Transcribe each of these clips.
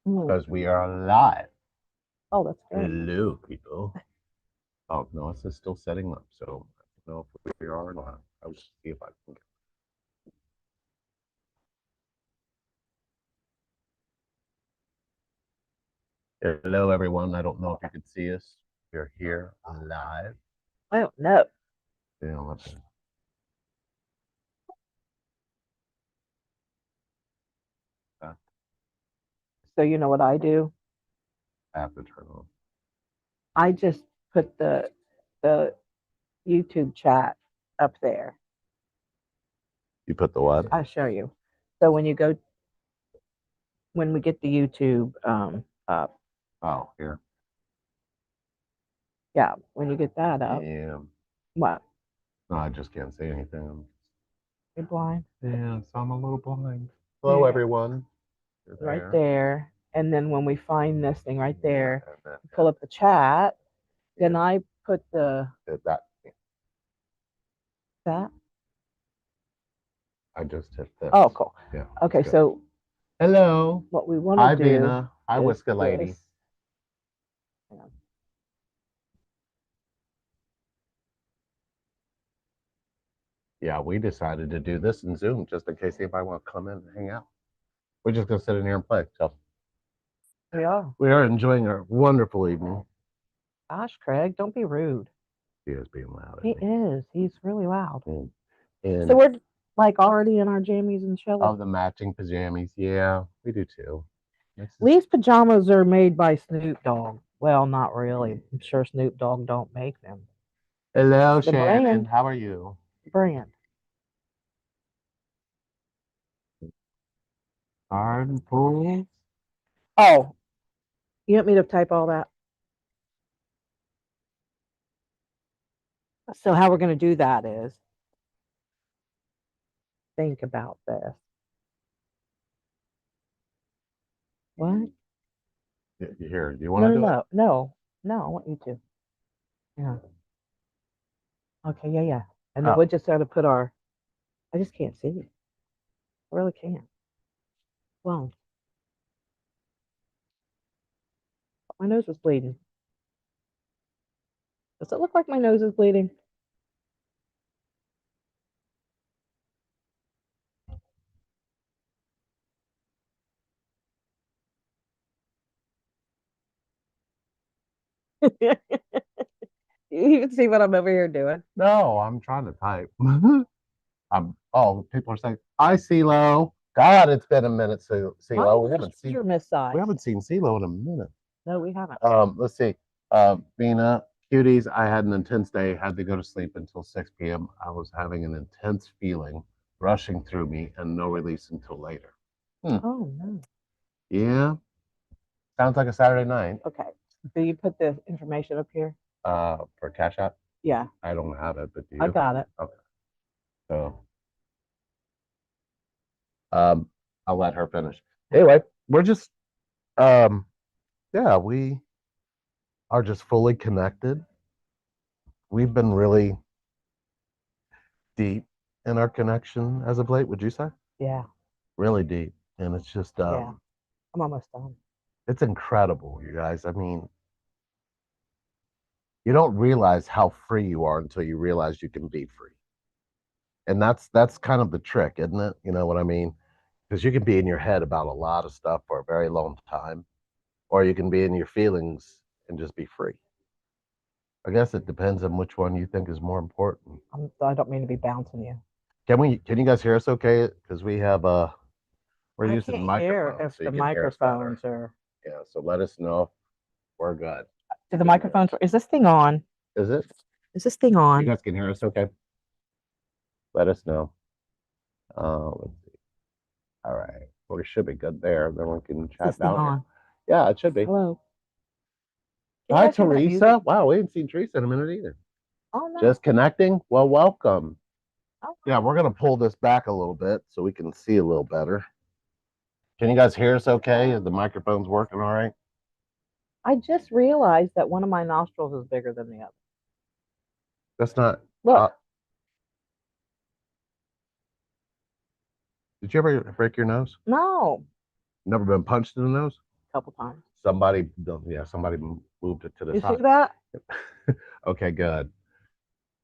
Because we are live. Oh, that's good. Hello, people. Oh, no, this is still setting up, so I don't know if we are or not. I'll just see if I can get. Hello, everyone. I don't know if you can see us. We're here live. I don't know. Yeah, let's see. So you know what I do? I have to turn on. I just put the YouTube chat up there. You put the what? I'll show you. So when we get the YouTube up, Oh, here. yeah, when you get that up, Yeah. what? No, I just can't see anything. You're blind. Yeah, so I'm a little blind. Hello, everyone. You're Right there. there. And then when we find this thing right there, Yeah, pull up the chat. Then I put that. that. I just hit this. Oh, cool. Yeah. Okay, so hello. what we want Hi, to do Vina. Hi, is Whisker Lady. this. Yeah. Yeah, we decided to do this in Zoom just in case anybody want to come in and hang out. We're just gonna sit in here and play. So we are enjoying our wonderful evening. Gosh, Craig, don't be rude. He is being loud. He is. He's really loud. And So we're like already in our jammies and chilling. Oh, the matching pajamas. Yeah, we do too. These pajamas are made by Snoop Dogg. Well, not really. I'm sure Snoop Dogg don't make them. Hello, The Shannon. brand. How are you? Brand. Garden pool. Oh, you want me to type all that? So how we're going to do that is think about this. What? Here, do you want to do it? No. I want you to. Yeah. Okay. Yeah. And then we'll just sort of put our. I just can't see it. I really can't. Well, my nose is bleeding. Does it look like my nose is bleeding? You can see what I'm over here doing. No, I'm trying to type. People are saying, "Hi, CeeLo." God, it's been a minute, CeeLo. We haven't seen CeeLo in a minute. No, we haven't. Let's see. Vina, cuties. I had an intense day. Had to go to sleep until 6 p.m. I was having an intense feeling rushing through me, and no release until later. Oh no. Yeah, sounds like a Saturday night. Okay. So you put the information up here? For Cash App. Yeah. I don't have it, but do you? I got it. Okay. So, I'll let her finish. Anyway, we're just, yeah, we are just fully connected. We've been really deep in our connection as of late, would you say? Yeah. Really deep. And it's just, Yeah. I'm almost done. it's incredible, you guys. I mean, you don't realize how free you are until you realize you can be free. And that's kind of the trick, isn't it? You know what I mean? Because you can be in your head about a lot of stuff for a very long time, or you can be in your feelings and just be free. I guess it depends on which one you think is more important. I don't mean to be bouncing you. Can you guys hear us okay? Because we have we're I using can't microphones. hear if so the microphones are. Yeah, so let us know if we're good. Do the microphones? Is this thing on? Is it? Is this thing on? You guys can hear us okay? Let us know. Let's see. All right. Well, we should be good there. Then we can chat down. Yeah, it should be. Hello. Hi, Teresa. Wow, we haven't seen Teresa in a minute either. Oh, no. Just connecting. Well, welcome. Oh. Yeah, we're going to pull this back a little bit so we can see a little better. Can you guys hear us okay? Is the microphone's working all right? I just realized that one of my nostrils is bigger than the other. That's not. Look. Did you ever break your nose? No. Never been punched in the nose? a couple times. Somebody, yeah, somebody moved it to the You see side. that? Okay, good.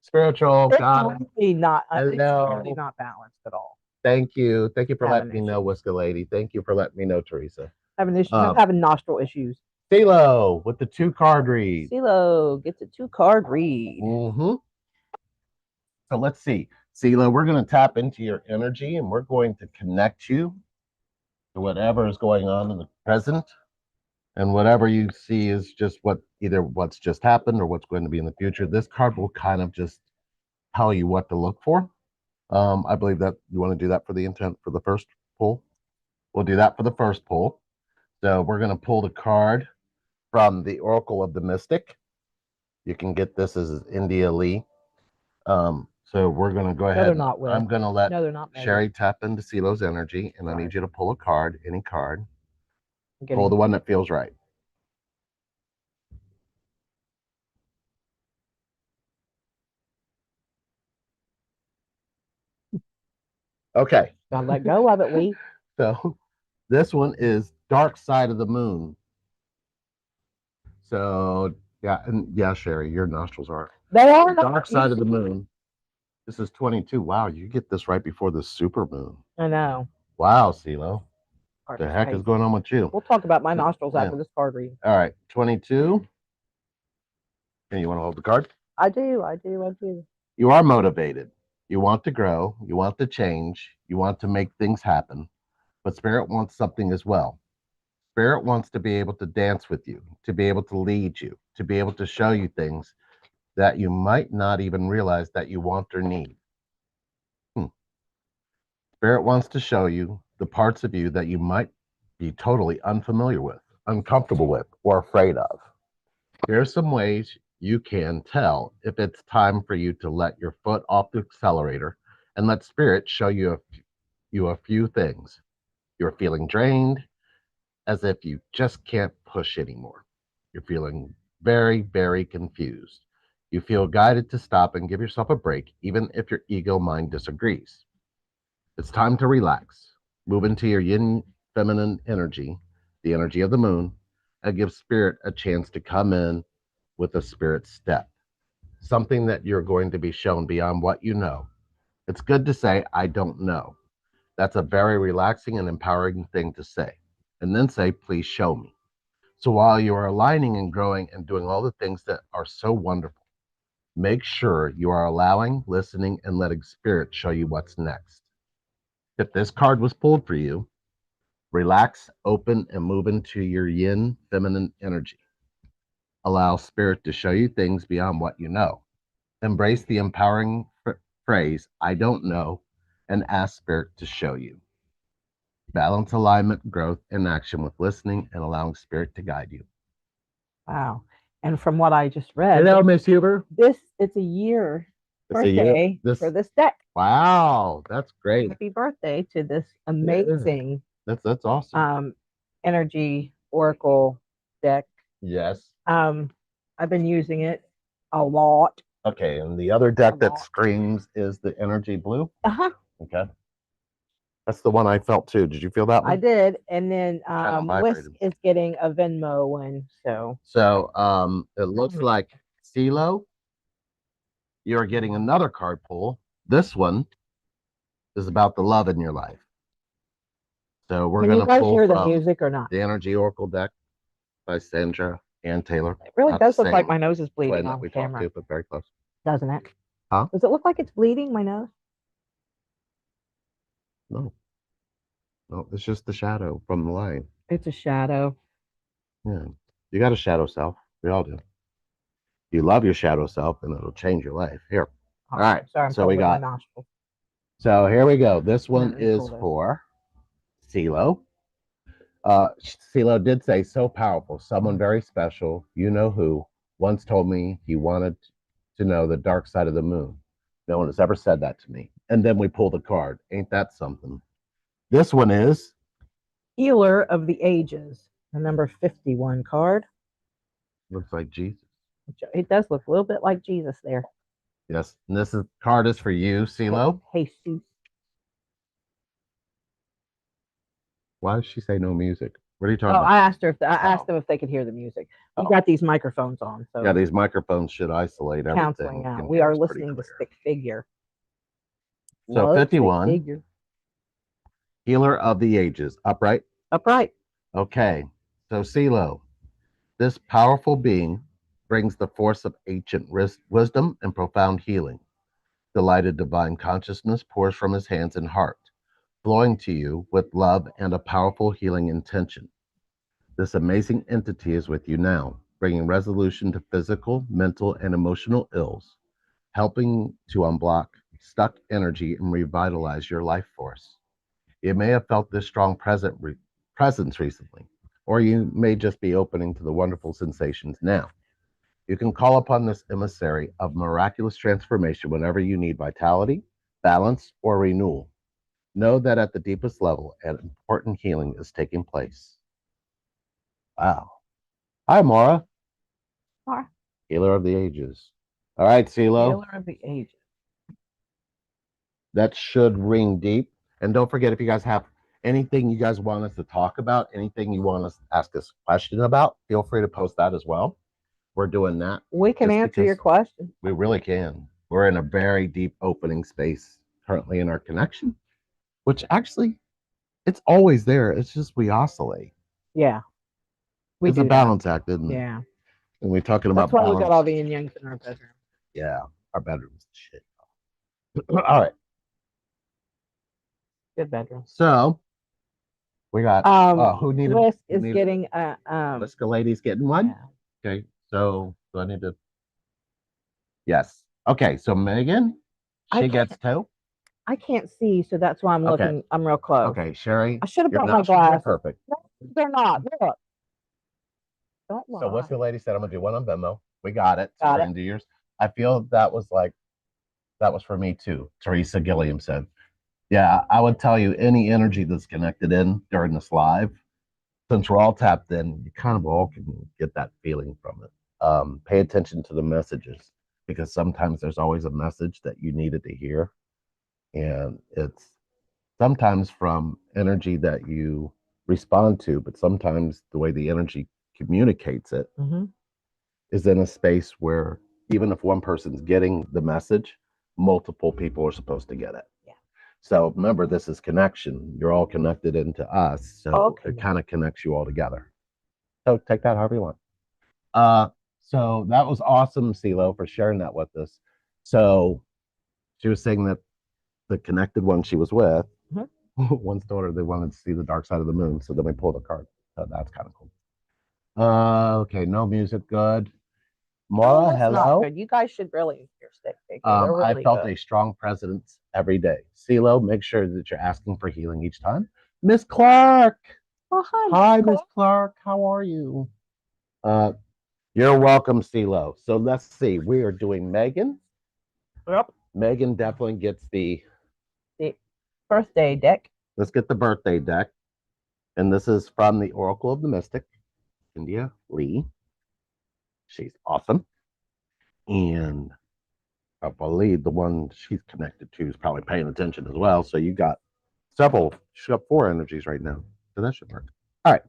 Spiritual, It's God, really not. It's really hello. not balanced at all. Thank you. Thank you for letting Having me know, issues. Whisker Lady. Thank you for letting me know, Teresa. Having issues. I'm Um, having nostril issues. CeeLo with the 2 card read. CeeLo gets a 2 card read. Mm-hmm. So let's see. CeeLo, we're going to tap into your energy and we're going to connect you to whatever is going on in the present. And whatever you see is just what either what's just happened or what's going to be in the future. This card will kind of just tell you what to look for. I believe that you want to do that for the intent for the first pull. We'll do that for the first pull. So we're going to pull the card from the Oracle of the Mystic. You can get this as India Lee. So we're going to go No, ahead they're and not with. I'm going to let No, they're not. Sherry tap into CeeLo's energy, and I need you to pull a card, any card. Pull the one that feels right. Okay. Gotta let go of it, Lee. So this one is Dark Side of the Moon. So yeah, and yeah, Sherry, your nostrils are. They are Dark Side of the Moon. This is 22. Wow, you get this right before the super moon. I know. Wow, CeeLo. Card The heck is crazy. going on with you? We'll talk about my nostrils Yeah. after this card read. All right, 22. And you want to hold the card? I do. I do. I do. You are motivated. You want to grow. You want to change. You want to make things happen. But Spirit wants something as well. Spirit wants to be able to dance with you, to be able to lead you, to be able to show you things that you might not even realize that you want or need. Spirit wants to show you the parts of you that you might be totally unfamiliar with, uncomfortable with, or afraid of. Here are some ways you can tell if it's time for you to let your foot off the accelerator and let Spirit show you a few things. You're feeling drained, as if you just can't push anymore. You're feeling very, very confused. You feel guided to stop and give yourself a break, even if your ego mind disagrees. It's time to relax. Move into your yin feminine energy, the energy of the moon, and give spirit a chance to come in with a spirit step, something that you're going to be shown beyond what you know. It's good to say, I don't know. That's a very relaxing and empowering thing to say. And then say, please show me. So while you are aligning and growing and doing all the things that are so wonderful, make sure you are allowing, listening, and letting spirit show you what's next. If this card was pulled for you, relax, open, and move into your yin feminine energy. Allow spirit to show you things beyond what you know. Embrace the empowering phrase, I don't know, and ask spirit to show you. Balance alignment, growth, and action with listening and allowing spirit to guide you. Wow. And from what I just read, Hello, Miss Huber. it's a year It's a year. for this deck. Wow, that's great. Happy birthday to this amazing That's awesome. Energy Oracle deck. Yes. I've been using it a lot. Okay, and the other deck that screams is the Energy Blue. Uh-huh. Okay. That's the one I felt too. Did you feel that one? I did. And then Kinda Whisk is getting a Venmo one. So it looks like CeeLo, you're getting another card pull. This one is about the love in your life. So we're Can you gonna guys pull hear the from music or not? the Energy Oracle deck by Sandra and Taylor. It really Not the does look like same my nose is bleeding twin that on we talked camera, to, but very close. doesn't it? Huh? Does it look like it's bleeding, my nose? No. No, it's just the shadow from the light. It's a shadow. Yeah. You got a shadow self. We all do. You love your shadow self and it'll change your life. Here. All right. Sorry, I'm So we pulling with my got nostril. so here we go. This Let one me is pull this. for CeeLo. CeeLo did say so powerful. Someone very special, you know who, once told me he wanted to know the dark side of the moon. No one has ever said that to me. And then we pull the card. Ain't that something? This one is Healer of the Ages, the number 51 card. looks like Jesus. It does look a little bit like Jesus there. Yes. And this is card is for you, CeeLo. Jesus. Why did she say no music? What are you Oh, talking about? I asked Oh, them if they could hear the music. We oh. got these microphones on, Yeah, so these microphones should isolate canceling everything out. in We here are is pretty listening to clear. Stick Figure. So Love Stick 51, Figure. healer of the ages, upright. Upright. Okay, so CeeLo, this powerful being brings the force of ancient wisdom and profound healing. Delighted divine consciousness pours from his hands and heart, flowing to you with love and a powerful healing intention. This amazing entity is with you now, bringing resolution to physical, mental, and emotional ills, helping to unblock stuck energy and revitalize your life force. You may have felt this strong presence recently, or you may just be opening to the wonderful sensations now. You can call upon this emissary of miraculous transformation whenever you need vitality, balance, or renewal. Know that at the deepest level, an important healing is taking place. Wow. Hi, Maura, Or healer of the ages. All right, CeeLo, Healer of the Ages. that should ring deep. And don't forget, if you guys have anything you guys want us to talk about, anything you want us to ask us a question about, feel free to post that as well. We're doing that We can just answer your because question. we really can. We're in a very deep opening space currently in our connection, which actually it's always there. It's just we oscillate. Yeah, we It's a do that. balance act, isn't it? Yeah. And we're talking That's about why we got all balance. the yin yangs in our bedroom. Yeah, our bedroom's shit. All right. Good bedroom. So we got who needed Bliss who is needed getting Liska lady's getting one. yeah. Okay. So do I need to yes. Okay, so Megan, I she gets can't two. I can't see, so that's why I'm Okay. looking. I'm real close. Okay, Sherry, I should have your brought my notes should be glasses. perfect. No, they're not. Look, don't So what's lie. the lady said? I'm gonna do one on Venmo. We got it. So Got we're it. gonna do yours. I feel that was for me too. Teresa Gilliam said. Yeah, I would tell you any energy that's connected in during this live, since we're all tapped in, you kind of all can get that feeling from it. Pay attention to the messages because sometimes there's always a message that you needed to hear. And it's sometimes from energy that you respond to, but sometimes the way the energy communicates it Mm-hmm. is in a space where even if one person's getting the message, multiple people are supposed to get it. Yeah. So remember, this is connection. You're all connected into us. So Okay. it kind of connects you all together. So take that however you want. Uh, so that was awesome, CeeLo, for sharing that with us. So she was saying that the connected one she was with, Mhm. once told her they wanted to see the dark side of the moon. So then we pulled a card. So that's kind of cool. Okay, no music, good. Oh, Mara, what's not hello. good? You guys should really hear Stick Figure. They're I really felt good. a strong presence every day. CeeLo, make sure that you're asking for healing each time. Miss Clark. Oh, hi, Miss Hi, Miss Clark. Clark. How are you? Uh, you're welcome, CeeLo. So let's see. We are doing Megan. Yep. Megan definitely gets the. The birthday deck. Let's get the birthday deck. And this is from the Oracle of the Mystic, India Lee. She's awesome. And I believe the one she's connected to is probably paying attention as well. So you got several, she's got four energies right now. So that should work. All right.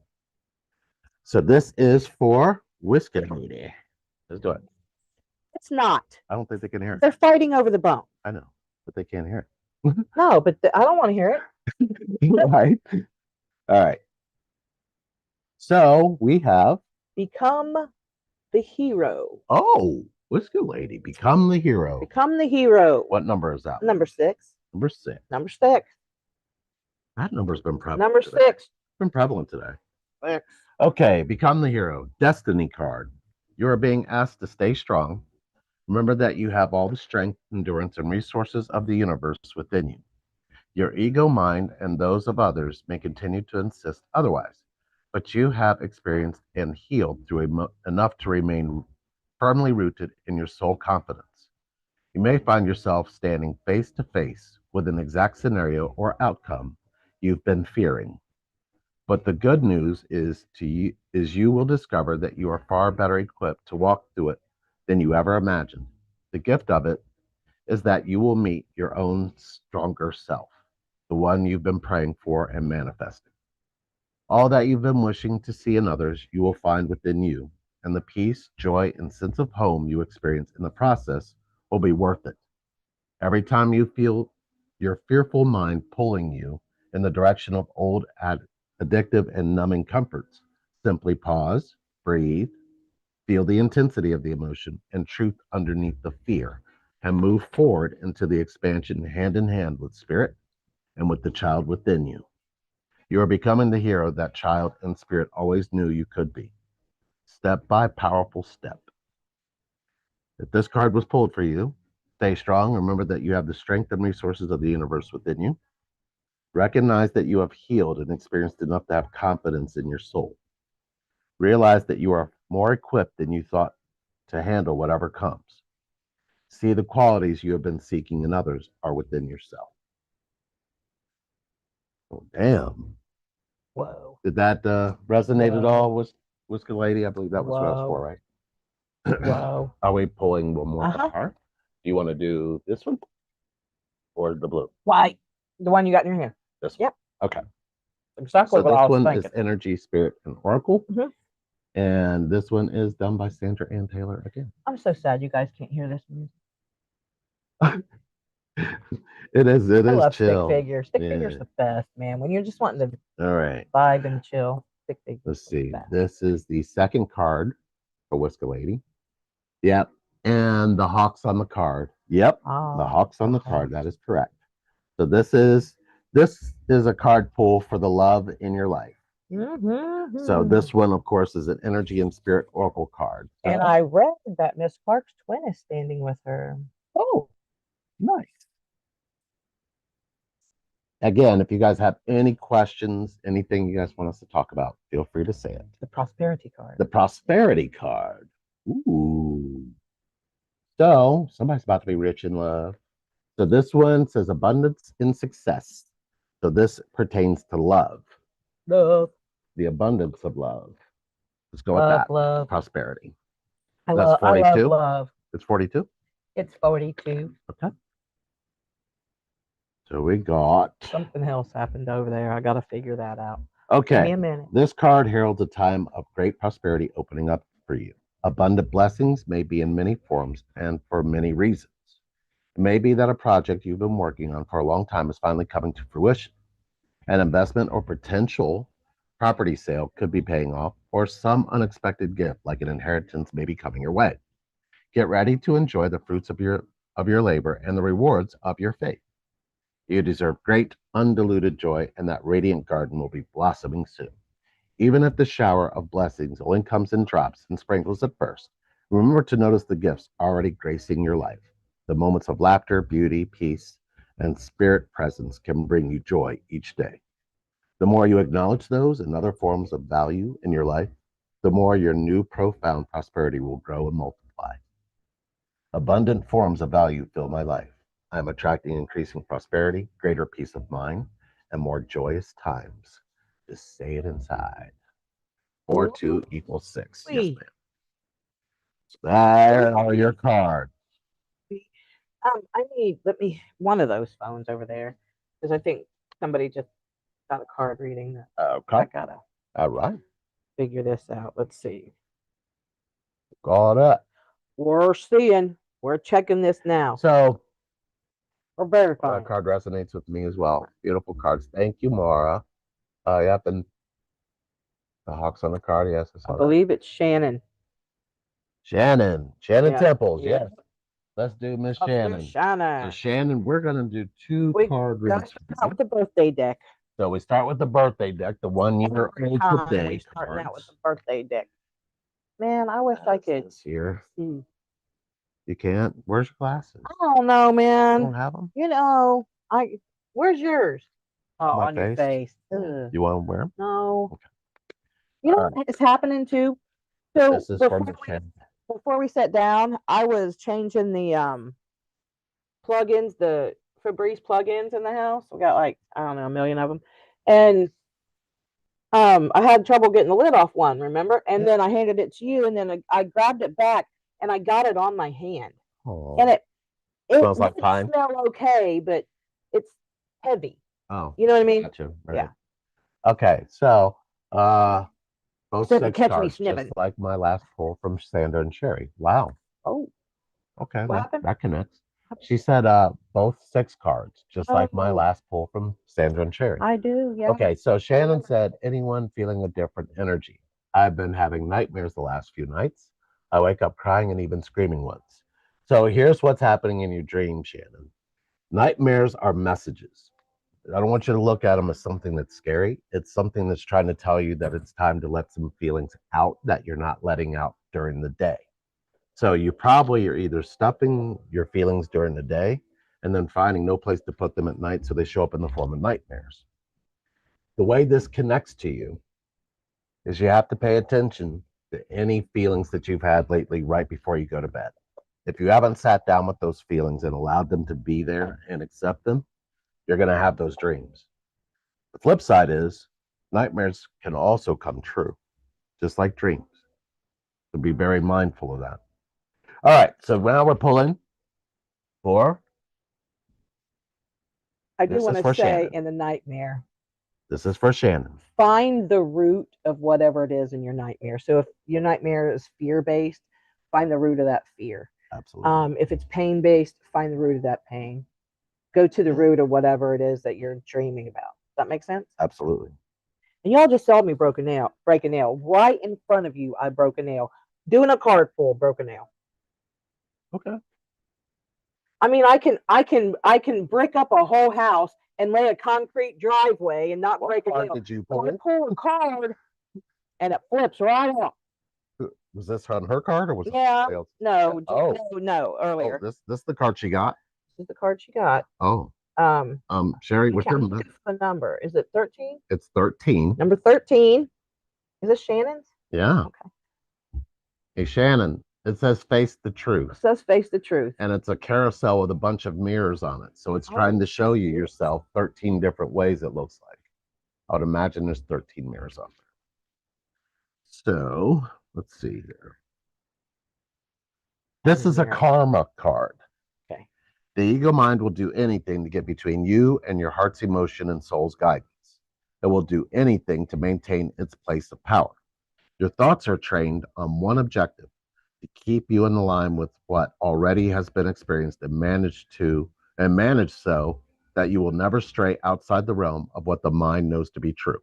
So this is for Whiskey Lady. Let's do it. It's not. I don't think they can hear it. They're fighting over the bone. I know, but they can't hear No, but I don't want to hear it. it. Right. All right. So we have, Become the hero. oh, Whiskey Lady, become the hero. Become the hero. What number is that? Number 6. Number 6. Number 6. That number's been prevalent. Number today. 6. Been prevalent today. 6. Okay, become the hero. Destiny card. You are being asked to stay strong. Remember that you have all the strength, endurance, and resources of the universe within you. Your ego mind and those of others may continue to insist otherwise, but you have experienced and healed through enough to remain firmly rooted in your soul confidence. You may find yourself standing face to face with an exact scenario or outcome you've been fearing. But the good news is you will discover that you are far better equipped to walk through it than you ever imagined. The gift of it is that you will meet your own stronger self, the one you've been praying for and manifesting. All that you've been wishing to see in others, you will find within you, and the peace, joy, and sense of home you experience in the process will be worth it. Every time you feel your fearful mind pulling you in the direction of old, addictive, and numbing comforts, simply pause, breathe, feel the intensity of the emotion and truth underneath the fear, and move forward into the expansion hand in hand with spirit and with the child within you. You are becoming the hero that child and spirit always knew you could be. Step by powerful step. If this card was pulled for you, stay strong. Remember that you have the strength and resources of the universe within you. Recognize that you have healed and experienced enough to have confidence in your soul. Realize that you are more equipped than you thought to handle whatever comes. See the qualities you have been seeking in others are within yourself. Oh, damn. Whoa. Did that resonate at Whoa. all, Whiskey Lady? I believe that was what I was for, Whoa. right? Whoa. Are we pulling one more Uh-huh. card? Do you want to do this one or the blue? White. The one you got in your hand. This one. Yep. Okay. Exactly So what I this was one thinking. is Energy, Spirit, and Oracle. Hmm. And this one is done by Sandra Ann Taylor again. I'm so sad you guys can't hear this music. It is I love stick chill. figures. Stick Yeah. figures the best, man. When you're just wanting to All right. vibe and chill, stick figures. Let's are the see. best. This is the second card for Whiskey Lady. Yep. And the hawks on the card. Yep. The hawks on the card. That is correct. So this is a card pull for the love in your life. Mm-hmm. So this one, of course, is an energy and spirit oracle card. So, And I read that Miss Clark's twin is standing with her. oh, nice. Again, if you guys have any questions, anything you guys want us to talk about, feel free to say it. The prosperity card. The prosperity card. Ooh. So somebody's about to be rich in love. So this one says abundance in success. So this pertains to love, Love. the abundance of love. Let's go Love, with that. love. Prosperity. I That's love 42. love. It's 42. It's 42. Okay. So we got Something else happened over there. I got to figure that out. okay. Give me a minute. This card heralds a time of great prosperity opening up for you. Abundant blessings may be in many forms and for many reasons. It may be that a project you've been working on for a long time is finally coming to fruition. An investment or potential property sale could be paying off, or some unexpected gift like an inheritance may be coming your way. Get ready to enjoy the fruits of your labor and the rewards of your faith. You deserve great undiluted joy, and that radiant garden will be blossoming soon. Even if the shower of blessings only comes in drops and sprinkles at first, remember to notice the gifts already gracing your life. The moments of laughter, beauty, peace, and spirit presence can bring you joy each day. The more you acknowledge those and other forms of value in your life, the more your new profound prosperity will grow and multiply. Abundant forms of value fill my life. I am attracting increasing prosperity, greater peace of mind, and more joyous times. Just say it inside. 4 2 equals 6. Yes, ma'am. There are your cards. I need one of those phones over there because I think somebody just got a card reading that. Okay. I gotta All right. figure this out. Let's see. Got it. We're seeing. We're checking this now. So we're verifying. that card resonates with me as well. Beautiful cards. Thank you, Mara. Yep, and the hawks on the card. Yes, I believe it's Shannon. Shannon. Shannon Temples. Yeah. Yes. Let's do Miss Shannon. Shannon. So Shannon, we're gonna do two card reads. Start with the birthday deck. So we start with the birthday deck, the 1 year old today. Starting out with the birthday deck. Man, I wish I could here. see. You can't. Where's your glasses? I don't know, man. You don't have them. You know, where's yours? Oh, My on your face. Ugh. You want to wear them? No. Okay. You know what is happening too? So this is before we sat down, I was changing the plugins, the Febreze plugins in the house. We got like, I don't know, a million of them. And I had trouble getting the lid off one, remember? And then I handed it to you, and then I grabbed it back, and I got it on my hand. Oh. And it smells like pine. Smell okay, but it's heavy. Oh, you know what I mean? Gotcha. Right. Yeah. Okay, so Uh, both Except for six catch me cards, just snipping. like my last pull from Sandra and Sherry. Wow. Oh, Okay, what happened? that connects. She said both six cards, just like my Oh, last pull from Sandra and Sherry. I do. Yeah. Okay, so Shannon said, anyone feeling a different energy? I've been having nightmares the last few nights. I wake up crying and even screaming once. So here's what's happening in your dream, Shannon. Nightmares are messages. I don't want you to look at them as something that's scary. It's something that's trying to tell you that it's time to let some feelings out that you're not letting out during the day. So you probably are either stuffing your feelings during the day and then finding no place to put them at night, so they show up in the form of nightmares. The way this connects to you is you have to pay attention to any feelings that you've had lately right before you go to bed. If you haven't sat down with those feelings and allowed them to be there and accept them, you're going to have those dreams. The flip side is nightmares can also come true, just like dreams. So be very mindful of that. All right, so now we're pulling for I do this want is to for say Shannon. in the nightmare, This is for Shannon. find the root of whatever it is in your nightmare. So if your nightmare is fear based, find the root of that fear. Absolutely. If it's pain based, find the root of that pain. Go to the root of whatever it is that you're dreaming about. Does that make sense? Absolutely. And y'all just saw me break a nail right in front of you. I broke a nail doing a card pull, broke a nail. Okay. I mean, I can brick up a whole house and lay a concrete driveway and not What break a card nail. did you So I pull? pull a card and it flips right off. Was this on her card or was it Yeah, somebody else? no, Oh, no, oh, earlier. this the card she got. This is the card she got. Oh, Um, Sherry, you what's your count number? the number. Is it 13? It's 13. Number 13. Is this Shannon's? Yeah. Okay. Hey, Shannon, it says face the It truth. says face the truth. And it's a carousel with a bunch of mirrors on it. So it's trying Oh, to show you yourself 13 different ways, it looks like. I would imagine there's 13 mirrors on there. So let's see here. This is a karma card. okay. The ego mind will do anything to get between you and your heart's emotion and soul's guidance. It will do anything to maintain its place of power. Your thoughts are trained on one objective: to keep you in the line with what already has been experienced and managed so that you will never stray outside the realm of what the mind knows to be true.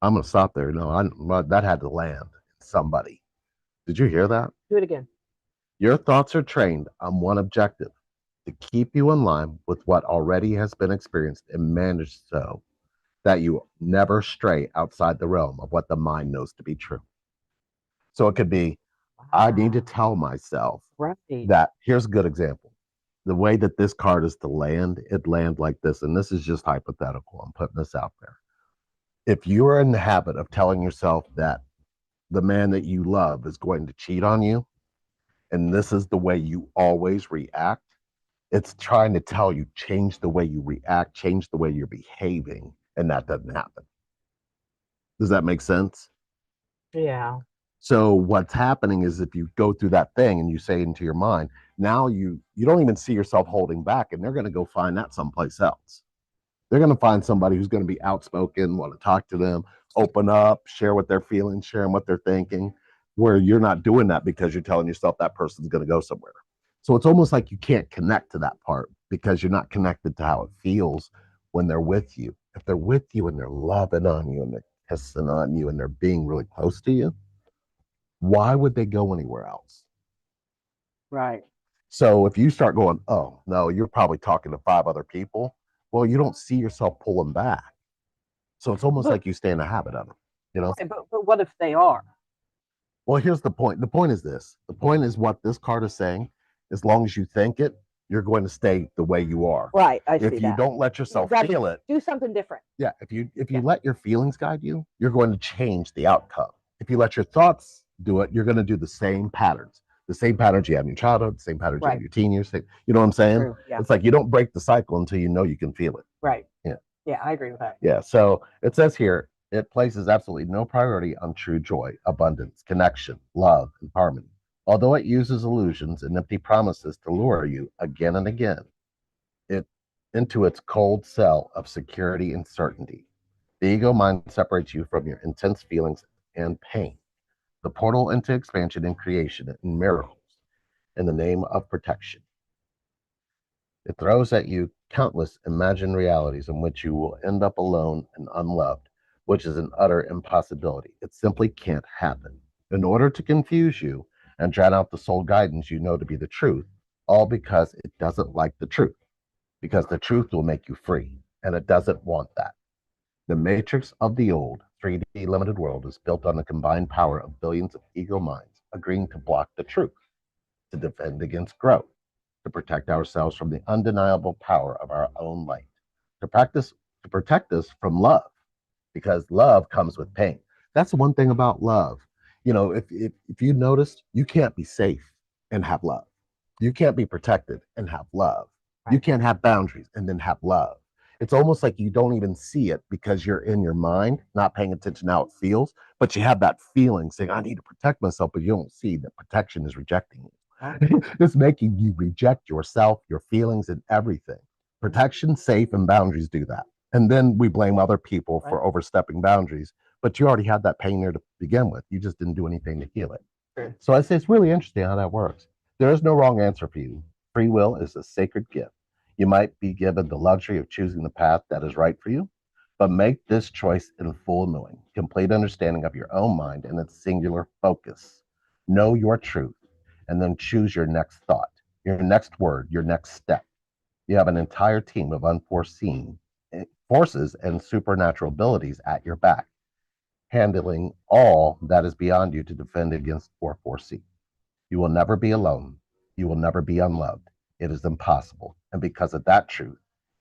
I'm going to stop there. No, that had to land somebody. Did you hear that? Do it again. Your thoughts are trained on one objective: to keep you in line with what already has been experienced and managed so that you never stray outside the realm of what the mind knows to be true. So it could be, I need to tell myself right. that here's a good example. The way that this card is to land, it land like this. And this is just hypothetical. I'm putting this out there. If you are in the habit of telling yourself that the man that you love is going to cheat on you, and this is the way you always react, it's trying to tell you change the way you react, change the way you're behaving, and that doesn't happen. Does that make sense? Yeah. So what's happening is if you go through that thing and you say into your mind, now you don't even see yourself holding back, and they're going to go find that someplace else. They're going to find somebody who's going to be outspoken, want to talk to them, open up, share what they're feeling, sharing what they're thinking, where you're not doing that because you're telling yourself that person's going to go somewhere. So it's almost like you can't connect to that part because you're not connected to how it feels when they're with you. If they're with you and they're loving on you and they're kissing on you and they're being really close to you, why would they go anywhere else? Right. So if you start going, oh, no, you're probably talking to five other people, well, you don't see yourself pulling back. So it's almost like you stay in a habit of it, you know? But what if they are? Well, here's the point. The point is this: the point is what this card is saying. As long as you think it, you're going to stay the way you are. Right. I see If you that. don't let yourself feel it, Do something different. yeah, if you let your feelings guide you, you're going to change the outcome. If you let your thoughts do it, you're going to do the same patterns. The same patterns you have in your childhood, the same patterns you have in your teen years. You know what I'm saying? True. Yeah. It's like you don't break the cycle until you know you can feel it. Right. Yeah. Yeah, I agree with that. Yeah. So it says here, it places absolutely no priority on true joy, abundance, connection, love, and harmony. Although it uses illusions and empty promises to lure you again and again it into its cold cell of security and certainty. The ego mind separates you from your intense feelings and pain. The portal into expansion and creation and miracles in the name of protection. It throws at you countless imagined realities in which you will end up alone and unloved, which is an utter impossibility. It simply can't happen. In order to confuse you and drown out the soul guidance you know to be the truth, all because it doesn't like the truth, because the truth will make you free, and it doesn't want that. The matrix of the old 3D limited world is built on the combined power of billions of ego minds agreeing to block the truth, to defend against growth, to protect ourselves from the undeniable power of our own light, to practice to protect us from love, because love comes with pain. That's the one thing about love. If you noticed, you can't be safe and have love. You can't be protected and have love. You Right. can't have boundaries and then have love. It's almost like you don't even see it because you're in your mind, not paying attention to how it feels, but you have that feeling saying, I need to protect myself, but you don't see that protection is rejecting Right. you. It's making you reject yourself, your feelings, and everything. Protection, safe, and boundaries do that. And then we blame other people Right. for overstepping boundaries, but you already had that pain there to begin with. You just didn't do anything to heal it. True. So I say it's really interesting how that works. There is no wrong answer for you. Free will is a sacred gift. You might be given the luxury of choosing the path that is right for you, but make this choice in full knowing, complete understanding of your own mind and its singular focus. Know your truth, and then choose your next thought, your next word, your next step. You have an entire team of unforeseen forces and supernatural abilities at your back, handling all that is beyond you to defend against or foresee. You will never be alone. You will never be unloved. It is impossible. And because of that truth,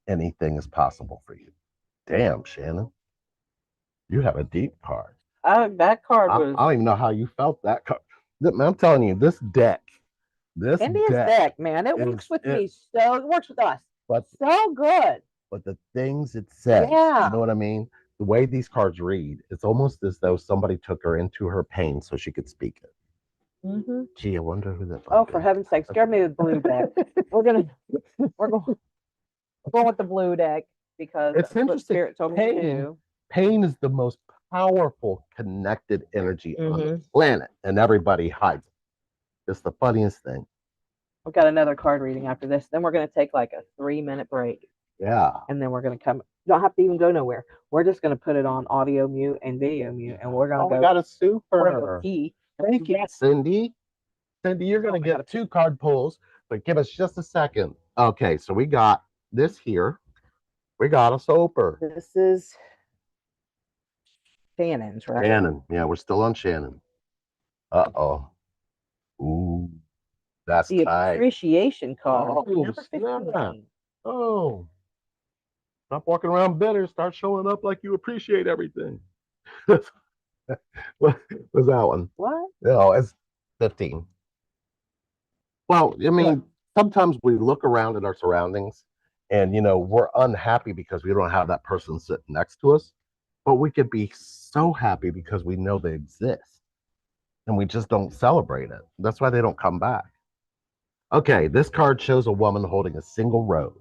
anything is possible for you. Damn, Shannon, you have a deep card. That card I was don't even know how you felt that card. I'm telling you, this India's deck deck, man. It works is with it. me so. It works with us But so good. the things it says, you Yeah. know what I mean? The way these cards read, it's almost as though somebody took her into her pain so she could speak it. Hmm. Gee, I wonder who that Oh, might for be. heaven's sake, scare me with blue deck. We're gonna we're going we're going with the blue deck because It's that's what interesting. Spirit told me to Pain, do. pain is the most powerful connected energy on the Hmm. planet, and everybody hides it. It's the funniest thing. We've got another card reading after this. Then we're gonna take like a 3 minute break, Yeah. and then we're gonna come. You don't have to even go nowhere. We're just gonna put it on audio mute and video mute, and we're gonna Oh, we go. got a We're gonna go super. pee. Thank you, Cindy. Cindy, you're going Oh, to I gotta get pee. two card pulls, but give us just a second. Okay, so we got this here. We got a super. This is Shannon's, right? Shannon. Yeah, we're still on Shannon. Uh-oh. Ooh, that's The tight. appreciation card, Oh, number snap. 15. Oh, stop walking around bitter. Start showing up like you appreciate everything. What was that one? What? No, it's 15. Well, I Look. mean, sometimes we look around at our surroundings and, we're unhappy because we don't have that person sitting next to us, but we could be so happy because we know they exist and we just don't celebrate it. That's why they don't come back. Okay, this card shows a woman holding a single rose.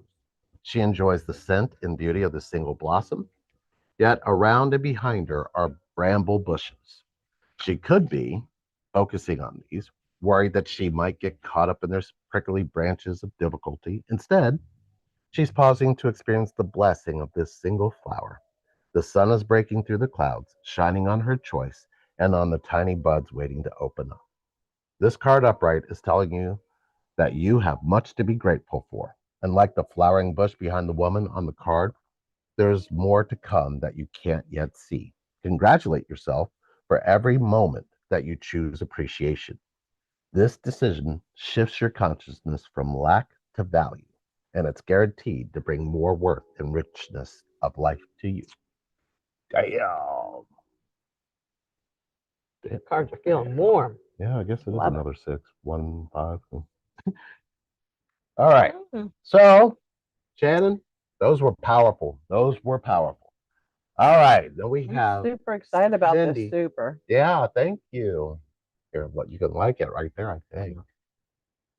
She enjoys the scent and beauty of the single blossom, yet around and behind her are bramble bushes. She could be focusing on these, worried that she might get caught up in their prickly branches of difficulty. Instead, she's pausing to experience the blessing of this single flower. The sun is breaking through the clouds, shining on her choice and on the tiny buds waiting to open up. This card upright is telling you that you have much to be grateful for. And like the flowering bush behind the woman on the card, there's more to come that you can't yet see. Congratulate yourself for every moment that you choose appreciation. This decision shifts your consciousness from lack to value, and it's guaranteed to bring more worth and richness of life to you. Damn. Cards are feeling warm. Yeah, I guess it is Love another six. 1, 5. All right. it. Mm. So, Shannon, those were powerful. Those were powerful. All right. Then we I'm have super excited about this Cindy. super. Yeah, thank you. Here, what you can like it right there, I think.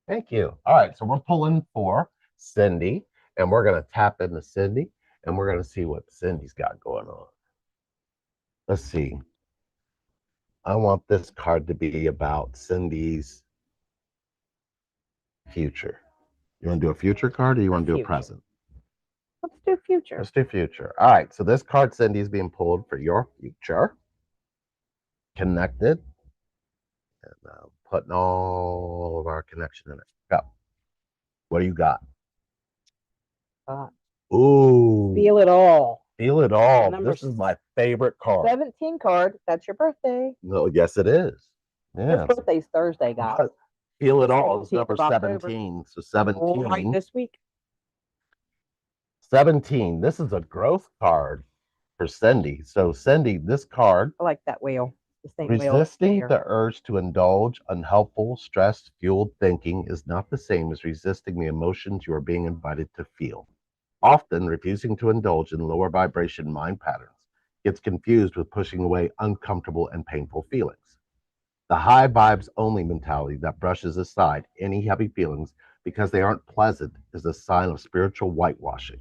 Thank you. All right, so we're pulling for Cindy, and we're gonna tap into Cindy, and we're gonna see what Cindy's got going on. let's see. I want this card to be about Cindy's future. You want to do a future card or you want to do a Future. present? Let's do future. Let's do future. All right. So this card, Cindy, is being pulled for your future. Connected. And putting all of our connection in it. Go. What do you got? Ooh. Feel it all. Feel it all. Number This is my favorite card. 17 card. That's your birthday. No, yes, it is. Yeah. His birthday's Thursday, guys. Feel it all is number 17. So 17. Right this week. 17. This is a growth card for Cindy. So, Cindy, this card. I like that whale. Resisting the urge to indulge unhelpful, stress fueled thinking is not the same as resisting the emotions you are being invited to feel. Often, refusing to indulge in lower vibration mind patterns gets confused with pushing away uncomfortable and painful feelings. The high vibes only mentality that brushes aside any heavy feelings because they aren't pleasant is a sign of spiritual whitewashing,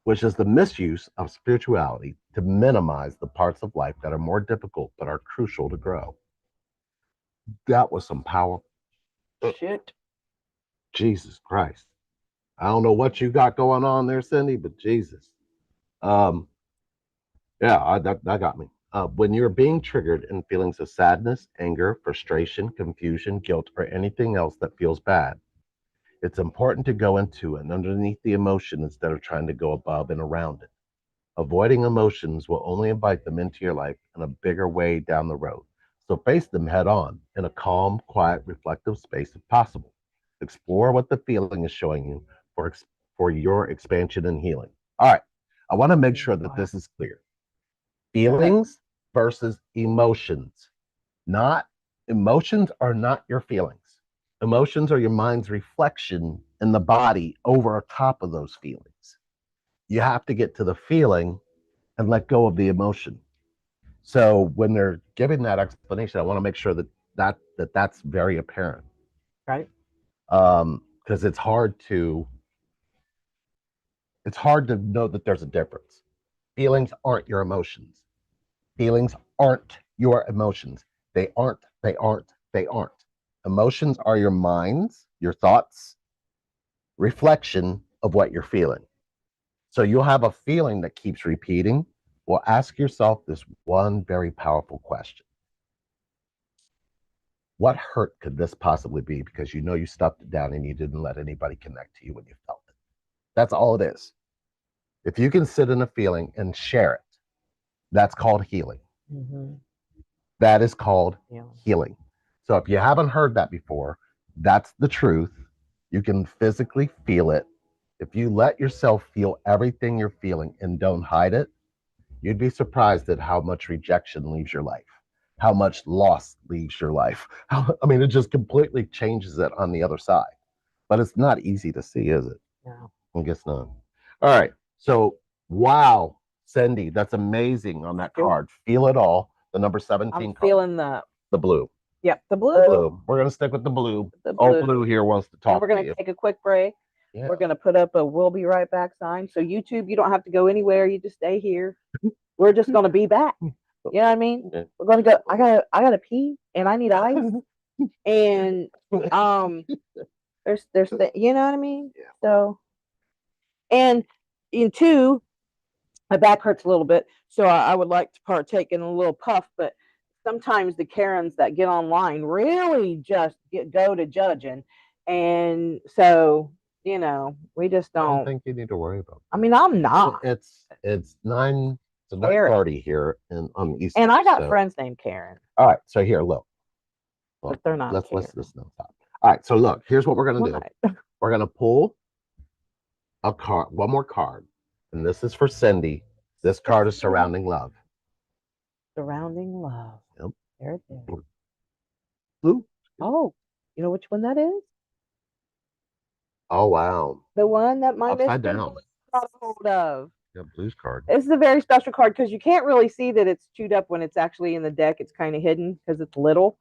which is the misuse of spirituality to minimize the parts of life that are more difficult but are crucial to grow. That was some power. Shit. Jesus Christ. I don't know what you got going on there, Cindy, but Jesus. Yeah, that got me. When you're being triggered in feelings of sadness, anger, frustration, confusion, guilt, or anything else that feels bad, it's important to go into and underneath the emotion instead of trying to go above and around it. Avoiding emotions will only invite them into your life in a bigger way down the road. So face them head on in a calm, quiet, reflective space if possible. Explore what the feeling is showing you for your expansion and healing. All right. I want to make sure that this is clear. Feelings versus emotions. Not emotions are not your feelings. Emotions are your mind's reflection in the body over top of those feelings. You have to get to the feeling and let go of the emotion. So when they're giving that explanation, I want to make sure that's very apparent. Right. Because it's hard to know that there's a difference. Feelings aren't your emotions. Feelings aren't your emotions. They aren't. They aren't. They aren't. Emotions are your minds, your thoughts, reflection of what you're feeling. So you'll have a feeling that keeps repeating. Well, ask yourself this one very powerful question. What hurt could this possibly be? Because you know you stuffed it down and you didn't let anybody connect to you when you felt it. That's all it is. If you can sit in a feeling and share it, that's called healing. Mm-hmm. That is called healing. So if you haven't heard that before, that's the truth. You can physically feel it. If you let yourself feel everything you're feeling and don't hide it, you'd be surprised at how much rejection leaves your life, how much loss leaves your life. It just completely changes it on the other side. But it's not easy to see, is it? No. I guess not. All right. So, wow, Cindy, that's amazing on that card. Feel it all. The number 17 I'm card. feeling the blue. Yep, the blue. We're going to stick with the blue. The blue. All blue here wants to talk. And we're going to take a quick break. Yeah. We're going to put up a "We'll be right back" sign. So YouTube, you don't have to go anywhere. You just stay here. We're just going to be back. You know what I mean? Yeah. We're going to go. I got to pee and I need ice. And there's you know what I mean? Yeah. So and in two, my back hurts a little bit, so I would like to partake in a little puff, but sometimes the Karens that get online really just go to judging, and so we just don't. I don't think you need to worry about that. I'm not. It's 9:30 here on the East. And I got friends named Karen. All right, so here, look. But they're not. Let's listen to top. All right, so look, here's what we're gonna do. We're gonna pull a card, one more card, and this is for Cindy. This card is surrounding love. Surrounding love. Yep. There it is. Blue. Oh, you know which one that is? Oh wow. The one that my upside down got a hold of. Yeah, blues card. This is a very special card because you can't really see that it's chewed up when it's actually in the deck. It's kind of hidden because it's little.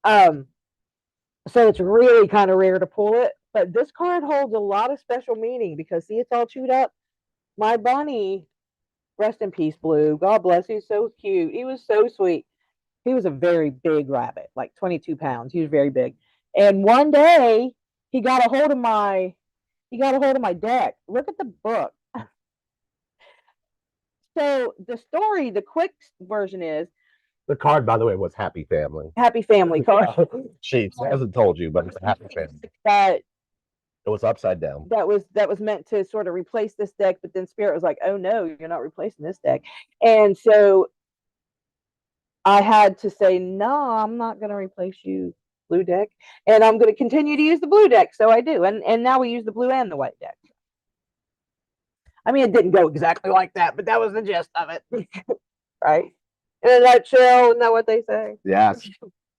So it's really kind of rare to pull it. But this card holds a lot of special meaning because see, it's all chewed up. My bunny Rest in peace, Blue. God bless. He's so cute. He was so sweet. He was a very big rabbit, like 22 pounds. He was very big. And one day he got a hold of my deck. Look at the book. So the story, the quick version is The card, by the way, was Happy Family. Happy Family card. She hasn't told you, but it's a Happy Family. That It was upside down. that was meant to sort of replace this deck, but then Spirit was like, "Oh no, you're not replacing this deck," and so I had to say, "No, I'm not going to replace you, blue deck, and I'm going to continue to use the blue deck." So I do, and now we use the blue and the white deck. I mean, it didn't go exactly like that, but that was the gist of it, right? In a nutshell, isn't that what they say? Yes.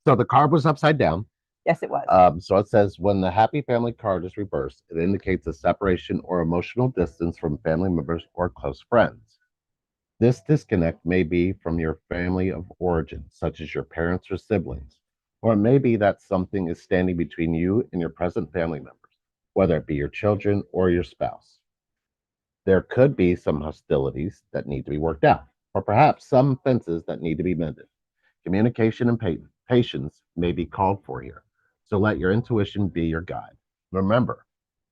So the card was upside down. Yes, it was. So it says when the Happy Family card is reversed, it indicates a separation or emotional distance from family members or close friends. This disconnect may be from your family of origin, such as your parents or siblings, or it may be that something is standing between you and your present family members, whether it be your children or your spouse. There could be some hostilities that need to be worked out, or perhaps some fences that need to be mended. Communication and patience may be called for here, so let your intuition be your guide. Remember,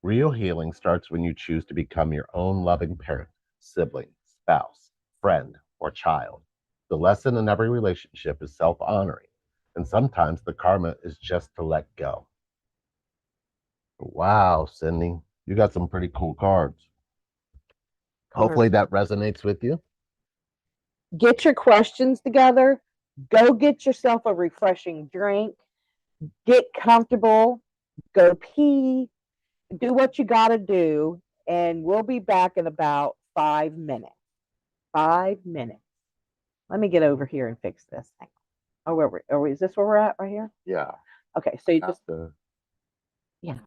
real healing starts when you choose to become your own loving parent, sibling, spouse, friend, or child. The lesson in every relationship is self honoring, and sometimes the karma is just to let go. Wow, Cindy, you got some pretty cool cards. Hopefully that resonates with you. Get your questions together. Go get yourself a refreshing drink. Get comfortable. Go pee. Do what you got to do. And we'll be back in about 5 minutes. 5 minutes. Let me get over here and fix this. Hang on. Oh, is this where we're at right here? Yeah. Okay, so you just, yeah.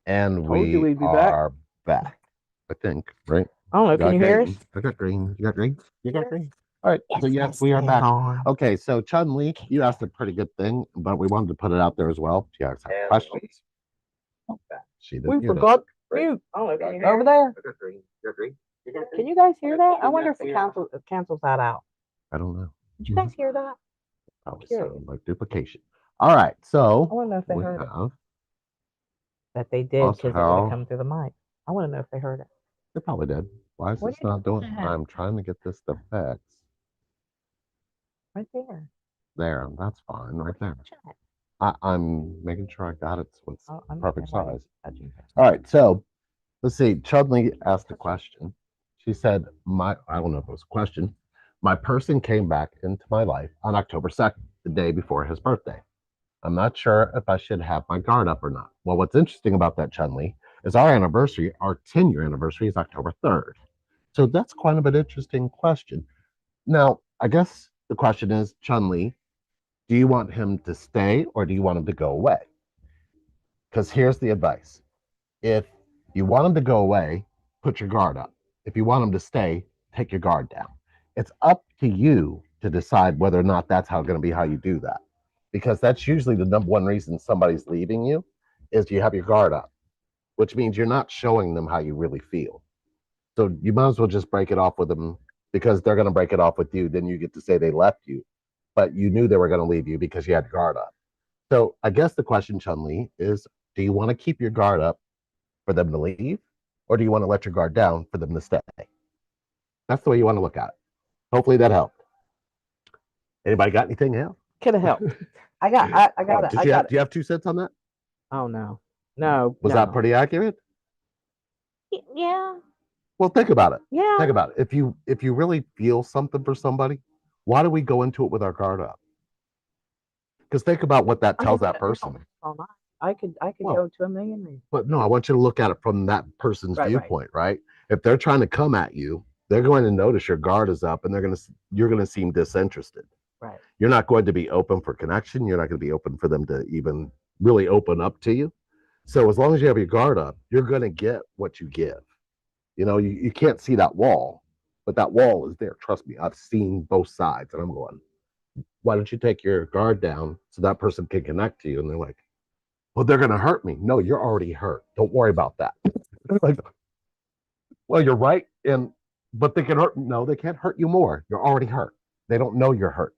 And Told you we we'd be back. are back, I think, right? I don't know. You Can got you hear green. us? I got green. You got green. You got Yes. green. All right. So, yes, we are back. Okay. So, Chun Li, you asked a pretty good thing, but we wanted to put it out there as well. She asked questions. She didn't We mute us. forgot mute. I don't know. Can you hear over there? I got green. You got green. You got Can green. you guys hear that? I wonder if it cancels that out. I don't know. Did you guys hear that? Probably Curious. sound like duplication. All right. So, I want to know if they we heard it. have That they did also because it would have how come through the mic. I want to know if they heard it. they probably did. Why is What this not doing? I'm trying to get this to fix. right there? There, that's fine, right there. Chat. I'm making sure I got it so it's Oh, I'm perfect wait, size. touching. All right, so let's see. Chudley asked a question. She said, I don't know if it was a question. My person came back into my life on October 2nd, the day before his birthday. I'm not sure if I should have my guard up or not. Well, what's interesting about that, Chun-Li, is our anniversary, our 10-year anniversary is October 3rd. So that's kind of an interesting question. Now, I guess the question is, Chun-Li, do you want him to stay or do you want him to go away? Because here's the advice. If you want him to go away, put your guard up. If you want him to stay, take your guard down. It's up to you to decide whether or not that's how going to be how you do that. Because that's usually the number one reason somebody's leaving you is you have your guard up, which means you're not showing them how you really feel. So you might as well just break it off with them because they're going to break it off with you. Then you get to say they left you, but you knew they were going to leave you because you had your guard up. So I guess the question, Chun Li, is do you want to keep your guard up for them to leave, or do you want to let your guard down for them to stay? That's the way you want to look at it. Hopefully that helped. Anybody got anything else? Could have helped. I got it. Did I you got have? it. Do you have 2 cents on that? Oh no, no, Was that no. pretty accurate? Yeah, Well, think about it. yeah. Think about it. If you really feel something for somebody, why do we go into it with our guard up? Because think about what that I mean, tells that person. all night. I could Well, go to a million reasons. but no, I want you to look at it from that person's Right, right, viewpoint, right? If they're trying to come at you, they're going to notice your guard is up, and you're going to seem disinterested. right. You're not going to be open for connection. You're not going to be open for them to even really open up to you. So as long as you have your guard up, you're going to get what you give. You can't see that wall, but that wall is there. Trust me, I've seen both sides, and I'm going, why don't you take your guard down so that person can connect to you? And they're like, well, they're going to hurt me. No, you're already hurt. Don't worry about that. Like, well, you're right. But they can hurt. No, they can't hurt you more. You're already hurt. They don't know you're hurt.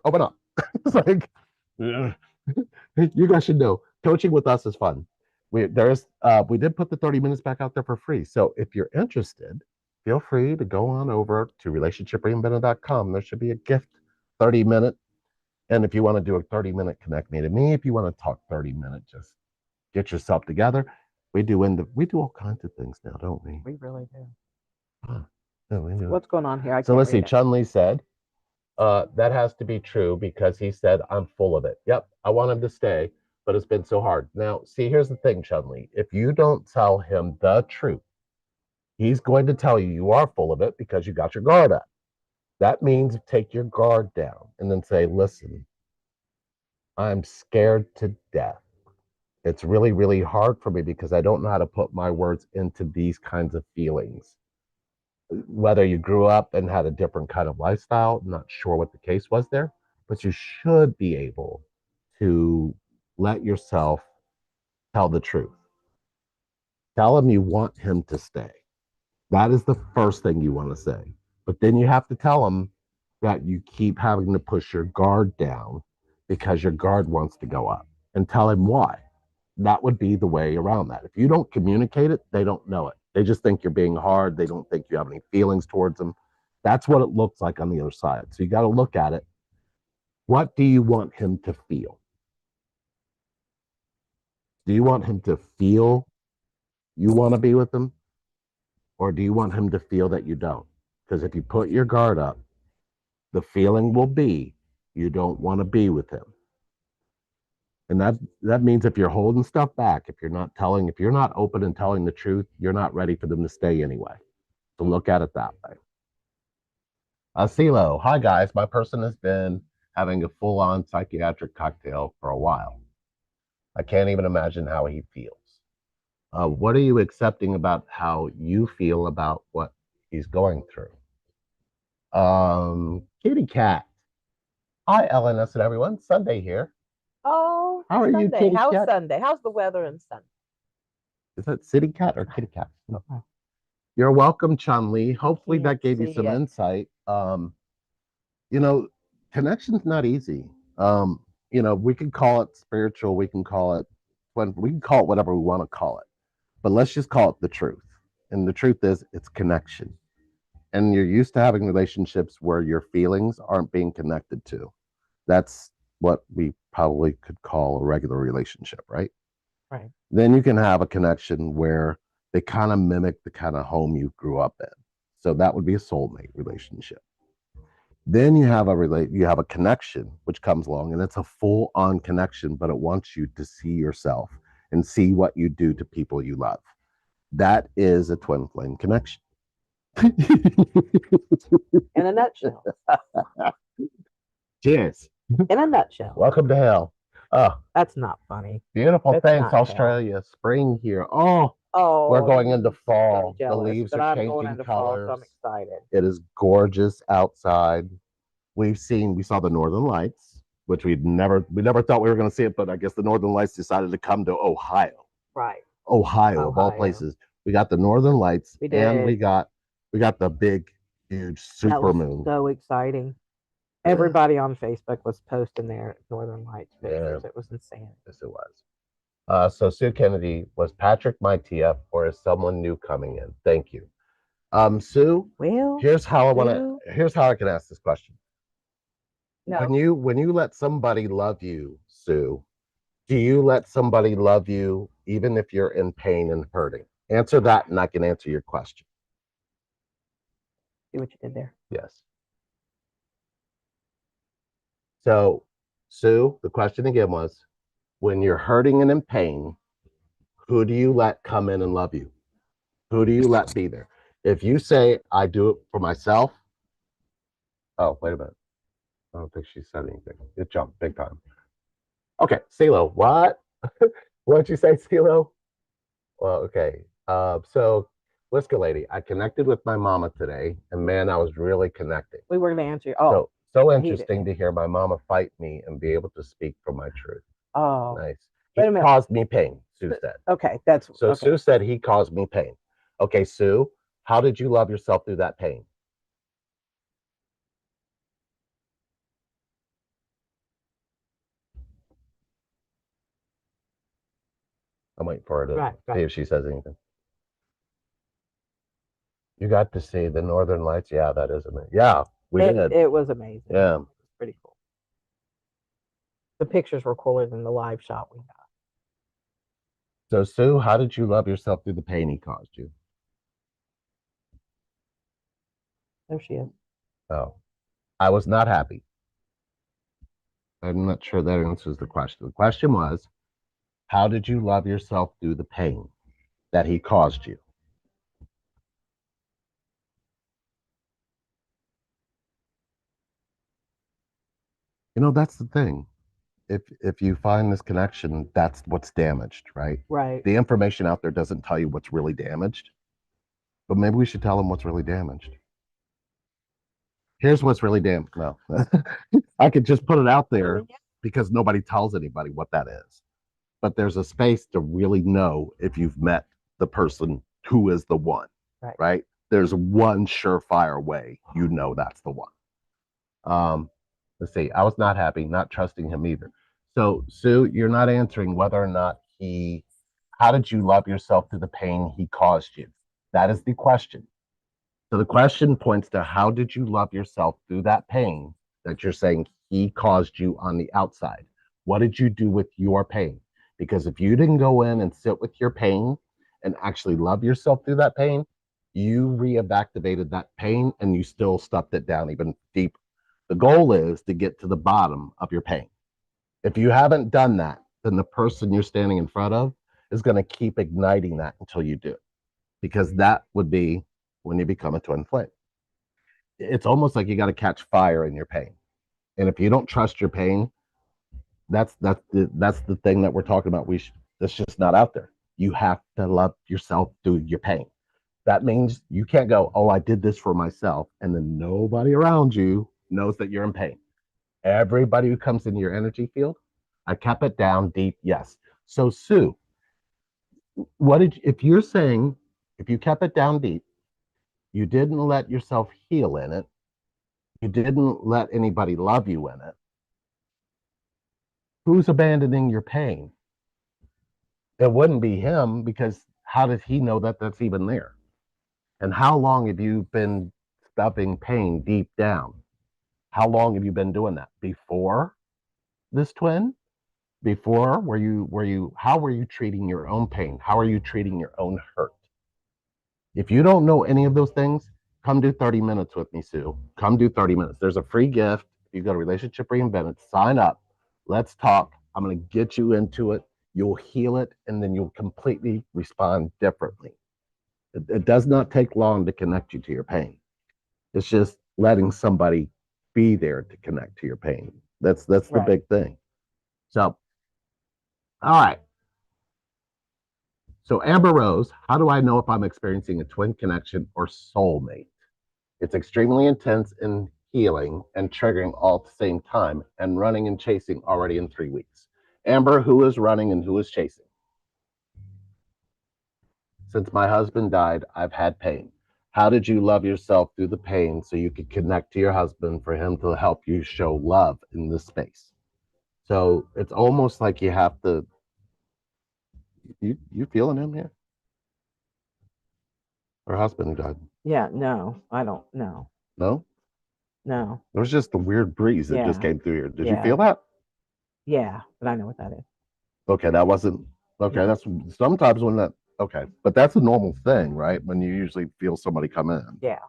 Open up. It's like, yeah. You guys should know coaching with us is fun. We did put the 30 minutes back out there for free. So if you're interested, feel free to go on over to relationshipreinvented.com. There should be a gift 30-minute. And if you want to do a 30-minute connect me to me, if you want to talk 30 minutes, just get yourself together. We do all kinds of things now, don't we? We really do. Huh. Yeah, we do. What's going on here? I So can't let's see. read it. Chun Li said, that has to be true because he said, I'm full of it. Yep, I want him to stay, but it's been so hard. Now, see, here's the thing, Chun Li. If you don't tell him the truth, he's going to tell you you are full of it because you got your guard up. That means take your guard down and then say, listen, I'm scared to death. It's really, really hard for me because I don't know how to put my words into these kinds of feelings. Whether you grew up and had a different kind of lifestyle, I'm not sure what the case was there, but you should be able to let yourself tell the truth. Tell him you want him to stay. That is the first thing you want to say. But then you have to tell him that you keep having to push your guard down because your guard wants to go up and tell him why. That would be the way around that. If you don't communicate it, they don't know it. They just think you're being hard. They don't think you have any feelings towards them. That's what it looks like on the other side. So you got to look at it. What do you want him to feel? Do you want him to feel you want to be with him? Or do you want him to feel that you don't? Because if you put your guard up, the feeling will be you don't want to be with him. And that means if you're holding stuff back, if you're not open and telling the truth, you're not ready for them to stay anyway. So look at it that way. CeeLo, hi guys. My person has been having a full-on psychiatric cocktail for a while. I can't even imagine how he feels. What are you accepting about how you feel about what he's going through? Kitty cat. Hi, LNS and everyone. Sunday here. Oh, How are you, Sunday. kitty How's cat? Sunday? How's the weather in Sunday? Is that city cat or kitty cat? No. You're welcome, Chun Li. Hopefully Can't that gave you see some it. insight. You know, connection's not easy. We can call it spiritual, we can call it we can call it whatever we want to call it. But let's just call it the truth. And the truth is it's connection. And you're used to having relationships where your feelings aren't being connected to. That's what we probably could call a regular relationship, right? Right. Then you can have a connection where they kind of mimic the kind of home you grew up in. So that would be a soulmate relationship. Then you have a connection which comes along and it's a full on connection, but it wants you to see yourself and see what you do to people you love. That is a twin flame connection. In a nutshell. Cheers. In a nutshell. Welcome to hell. Oh, that's not funny. Beautiful. That's Thanks, Australia. Hell. Spring here. We're going into fall. Jealous, the leaves are changing colors. Fall, so I'm excited. It is gorgeous outside. We saw the Northern Lights, which we never thought we were going to see it, but I guess the Northern Lights decided to come to Ohio. Right. Ohio. Of all places. We got the Northern Lights, we did. And we got the big, huge super moon. So exciting. Everybody on Facebook was posting their Northern Lights pictures. Yeah. It was insane. Yes, it was. So Sue Kennedy, was Patrick my TF or is someone new coming in? Thank you. Sue, well, here's how I can ask this question. No. When you let somebody love you, Sue, do you let somebody love you even if you're in pain and hurting? Answer that and I can answer your question. See what you did there? Yes. So, Sue, the question again was, when you're hurting and in pain, who do you let come in and love you? Who do you let be there? If you say, I do it for myself. Oh, wait a minute. I don't think she said anything. It jumped big time. Okay, CeeLo, what? What'd you say, CeeLo? Well, okay. So, Whisker Lady, I connected with my mama today, and man, I was really connecting. We were going to answer you. Oh. So interesting to hear my mama fight me and be able to speak for my truth. Oh. Nice. He caused me pain, Sue said. Okay, Sue said he caused me pain. Okay, Sue, how did you love yourself through that pain? I'm waiting for her to see if she says anything. You got to see the Northern Lights. Yeah, that is amazing. Yeah, we did. It was amazing. Yeah. It was pretty cool. The pictures were cooler than the live shot we got. So, Sue, how did you love yourself through the pain he caused you? There she is. Oh, I was not happy. I'm not sure that answers the question. The question was, how did you love yourself through the pain that he caused you? You know, that's the thing. If you find this connection, that's what's damaged, right? Right. The information out there doesn't tell you what's really damaged, but maybe we should tell them what's really damaged. Here's what's really damaged. No, I could just put it out there because nobody tells anybody what that is. But there's a space to really know if you've met the person who is the one, right? There's one surefire way you know that's the one. Let's see. I was not happy, not trusting him either. So, Sue, you're not answering whether or not how did you love yourself through the pain he caused you? That is the question. So the question points to how did you love yourself through that pain that you're saying he caused you on the outside? What did you do with your pain? Because if you didn't go in and sit with your pain and actually love yourself through that pain, you reactivated that pain and you still stuffed it down even deeper. The goal is to get to the bottom of your pain. If you haven't done that, then the person you're standing in front of is going to keep igniting that until you do. Because that would be when you become a twin flame. It's almost like you got to catch fire in your pain. And if you don't trust your pain, That's the thing that we're talking about. That's just not out there. You have to love yourself through your pain. That means you can't go, oh, I did this for myself, and then nobody around you knows that you're in pain. Everybody who comes into your energy field, I kept it down deep, yes. So Sue, if you're saying if you kept it down deep, you didn't let yourself heal in it, you didn't let anybody love you in it, who's abandoning your pain? It wouldn't be him, because how does he know that that's even there? And how long have you been stuffing pain deep down? How long have you been doing that? Before this twin? Before, how were you treating your own pain? How are you treating your own hurt? If you don't know any of those things, come do 30 minutes with me, Sue. Come do 30 minutes. There's a free gift. You go to Relationship Reinvented, sign up. Let's talk. I'm going to get you into it. You'll heal it, and then you'll completely respond differently. It does not take long to connect you to your pain. It's just letting somebody be there to connect to your pain. That's the big thing. So, all right. So, Amber Rose, how do I know if I'm experiencing a twin connection or soulmate? It's extremely intense and healing and triggering all at the same time, and running and chasing already in 3 weeks. Amber, who is running and who is chasing? Since my husband died, I've had pain. How did you love yourself through the pain so you could connect to your husband for him to help you show love in this space? So it's almost like you have to. You feeling him here? Her husband died. Yeah, no, I don't. No, No, no. it was just a weird breeze that just Yeah, came through here. Did you yeah, feel that? yeah. But I know what that is. Okay, that wasn't okay. Mm-mm. That's sometimes when that okay, but that's a normal thing, right? When you usually feel somebody come in. Yeah,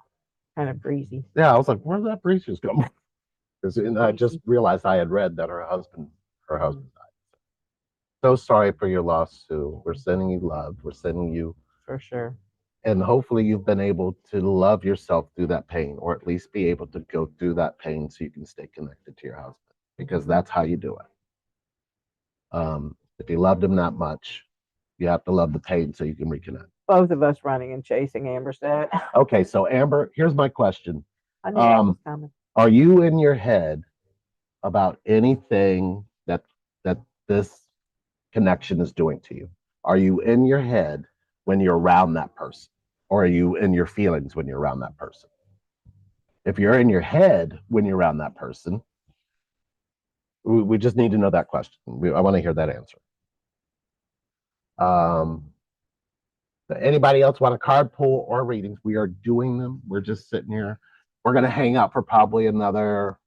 kind of breezy. Yeah, I was like, where's that breeze just come? And I just Breezy. realized I had read that her husband died. So sorry for your loss, Sue. We're sending you love. We're sending you, For sure. and hopefully you've been able to love yourself through that pain, or at least be able to go through that pain so you can stay connected to your husband, because that's how you do it. If you loved him that much, you have to love the pain so you can reconnect. Both of us running and chasing, Amber said. Okay, so Amber, here's my question. I knew that was coming. Are you in your head about anything that this connection is doing to you? Are you in your head when you're around that person? Or are you in your feelings when you're around that person? If you're in your head when you're around that person, we just need to know that question. I want to hear that answer. Um, Anybody else want a card pull or readings? We are doing them. We're just sitting here. We're going to hang out for probably another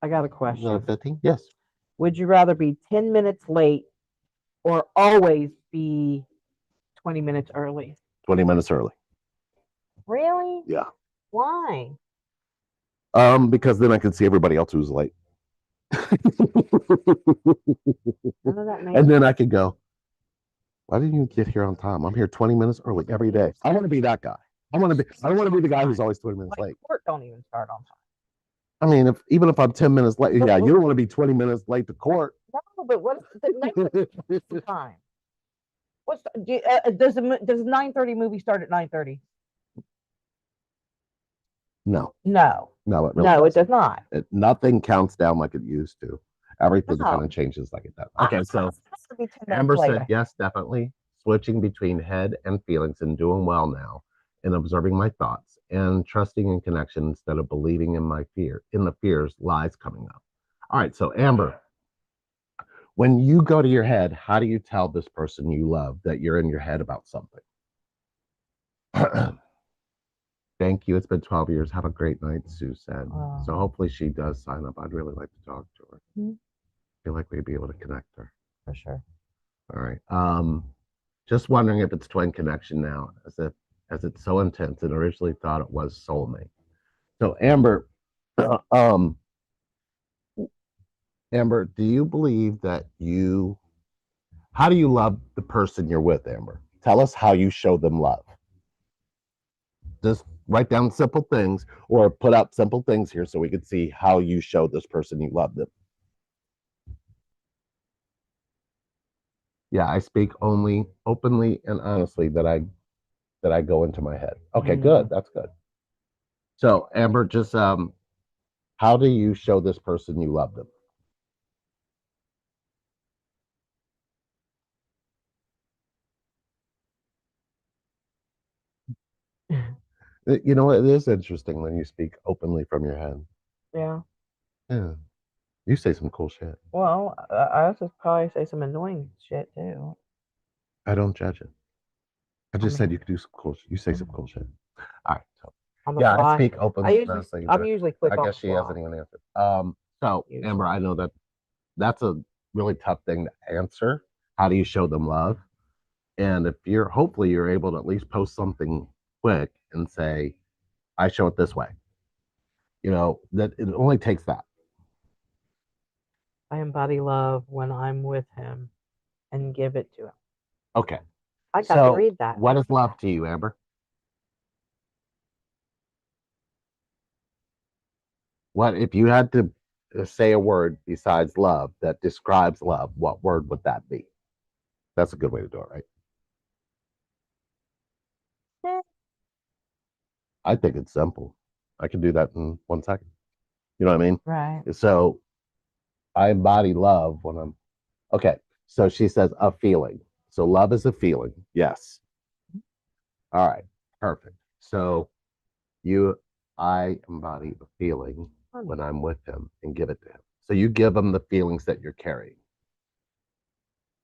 I got a question. 15. Yes. Would you rather be 10 minutes late or always be 20 minutes early? 20 minutes early. Really? Yeah. Why? Because then I can see everybody else who's late. And then I could go, why didn't you get here on time? I'm here 20 minutes early every day. I want to be that guy. I don't want to be the guy who's always 20 minutes late. Court don't even start on time. I mean, even if I'm 10 minutes late, yeah, you don't want to be 20 minutes late to court. No, but what's the next time? What's does the 9:30 movie start at 9:30? No. No. No, it really No, it doesn't. does not. Nothing counts down like it used to. Everything kind of changes like it does. Okay, so Amber said, yes, definitely. Switching between head and feelings and doing well now, and observing my thoughts and trusting in connection instead of believing in the fears, lies coming up. All right, so Amber, when you go to your head, how do you tell this person you love that you're in your head about something? Thank you. It's been 12 years. Have a great night, Sue said. So hopefully she does sign up. I'd really like to talk to her. Mm-hmm. Feel like we'd be able to connect her. For sure. All right. Just wondering if it's twin connection now, as it's so intense and originally thought it was soulmate. So Amber, Amber, do you believe that how do you love the person you're with, Amber? Tell us how you show them love. Just write down simple things or put up simple things here so we could see how you show this person you love them. Yeah, I speak only openly and honestly that I go into my head. Okay, good. Mm. That's good. So, Amber, just how do you show this person you love them? You know, it is interesting when you speak openly from your head. Yeah. Yeah, you say some cool shit. Well, I also probably say some annoying shit too. I don't judge it. I I just said you mean, could do some cool. You say some mm, cool shit. All right. So, on the yeah, I fly. speak openly and honestly, I'm but usually I quick on guess the she fly. hasn't even answered. So Amber, Usually. I know that that's a really tough thing to answer. How do you show them love? And if you're hopefully you're able to at least post something quick and say, I show it this way. You know, that it only takes that. I embody love when I'm with him and give it to him. Okay. I got to So read that. what is love to you, Amber? What if you had to say a word besides love that describes love, what word would that be? That's a good way to do it, right? Eh, I think it's simple. I can do that in 1 second. You know what I mean? right. So I embody love when I'm okay. So she says a feeling. So love is a feeling. Yes. All right. Perfect. So you, I embody a feeling Funny. when I'm with him and give it to him. So you give him the feelings that you're carrying.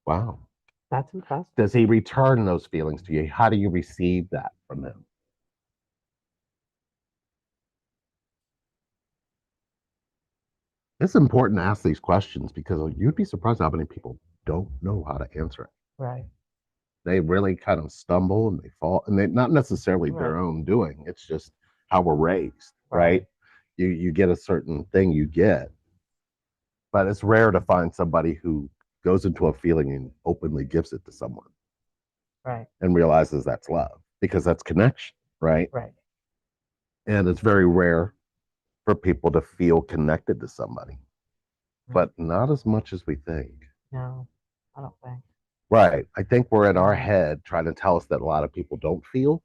Wow. That's impressive. Does he return those feelings to you? How do you receive that from him? It's important to ask these questions because you'd be surprised how many people don't know how to answer it. Right. They really kind of stumble and they fall, and they not necessarily Right. their own doing. It's just how we're raised, Right. right? You get a certain thing you get, but it's rare to find somebody who goes into a feeling and openly gives it to someone Right. and realizes that's love because that's connection, right? Right. And it's very rare for people to feel connected to somebody, Right. but not as much as we think. No, I don't think. Right. I think we're in our No, head trying to tell us that a lot of people don't feel,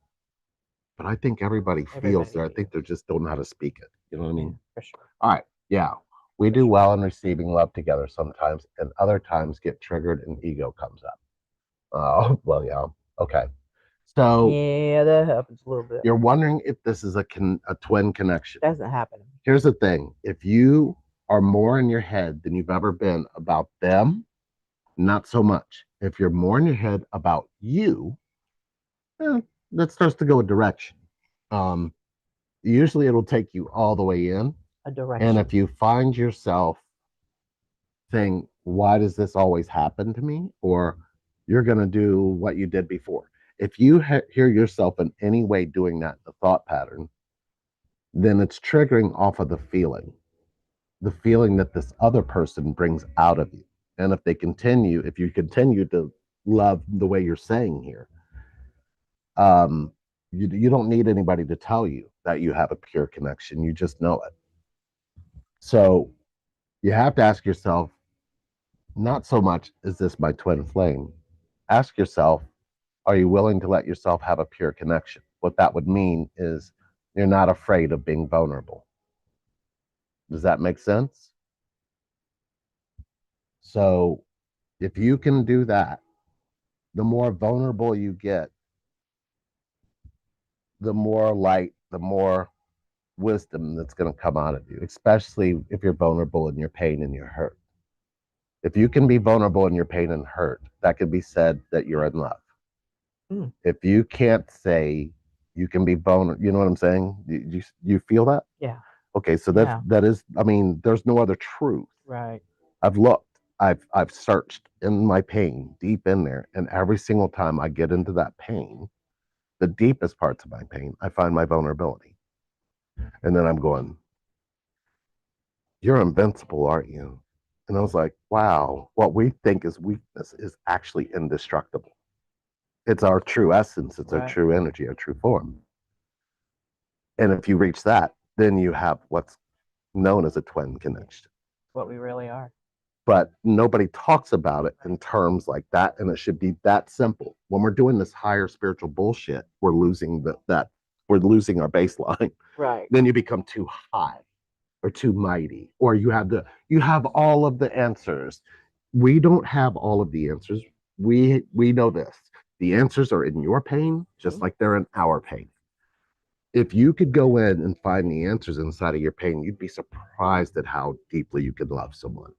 but I think everybody feels everybody there. I think feels. they just don't know how to speak it. You know what I Yeah, mean? for sure. All right. Yeah. We For do sure. well in receiving love together sometimes, and other times get triggered and ego comes up. Oh, well, yeah. Okay. So Yeah, that happens a little bit. you're wondering if this is a twin connection. Doesn't happen. Here's the thing if you are more in your head than you've ever been about them, not so much. If you're more in your head about you, eh, that starts to go a direction. Um, Usually it'll take you all the way in. A And direction. if you find yourself saying, why does this always happen to me? Or you're going to do what you did before. If you hear yourself in any way doing that, the thought pattern, then it's triggering off of the feeling that this other person brings out of you. And if you continue to love the way you're saying here, um, you don't need anybody to tell you that you have a pure connection. You just know it. So you have to ask yourself, not so much, is this my twin flame? Ask yourself, are you willing to let yourself have a pure connection? What that would mean is you're not afraid of being vulnerable. Does that make sense? So if you can do that, the more vulnerable you get, the more light, the more wisdom that's going to come out of you, especially if you're vulnerable in your pain and your hurt. If you can be vulnerable in your pain and hurt, that can be said that you're in love. Mm, If you can't say you can be vulnerable, you know what I'm saying? You feel that? yeah. Okay, so Yeah. that is. I mean, there's no other truth. Right. I've looked. I've searched in my pain deep in there, and every single time I get into that pain, the deepest parts of my pain, I find my vulnerability, and then I'm going, "You're invincible, aren't you?" And I was like, "Wow, what we think is weakness is actually indestructible. It's our true essence. It's our Right. true energy, our true form." And if you reach that, then you have what's known as a twin connection. What we really are. but nobody talks about it in terms like that. And it should be that simple. When we're doing this higher spiritual bullshit, we're losing we're losing our baseline. Right. Then you become too high or too mighty, or you have all of the answers. We don't have all of the answers. We know this. The answers are in your pain, just like they're in our pain. If you could go in and find the answers inside of your pain, you'd be surprised at how deeply you could love someone.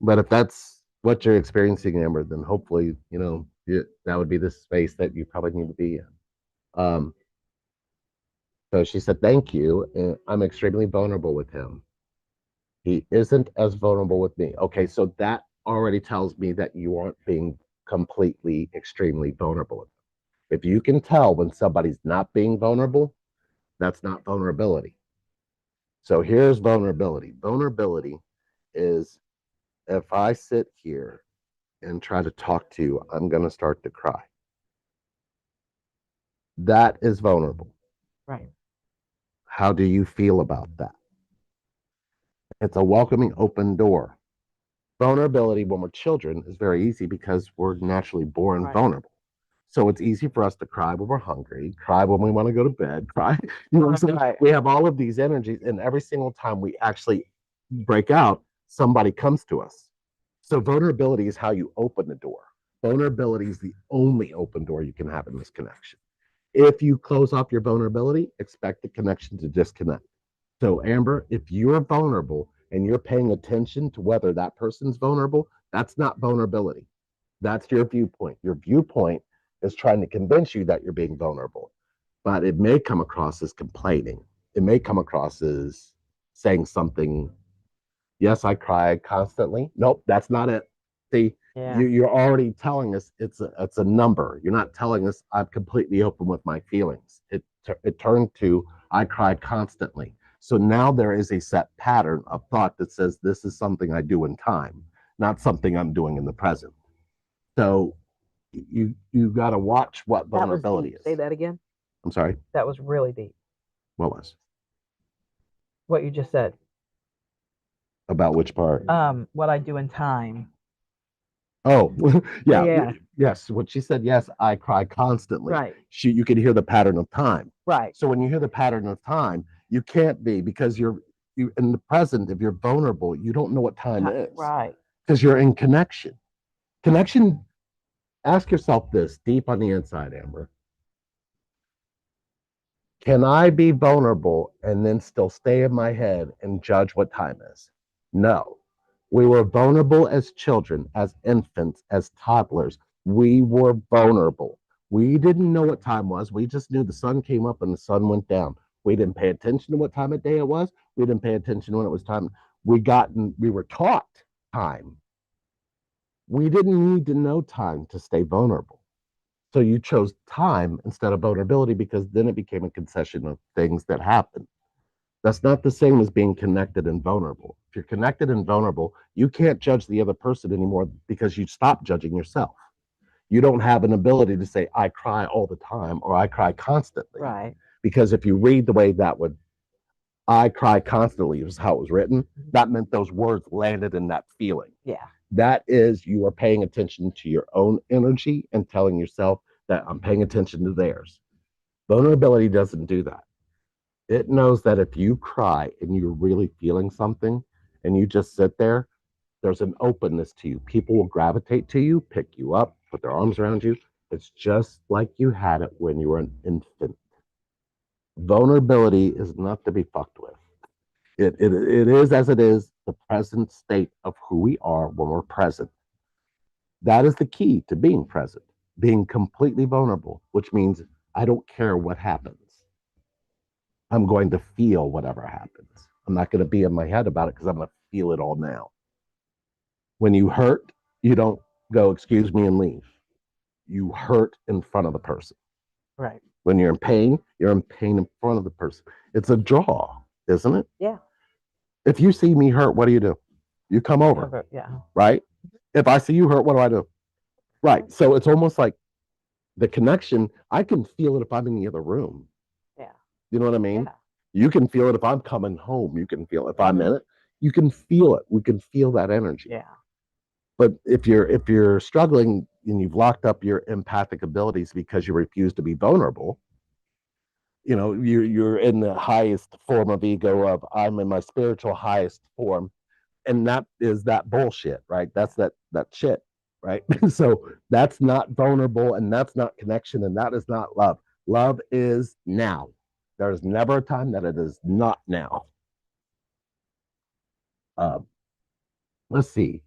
But if that's what you're experiencing, Amber, then hopefully, that would be the space that you probably need to be in. Um, so she said, "Thank you. And I'm extremely vulnerable with him. He isn't as vulnerable with me." Okay, so that already tells me that you aren't being completely, extremely vulnerable with them. If you can tell when somebody's not being vulnerable, that's not vulnerability. So here's vulnerability. Vulnerability is if I sit here and try to talk to you, I'm going to start to cry. That is vulnerable. Right. How do you feel about that? It's a welcoming open door. Vulnerability when we're children is very easy because we're naturally born vulnerable. So it's easy for us to cry when we're hungry, cry when we want to go to bed, cry. You know what I'm saying? Right. We have all of these energies, and every single time we actually break out, somebody comes to us. So vulnerability is how you open the door. Vulnerability is the only open door you can have in this connection. If you close off your vulnerability, expect the connection to disconnect. So, Amber, if you're vulnerable and you're paying attention to whether that person's vulnerable, that's not vulnerability. That's your viewpoint. Your viewpoint is trying to convince you that you're being vulnerable, but it may come across as complaining. It may come across as saying something. Yes, I cry constantly. Nope, that's not it. See, you're already telling us it's a number. You're not telling us I'm completely open with my feelings. It turned to I cry constantly. So now there is a set pattern of thought that says this is something I do in time, not something I'm doing in the present. So you got to watch what vulnerability is. Say that again. I'm sorry. That was really deep. What was? What you just said. About which part? What I do in time. Oh, yeah. Yeah. Yes. When she said, yes, I cry constantly. Right. You could hear the pattern of time. Right. So when you hear the pattern of time, you can't be because you in the present, if you're vulnerable, you don't know what time is. Right. Because you're in connection. Connection, ask yourself this deep on the inside, Amber. Can I be vulnerable and then still stay in my head and judge what time is? No. We were vulnerable as children, as infants, as toddlers. We were vulnerable. We didn't know what time was. We just knew the sun came up and the sun went down. We didn't pay attention to what time of day it was. We didn't pay attention when it was time. We were taught time. We didn't need to know time to stay vulnerable. So you chose time instead of vulnerability because then it became a concession of things that happen. That's not the same as being connected and vulnerable. If you're connected and vulnerable, you can't judge the other person anymore because you stop judging yourself. You don't have an ability to say, I cry all the time or I cry constantly. Right. Because if you read the way that would, I cry constantly is how it was written, that meant those words landed in that feeling. Yeah. That is, you are paying attention to your own energy and telling yourself that I'm paying attention to theirs. Vulnerability doesn't do that. It knows that if you cry and you're really feeling something and you just sit there, there's an openness to you. People will gravitate to you, pick you up, put their arms around you. It's just like you had it when you were an infant. Vulnerability is not to be fucked with. It is as it is the present state of who we are when we're present. That is the key to being present, being completely vulnerable, which means I don't care what happens. I'm going to feel whatever happens. I'm not going to be in my head about it because I'm going to feel it all now. When you hurt, you don't go, excuse me, and leave. You hurt in front of the person. Right. When you're in pain in front of the person. It's a draw, isn't it? Yeah. If you see me hurt, what do? You come over. Yeah. Right? If I see you hurt, what do? Right. So it's almost like the connection. I can feel it if I'm in the other room. Yeah. You know what I mean? Yeah. You can feel it if I'm coming home. You can feel it if I'm in it. You can feel it. We can feel that energy. Yeah. But if you're struggling and you've locked up your empathic abilities because you refuse to be vulnerable, you're in the highest form of ego of I'm in my spiritual highest form, and that is that bullshit, right? That's that shit, right? So that's not vulnerable, and that's not connection, and that is not love. Love is now. There is never a time that it is not now. uh, let's see.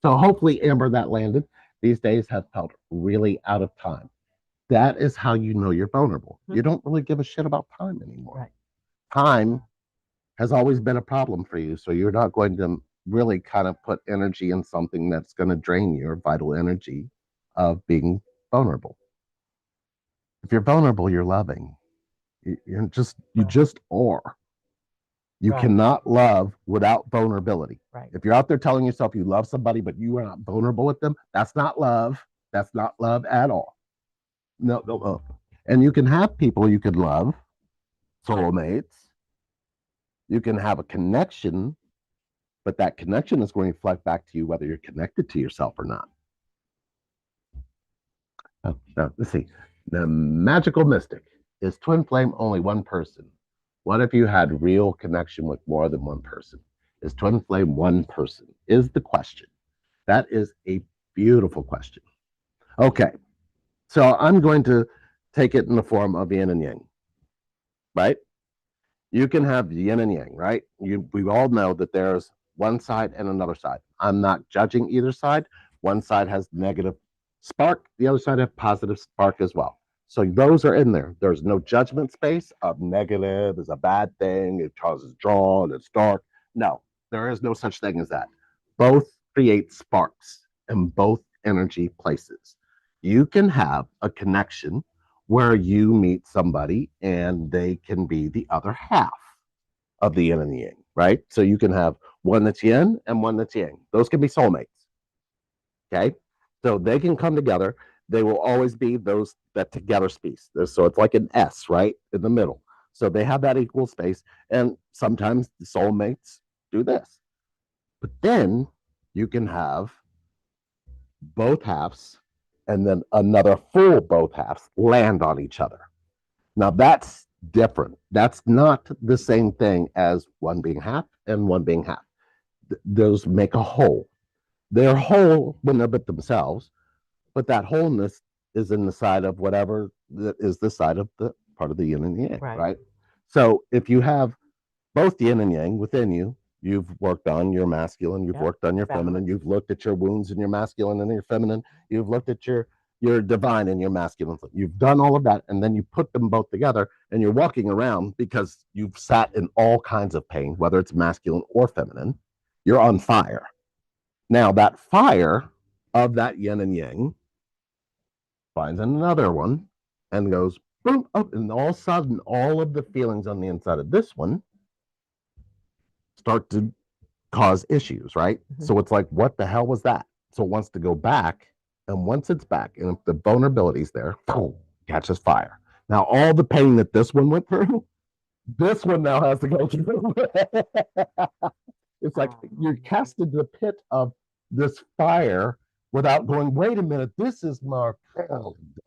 So hopefully, Amber, that landed. These days have felt really out of time. That is how you know you're vulnerable. You don't really give a shit about time anymore. Right. Time has always been a problem for you. So you're not going to really kind of put energy in something that's going to drain your vital energy of being vulnerable. If you're vulnerable, you're loving. You just are. You Right. cannot love without vulnerability. Right. If you're out there telling yourself you love somebody, but you are not vulnerable with them, that's not love. That's not love at all. No, no, no. And you can have people you could love, soulmates. You can have a connection, but that connection is going to reflect back to you whether you're connected to yourself or not. Let's see. The magical mystic is twin flame only one person. What if you had real connection with more than one person? Is twin flame one person? Is the question. That is a beautiful question. Okay, so I'm going to take it in the form of yin and yang, right? You can have yin and yang, right? We all know that there's one side and another side. I'm not judging either side. One side has negative spark, the other side has positive spark as well. So those are in there. There's no judgment space of negative is a bad thing, it causes drawn, it's dark. No, there is no such thing as that. Both create sparks in both energy places. You can have a connection where you meet somebody and they can be the other half of the yin and the yang, right? So you can have one that's yin and one that's yang. Those can be soulmates. Okay. So they can come together. They will always be those that together space. So it's like an S, right? In the middle. So they have that equal space. And sometimes the soulmates do this. But then you can have both halves and then another full both halves land on each other. Now that's different. That's not the same thing as one being half and one being half. Those make a whole. They're whole when they're with themselves, but that wholeness is in the side of whatever that is the side of the part of the yin and the yang, right? So if you have both yin and yang within you, you've worked on your masculine, you've worked on your feminine, you've looked at your wounds in your masculine and your feminine, you've looked at your divine and your masculine. You've done all of that, and then you put them both together, and you're walking around because you've sat in all kinds of pain, whether it's masculine or feminine. You're on fire. Now, that fire of that yin and yang finds another one and goes boom up, and all of a sudden, all of the feelings on the inside of this one start to cause issues, right? Mm-hmm. So it's like, what the hell was that? So it wants to go back, and once it's back, and if the vulnerability's there, boom, catches fire. Now, all the pain that this one went through, this one now has to go through. It's like you're cast into the pit of this fire without going, wait a minute, this is my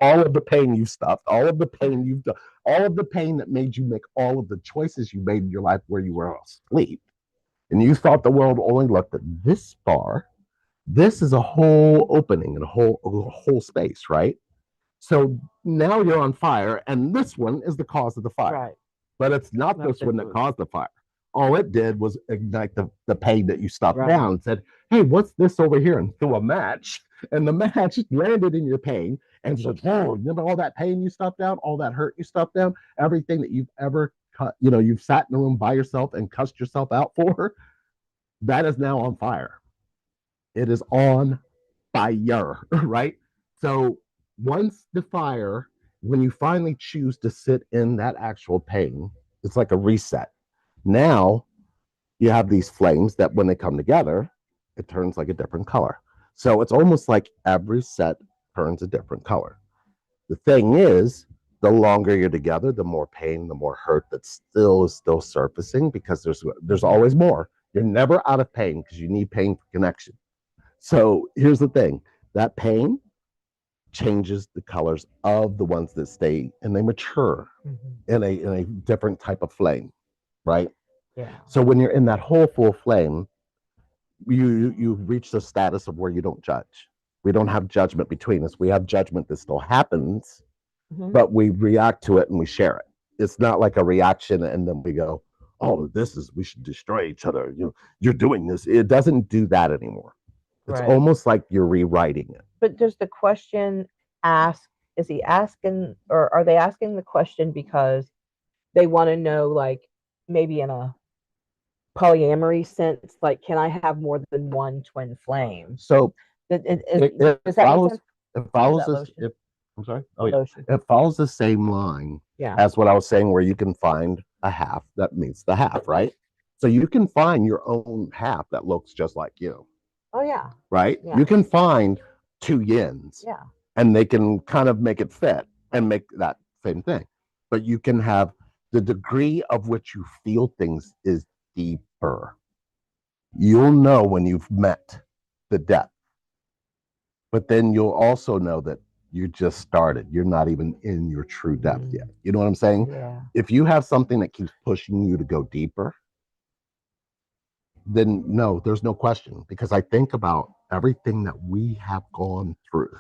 all of the pain you stuffed, all of the pain you've done, all of the pain that made you make all of the choices you made in your life where you were asleep. And you thought the world only looked at this far. This is a whole opening and a whole space, right? So now you're on fire, and this one is the cause of the fire. Right. But it's not this one that caused the fire. All it did was ignite the pain that you stuffed down and said, hey, what's this over here? And threw a match, and the match landed in your pain. And so, oh, remember all that pain you stuffed down, all that hurt you stuffed down, everything that you've ever cut, you've sat in a room by yourself and cussed yourself out for, that is now on fire. It is on fire, right? So once the fire, when you finally choose to sit in that actual pain, it's like a reset. Now you have these flames that when they come together, it turns like a different color. So it's almost like every set turns a different color. The thing is, the longer you're together, the more pain, the more hurt that still is surfacing because there's always more. You're never out of pain because you need pain for connection. So here's the thing, that pain changes the colors of the ones that stay and they mature in a different type of flame, right? Yeah. So when you're in that whole full flame, you reach the status of where you don't judge. We don't have judgment between us. We have judgment that still happens, but we react to it and we share it. It's not like a reaction and then we go, "Oh, this is we should destroy each other." You know, you're doing this. It doesn't do that anymore. It's Right. almost like you're rewriting it. But does the question ask, is he asking, or are they asking the question because they want to know, like, maybe in a polyamory sense, like, can I have more than one twin flame? So it Does that make follows sense? it Is follows that this. lotion? I'm sorry. Oh yeah, Lotion. it follows the same line Yeah. as what I was saying, where you can find a half that meets the half, right? So you can find your own half that looks just like you, Oh yeah. right? Yeah. You can find two yins, Yeah. and they can kind of make it fit and make that same thing. But you can have the degree of which you feel things is deeper. You'll know when you've met the depth, but then you'll also know that you just started. You're not even in your true depth yet. You know what I'm saying? Yeah. If you have something that keeps pushing you to go deeper, then no, there's no question. Because I think about everything that we have gone through,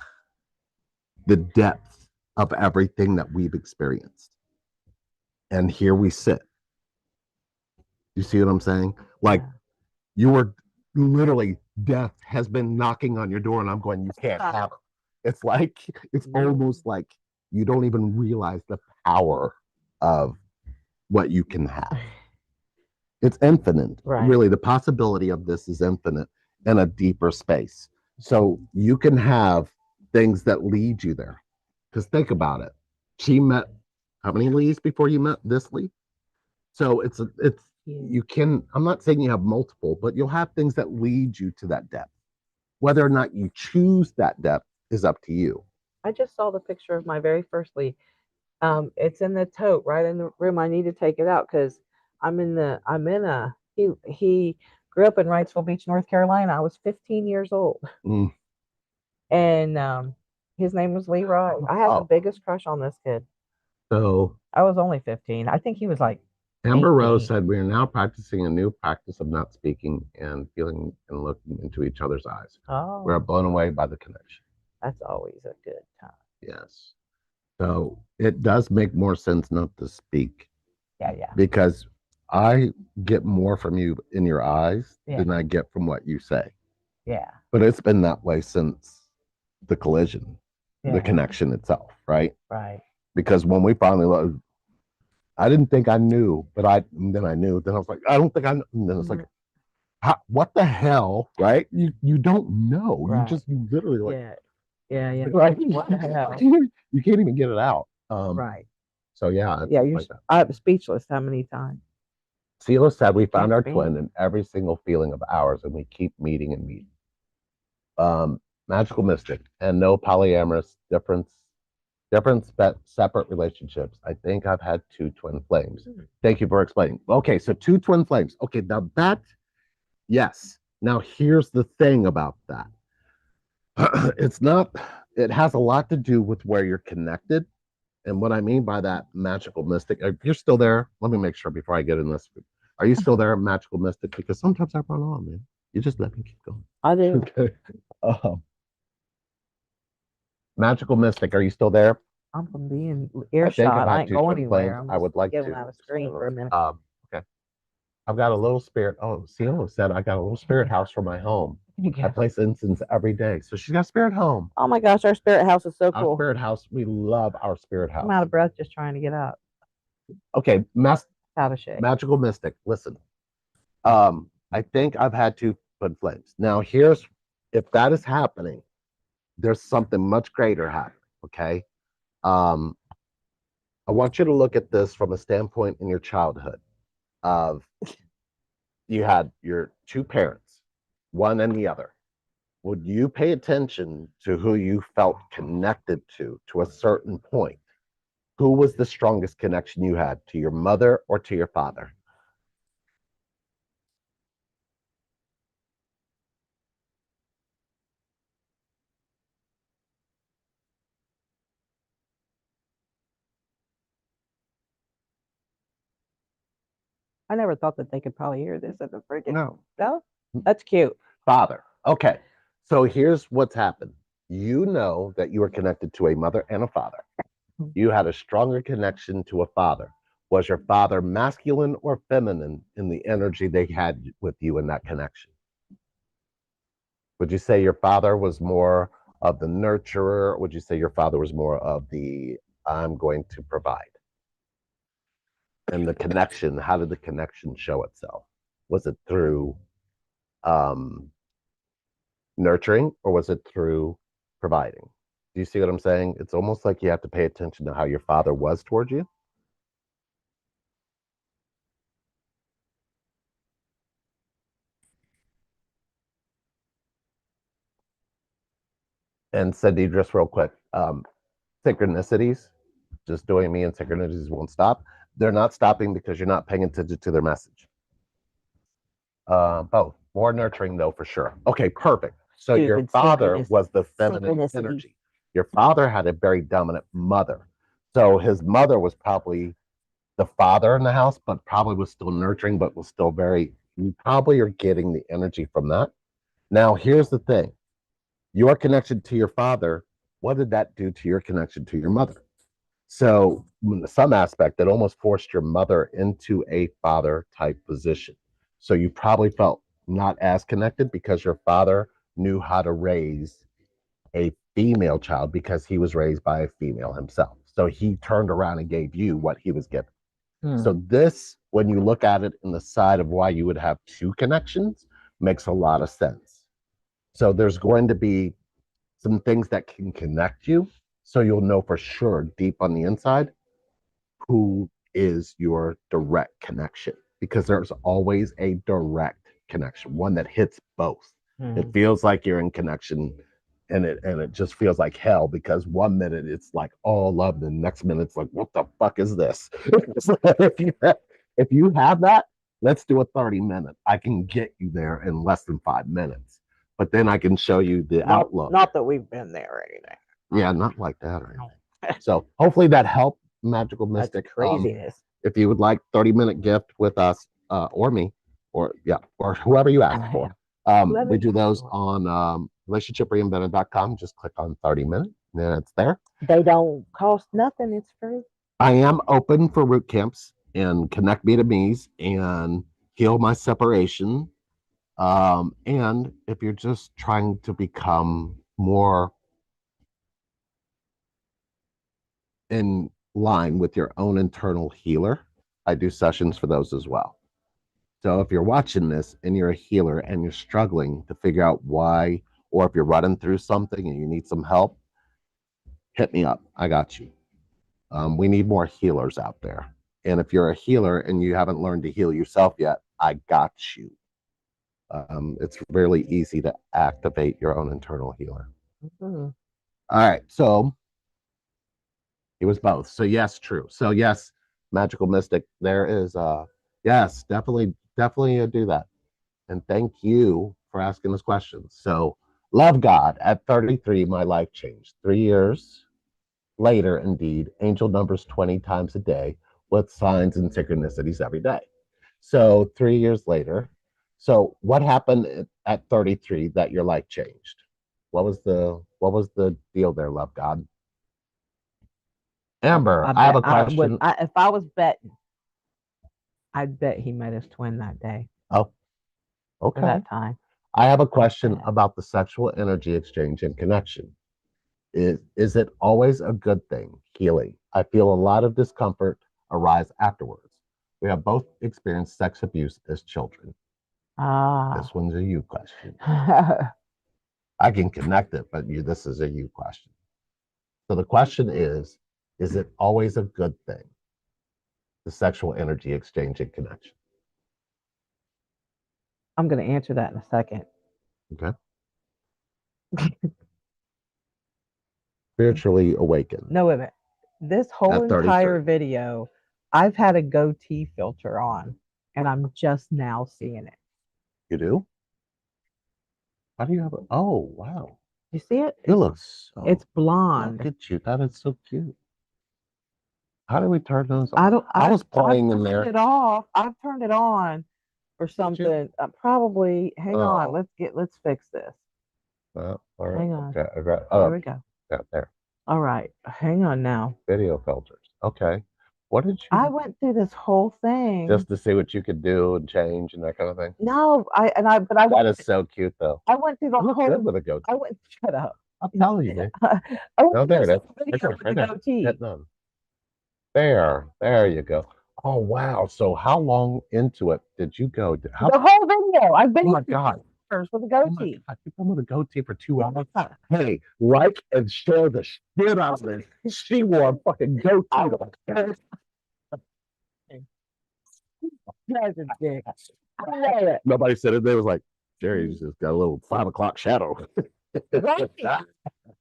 the depth of everything that we've experienced. And here we sit. You see what I'm saying? Like, Yeah. you were literally, death has been knocking on your door, and I'm going, you can't have it. It's like, it's almost like you don't even realize the power of what you can have. It's infinite. Right. Really, the possibility of this is infinite in a deeper space. So you can have things that lead you there. Because think about it. She met how many Lees before you met this Lee? So it's you can, I'm not saying you have multiple, but you'll have things that lead you to that depth. Whether or not you choose that depth is up to you. I just saw the picture of my very first Lee. It's in the tote right in the room. I need to take it out because I'm in a he grew up in Wrightsville Beach, North Carolina. I was 15 years old. Mm. And his name was Leroy. I had the biggest crush on this kid. So I was only 15. I think he was like Amber 18. Rose said, "We are now practicing a new practice of not speaking and feeling and looking into each other's eyes. Oh, We're blown away by the connection." that's always a good time. Yes. So it does make more sense not to speak. Yeah, yeah. Because I get more from you in your eyes than I get from what you say. Yeah. But it's been that way since the collision, the connection itself, right? Right. Because when we finally looked, I didn't think I knew, but then I knew. Then I was like, I don't think I know. And then it's like, what the hell, right? You don't know. Right. You literally like, yeah. Right? What the hell? You can't even get it out. Right. So yeah, Yeah, like that. I'm speechless how many times. CeeLo said we found Can't our speak. twin in every single feeling of ours, and we keep meeting and meeting. Magical mystic and no polyamorous different separate relationships. I think I've had two twin flames. Thank you for explaining. Okay, so two twin flames. Okay, now that, yes. Now here's the thing about that. It's not, it has a lot to do with where you're connected. And what I mean by that, magical mystic, if you're still there, let me make sure before I get in this. Are you still there, magical mystic? Because sometimes I run on, man. You just let me keep going. I do. Okay. Magical mystic, are you still there? I'm gonna be in I think earshot. I've I had ain't two going twin flames. anywhere. I'm I just would like getting to. out of screen for a minute. Okay. I've got a little spirit. Oh, CeeLo said I got a little spirit house for my home. I place incense every day. So she's got a spirit home. Oh my gosh, our spirit house is so Our cool. spirit house, we love our spirit house. I'm out of breath just trying to get up. Okay, Out of shape. magical mystic. Listen, I think I've had two twin flames. Now, here's if that is happening, there's something much greater happening. Okay, I want you to look at this from a standpoint in your childhood of you had your two parents, one and the other. Would you pay attention to who you felt connected to a certain point? Who was the strongest connection you had, to your mother or to your father? I never thought that they could probably hear this at the freaking. No. No, that's cute. Father. Okay. So here's what's happened. You know that you are connected to a mother and a father. You had a stronger connection to a father. Was your father masculine or feminine in the energy they had with you in that connection? Would you say your father was more of the nurturer? Would you say your father was more of the I'm going to provide? And the connection, how did the connection show itself? Was it through um, nurturing or was it through providing? Do you see what I'm saying? It's almost like you have to pay attention to how your father was towards you. And Cindy, just real quick, synchronicities, just doing me and synchronicities won't stop. They're not stopping because you're not paying attention to their message. Both. More nurturing, though, for sure. Okay, perfect. So your Stupid father was the feminine synchronicity. energy. Your father had a very dominant mother. So his mother was probably the father in the house, but probably was still nurturing, but was still very, you probably are getting the energy from that. Now, here's the thing your connection to your father, what did that do to your connection to your mother? So, in some aspect, it almost forced your mother into a father type position. So, you probably felt not as connected because your father knew how to raise a female child because he was raised by a female himself. So, he turned around and gave you what he was given. So, this, when you look at it in the side of why you would have two connections, makes a lot of sense. So, there's going to be some things that can connect you so you'll know for sure deep on the inside who is your direct connection because there's always a direct connection, one that hits both. It feels like you're in connection and it just feels like hell because one minute it's like all love, the next minute it's like, what the fuck is this? If you have that, let's do a 30-minute. I can get you there in less than 5 minutes. But then I can show you the outlook. Not that we've been there or anything. Yeah, not like that or anything. So hopefully that helped, Magical Mystic. That's craziness. If you would like 30-minute gift with us or me, or yeah, or whoever you ask for, we do those on relationshipreinvented.com. Just click on 30-minute, and then it's there. They don't cost nothing. It's free. I am open for root camps and connect me to me's and heal my separation. And if you're just trying to become more in line with your own internal healer, I do sessions for those as well. So if you're watching this and you're a healer and you're struggling to figure out why, or if you're running through something and you need some help, hit me up. I got you. We need more healers out there. And if you're a healer and you haven't learned to heal yourself yet, I got you. It's really easy to activate your own internal healer. Mm-hmm. All right. So it was both. So yes, true. So yes, Magical Mystic, there is yes, definitely do that. And thank you for asking this question. So love God. At 33, my life changed. 3 years later, indeed, angel numbers 20 times a day with signs and synchronicities every day. So 3 years later, so what happened at 33 that your life changed? What was the deal there, love God? Amber, I have a question. If I was betting, I'd bet he met his twin that day. Oh, okay. That time. I have a question about the sexual energy exchange and connection. Is it always a good thing, healing? I feel a lot of discomfort arise afterwards. We have both experienced sex abuse as children. This one's a you question. I can connect it, but this is a you question. So the question is it always a good thing? The sexual energy exchange and connection. I'm going to answer that in a second. Okay. Spiritually awakened. No, wait a minute. This whole entire video, I've had a goatee filter on, and I'm just now seeing it. You do? How do you have it? Oh, wow. You see it? It looks so. It's blonde. Look at you. That is so cute. How do we turn those I on? don't. I I've was playing in turned there. it off. I've turned it on or Did you? something. Probably. Hang on. Oh, Let's fix this. all right. Hang on. Okay, I got. There Oh, we go. yeah, there. All right. Hang on now. Video filters. Okay. What did I you went through this whole thing. just to see what you could do and change and that kind of thing? No, but I That went. is so cute, though. I went through the You look good whole. with a I goatee. went. Shut up. I'm telling you, man. I went No, through there this it is. whole Right video there, with right the there. goatee. Hitting on. There you go. Oh wow. So how long into it did you go? How? The whole video. I've Oh been my here God. first with a Oh my goatee. God. You've been with a goatee for 2 hours. Yeah. Hey, like and share the shit out of this. She wore a fucking goatee. I To the you guys are dicks. I love it. Nobody said it. They was like, Jerry's just got a little 5 o'clock shadow. Right.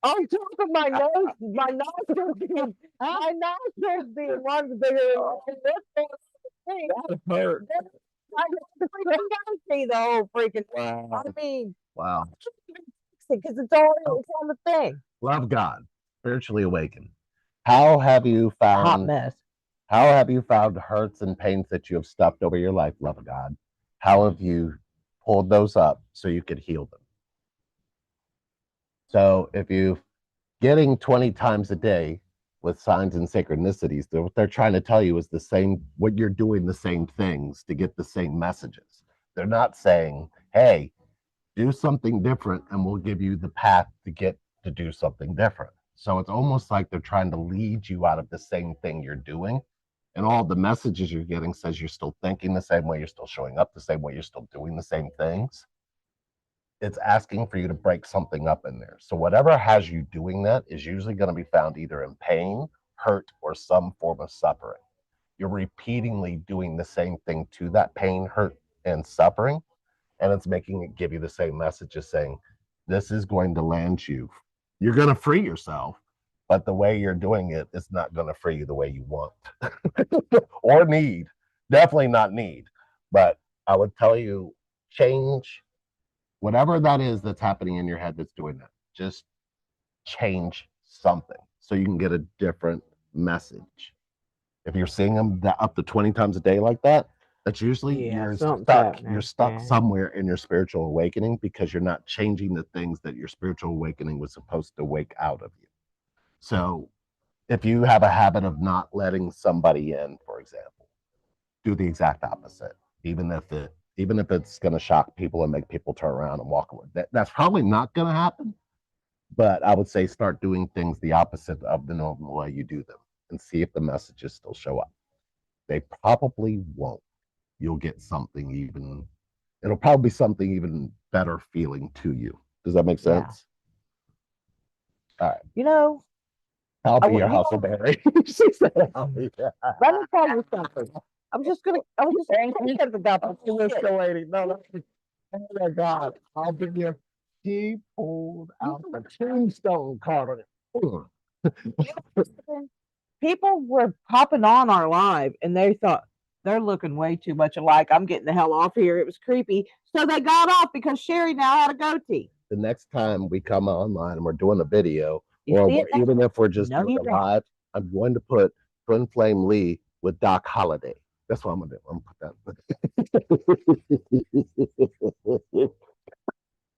On top of my nostrils being, my nostrils being one bigger than this thing. That hurt. I got the freaking goatee the whole freaking. Wow. I mean, Wow. because it's on the thing. Love God. Spiritually awakened. How have you Hot found mess. how have you found hurts and pains that you have stuffed over your life, love of God? How have you pulled those up so you could heal them? So if you getting 20 times a day with signs and synchronicities, what they're trying to tell you is the same, what you're doing the same things to get the same messages. They're not saying, hey, do something different and we'll give you the path to get to do something different. So it's almost like they're trying to lead you out of the same thing you're doing. And all the messages you're getting says you're still thinking the same way, you're still showing up the same way, you're still doing the same things. It's asking for you to break something up in there. So whatever has you doing that is usually going to be found either in pain, hurt, or some form of suffering. You're repeatedly doing the same thing to that pain, hurt, and suffering, and it's making it give you the same messages saying, this is going to land you. You're going to free yourself, but the way you're doing it is not going to free you the way you want or need. Definitely not need. But I would tell you, change whatever that is that's happening in your head that's doing that. Just change something so you can get a different message. If you're seeing them up to 20 times a day like that, that's usually Yeah, you're something's stuck. happening. You're stuck Yeah. somewhere in your spiritual awakening because you're not changing the things that your spiritual awakening was supposed to wake out of you. So if you have a habit of not letting somebody in, for example, do the exact opposite. Even if it's going to shock people and make people turn around and walk away. That's probably not going to happen. But I would say start doing things the opposite of the normal way you do them and see if the messages still show up. They probably won't. You'll get something even, it'll probably be something even better feeling to you. Does that make Yeah. sense? All right. You know, I'll I, be your you know, huckleberry. She said, I'll be your... let me tell you something. I was just thinking about this shit. Lady. No, oh my God. I'll be your. She pulled out the tombstone card on it. People were popping on our live and they thought they're looking way too much alike. I'm getting the hell off here. It was creepy. So they got off because Sherry now had a goatee. The next time we come online and we're doing a video, You or see it now? even if we're just No, doing you a don't. live, I'm going to put Twin Flame Lee with Doc Holliday. That's what I'm gonna do. I'm gonna put that.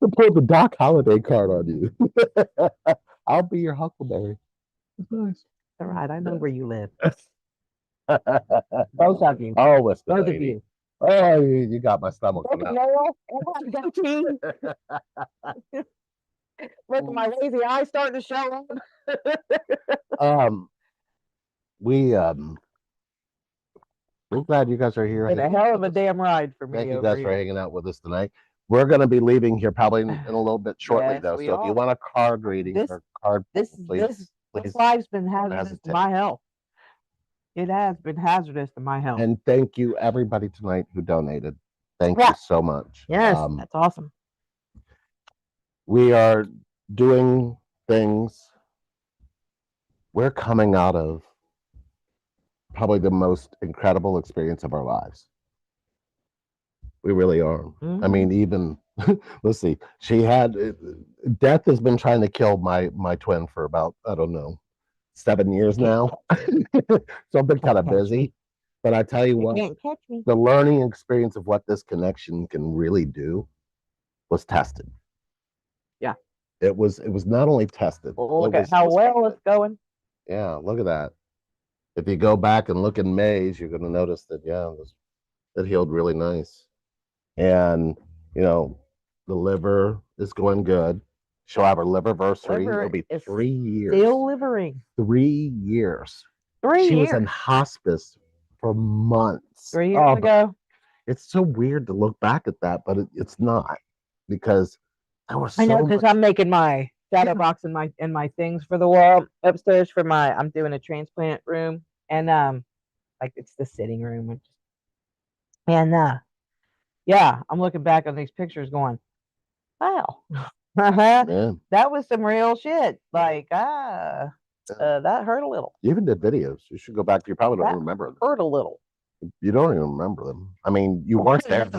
To pull the Doc Holliday card on you. I'll be your Huckleberry. It's nice. All right, I know where you live. Both of you. Oh, what's the Both lady? of you. Oh, you got my stomach. Goatee. Look, my lazy eye starting to show up. We we're glad you guys are here. It's a hell of a damn ride for me. Thank you over guys for here. hanging out with us tonight. We're going to be leaving here probably in a little bit shortly, Yes, though. we So if you are. want a card reading or card, please This live's been don't hazardous to hesitate. my health. It has been hazardous to my health. And thank you everybody tonight who donated. Thank Yeah. you so much. Yes, that's awesome. We are doing things. We're coming out of probably the most incredible experience of our lives. We really are. I mean, even let's see. She had death has been trying to kill my twin for about, I don't know, 7 years Can't, now. So I've been kind can't of catch me. busy. But I tell you You what, can't catch me. the learning experience of what this connection can really do was tested. Yeah. It was not only tested, Well, it look at was how well it's going. yeah, look at that. If you go back and look in Mays, you're gonna notice that yeah, it healed really nice. And you know, the liver is going good. She'll have her liverversary. It'll Liver be is 3 years. still livering. 3 years. 3 She was in years. hospice for months. 3 years Oh, but ago. it's so weird to look back at that, but it's not because there was I know so because much. I'm making my shadow Yeah, box and my things for the wall upstairs for my I'm doing a transplant room and like it's the sitting room and yeah, I'm looking back on these pictures going, wow. man. That was some real shit. Like Yeah. that hurt a little. You even did videos. You should go back. You probably don't That remember them. hurt a little. You don't even remember them. I mean, you weren't there.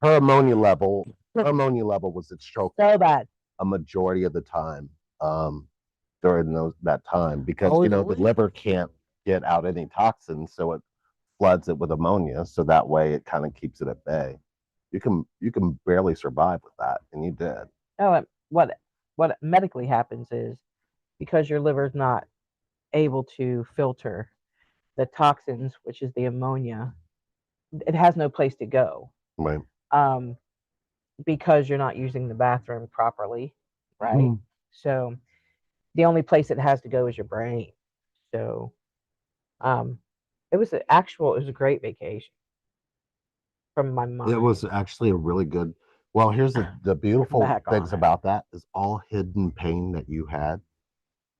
Her ammonia level was at stroke So bad. a majority of the time during that time because Oh, the liver can't get out any toxins, so it floods it with ammonia, so that way it kind of keeps it at bay. You can barely survive with that, and you did. no, what medically happens is because your liver's not able to filter the toxins, which is the ammonia, it has no place to go. Right. Um, because you're not using the bathroom properly, right? Mm. So the only place it has to go is your brain. So um, it was a great vacation from my It mind. was actually a really good. Well, here's the beautiful Back things on it. about that is all hidden pain that you had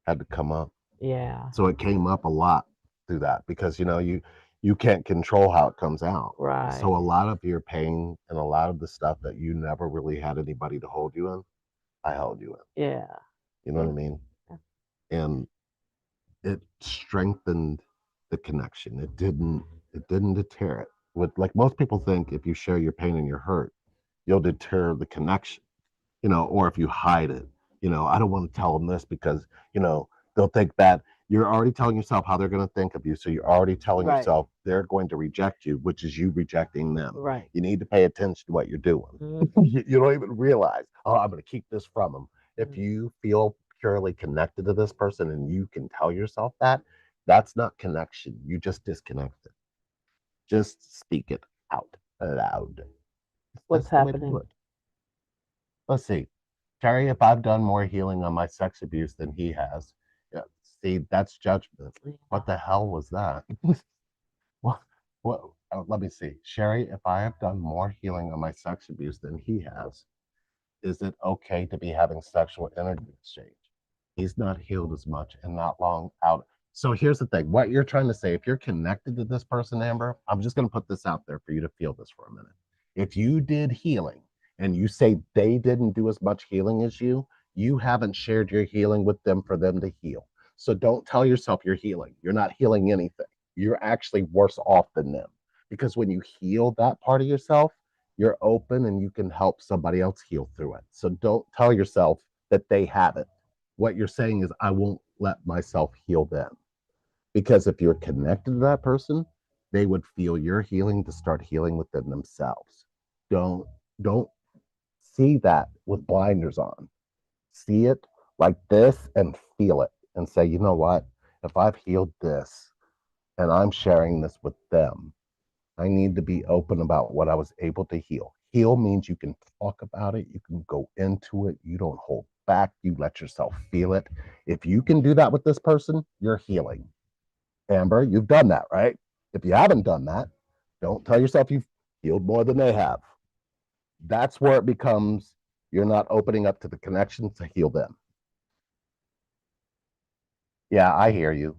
to come up. Yeah. So it came up a lot through that because you can't control how it comes out. Right. So a lot of your pain and a lot of the stuff that you never really had anybody to hold you in, I held you in. Yeah. You know Yeah. what I mean? And it strengthened the connection. It didn't deter it. With like most people think if you share your pain and your hurt, you'll deter the connection, or if you hide it, I don't want to tell them this because, they'll think that you're already telling yourself how they're going to think of you. So you're already telling Right. yourself they're going to reject you, which is you rejecting them. Right. You need to pay attention to what you're doing. Mhm. You don't even realize, oh, I'm going to keep this from them. If Mhm. you feel purely connected to this person and you can tell yourself that, that's not connection. You just disconnected. Just speak it out loud. What's That's the way to do happening? it. Let's see. Terry, if I've done more healing on my sex abuse than he has, yeah, see, that's judgment. What the hell was that? what? What? Let me see. Sherry, if I have done more healing on my sex abuse than he has, is it okay to be having sexual energy exchange? He's not healed as much and not long out. So here's the thing, what you're trying to say, if you're connected to this person, Amber, I'm just going to put this out there for you to feel this for a minute. If you did healing and you say they didn't do as much healing as you haven't shared your healing with them for them to heal. So don't tell yourself you're healing. You're not healing anything. You're actually worse off than them because when you heal that part of yourself, you're open and you can help somebody else heal through it. So don't tell yourself that they have it. What you're saying is, I won't let myself heal them. Because if you're connected to that person, they would feel your healing to start healing within themselves. Don't see that with blinders on. See it like this and feel it and say, you know what? If I've healed this and I'm sharing this with them, I need to be open about what I was able to heal. Heal means you can talk about it, you can go into it, you don't hold back, you let yourself feel it. If you can do that with this person, you're healing. Amber, you've done that, right? If you haven't done that, don't tell yourself you've healed more than they have. That's where it becomes you're not opening up to the connection to heal them. Yeah, I hear you.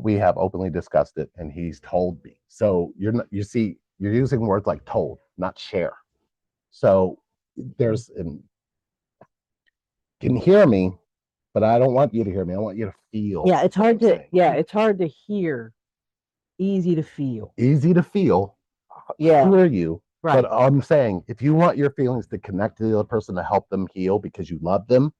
We have openly discussed it, and he's told me. So you're not, you see, you're using words like told, not share. So there's, and can hear me, but I don't want you to hear me. I want you to feel Yeah, it's what hard I'm to saying. yeah, it's hard to hear, easy to feel. Easy to feel, Yeah, hear you, but right. I'm saying if you want your feelings to connect to the other person to help them heal because you love them,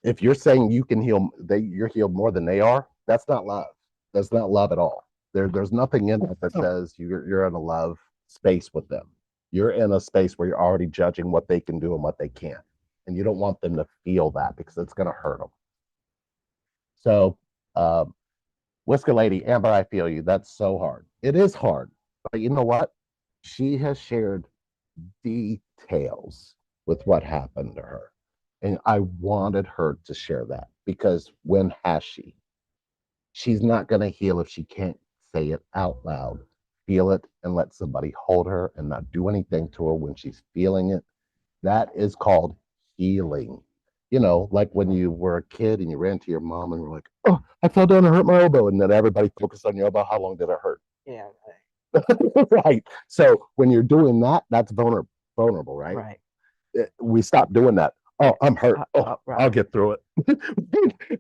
If you're saying you can heal, you're healed more than they are. That's not love. That's not love at all. There's nothing in it that says you're in a love space with them. You're in a space where you're already judging what they can do and what they can't, and you don't want them to feel that because it's going to hurt them. So, um, Whisker Lady, Amber, I feel you. That's so hard. It is hard, but you know what? She has shared details with what happened to her. And I wanted her to share that because when has she? She's not going to heal if she can't say it out loud, feel it, and let somebody hold her and not do anything to her when she's feeling it. That is called healing. You know, like when you were a kid and you ran to your mom and were like, "Oh, I fell down and hurt my elbow," and then everybody focused on your elbow. How long did it hurt? Yeah. Right. So when you're doing that, that's vulnerable, right? Right. We stop doing that. Oh, I'm hurt. Oh, Right. I'll get through it.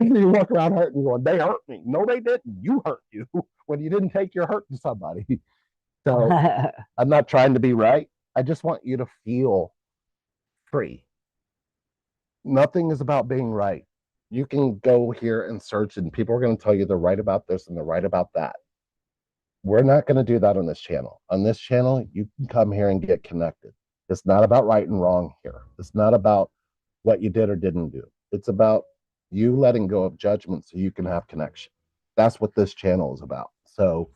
You walk around hurting, going, they hurt me. No, they didn't. You hurt you when you didn't take your hurt to somebody. So I'm not trying to be right. I just want you to feel free. Nothing is about being right. You can go here and search, and people are going to tell you they're right about this and they're right about that. We're not going to do that on this channel. On this channel, you can come here and get connected. It's not about right and wrong here. It's not about what you did or didn't do. It's about you letting go of judgment so you can have connection. That's what this channel is about. So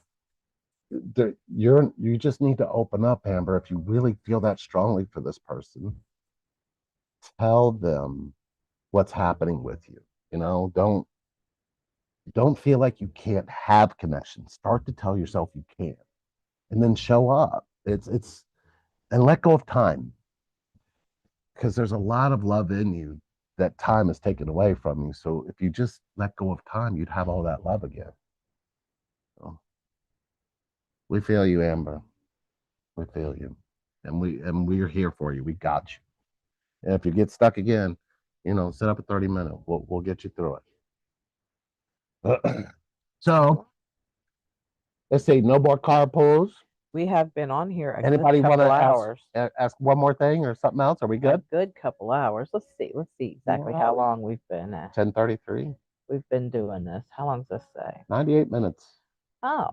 you just need to open up, Amber. If you really feel that strongly for this person, tell them what's happening with you. You know, don't feel like you can't have connection. Start to tell yourself you can, and then show up. It's and let go of time because there's a lot of love in you that time is taken away from you. So if you just let go of time, you'd have all that love again. So we feel you, Amber. We feel you, and we're here for you. We got you. And if you get stuck again, you know, set up a 30 minute. We'll get you through it. So let's see. No more car pulls. We have been on here a Anybody good want couple to hours. ask one more thing or something else? Are we A good? good couple hours. Let's see. Let's see exactly how long we've been 10:33. we've been doing this. How long does this say? 98 minutes. Oh,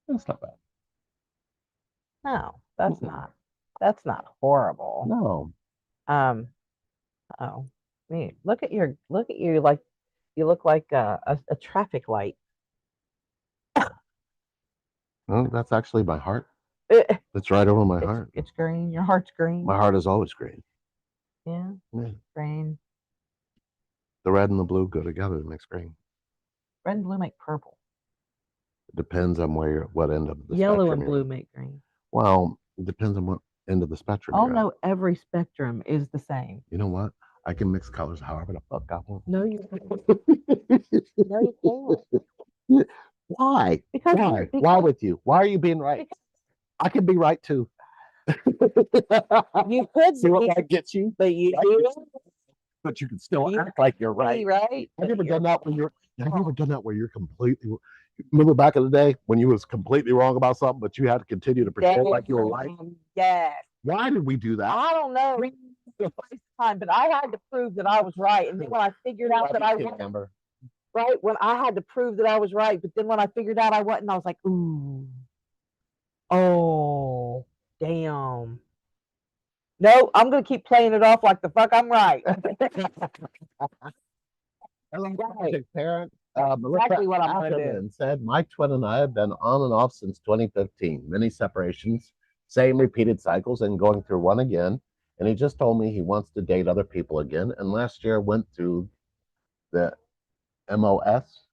That's not bad. no, that's not horrible. No. Um, oh, me. Look at you like you look like a traffic light. No, that's actually my heart. Eh, It's right over my heart. it's green. Your heart's green. My heart is always green. Yeah, Yeah. green. The red and the blue go together to make green. Red and blue make purple. It depends on what end of the Yellow spectrum and blue make green. Well, it depends on what end of the spectrum Oh you're no, every spectrum is the same. You know what? I can mix colors however the fuck I want. No, you no, you can't. Why? Because Why with you? Why are you being right? I can be right too. You could see what that gets you, but you do but you can still act like you're right. right. Have you ever done that when you're? Have you ever done that where you're completely? Remember back in the day when you was completely wrong about something, but you had to continue to pretend like you were right. Yes. Why did we do that? I don't know. Time, but I had to prove that I was right, and then when I figured out that I was right, when I had to prove that I was right, but then when I figured out I wasn't, I was like, ooh, oh, damn. No, I'm gonna keep playing it off like the fuck I'm right. Project parent, Exactly what I'm gonna do. And said, my twin and I have been on and off since 2015. Many separations, same repeated cycles, and going through one again. And he just told me he wants to date other people again. And last year went through the MOS.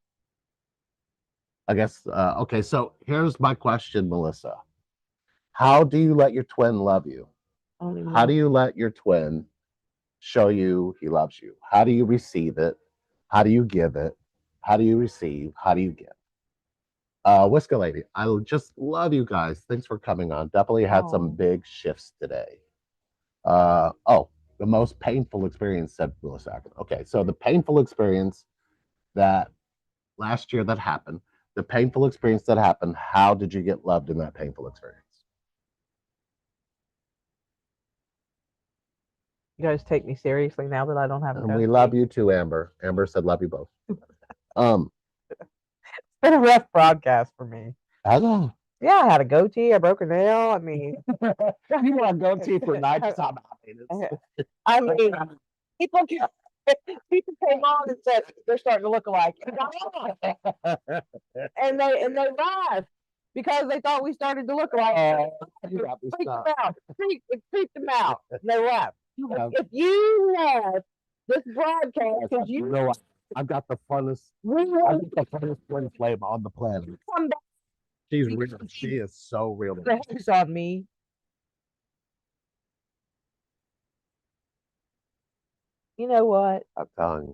I guess. Okay, so here's my question, Melissa. How do you let your twin love you? How do you let your twin show you he loves you? How do you receive it? How do you give it? How do you receive? How do you give? Whisker Lady, I just love you guys. Thanks for coming on. Definitely had some big shifts today. The most painful experience, said Melissa. Okay, so the painful experience that last year that happened, the painful experience that happened, how did you get loved in that painful experience? You guys take me seriously now that I don't have a And we goatee. love you too, Amber. Amber said, "Love you both." Um, It's been a rough broadcast for me. I know. Yeah, I had a goatee. I broke a nail. I mean, You want to go to for night? Stop. I mean, people ca- people came on and said they're starting to look alike, and they laughed because they thought we started to look alike. You got me Freaked them stopped. out. It freaked them out. And they laughed. You have, If you left this broadcast because you you know what? I've got the funnest. we I've will got the funnest twin flame on the planet. come back She's real. She is so real. the hex on me. You know what? I'm telling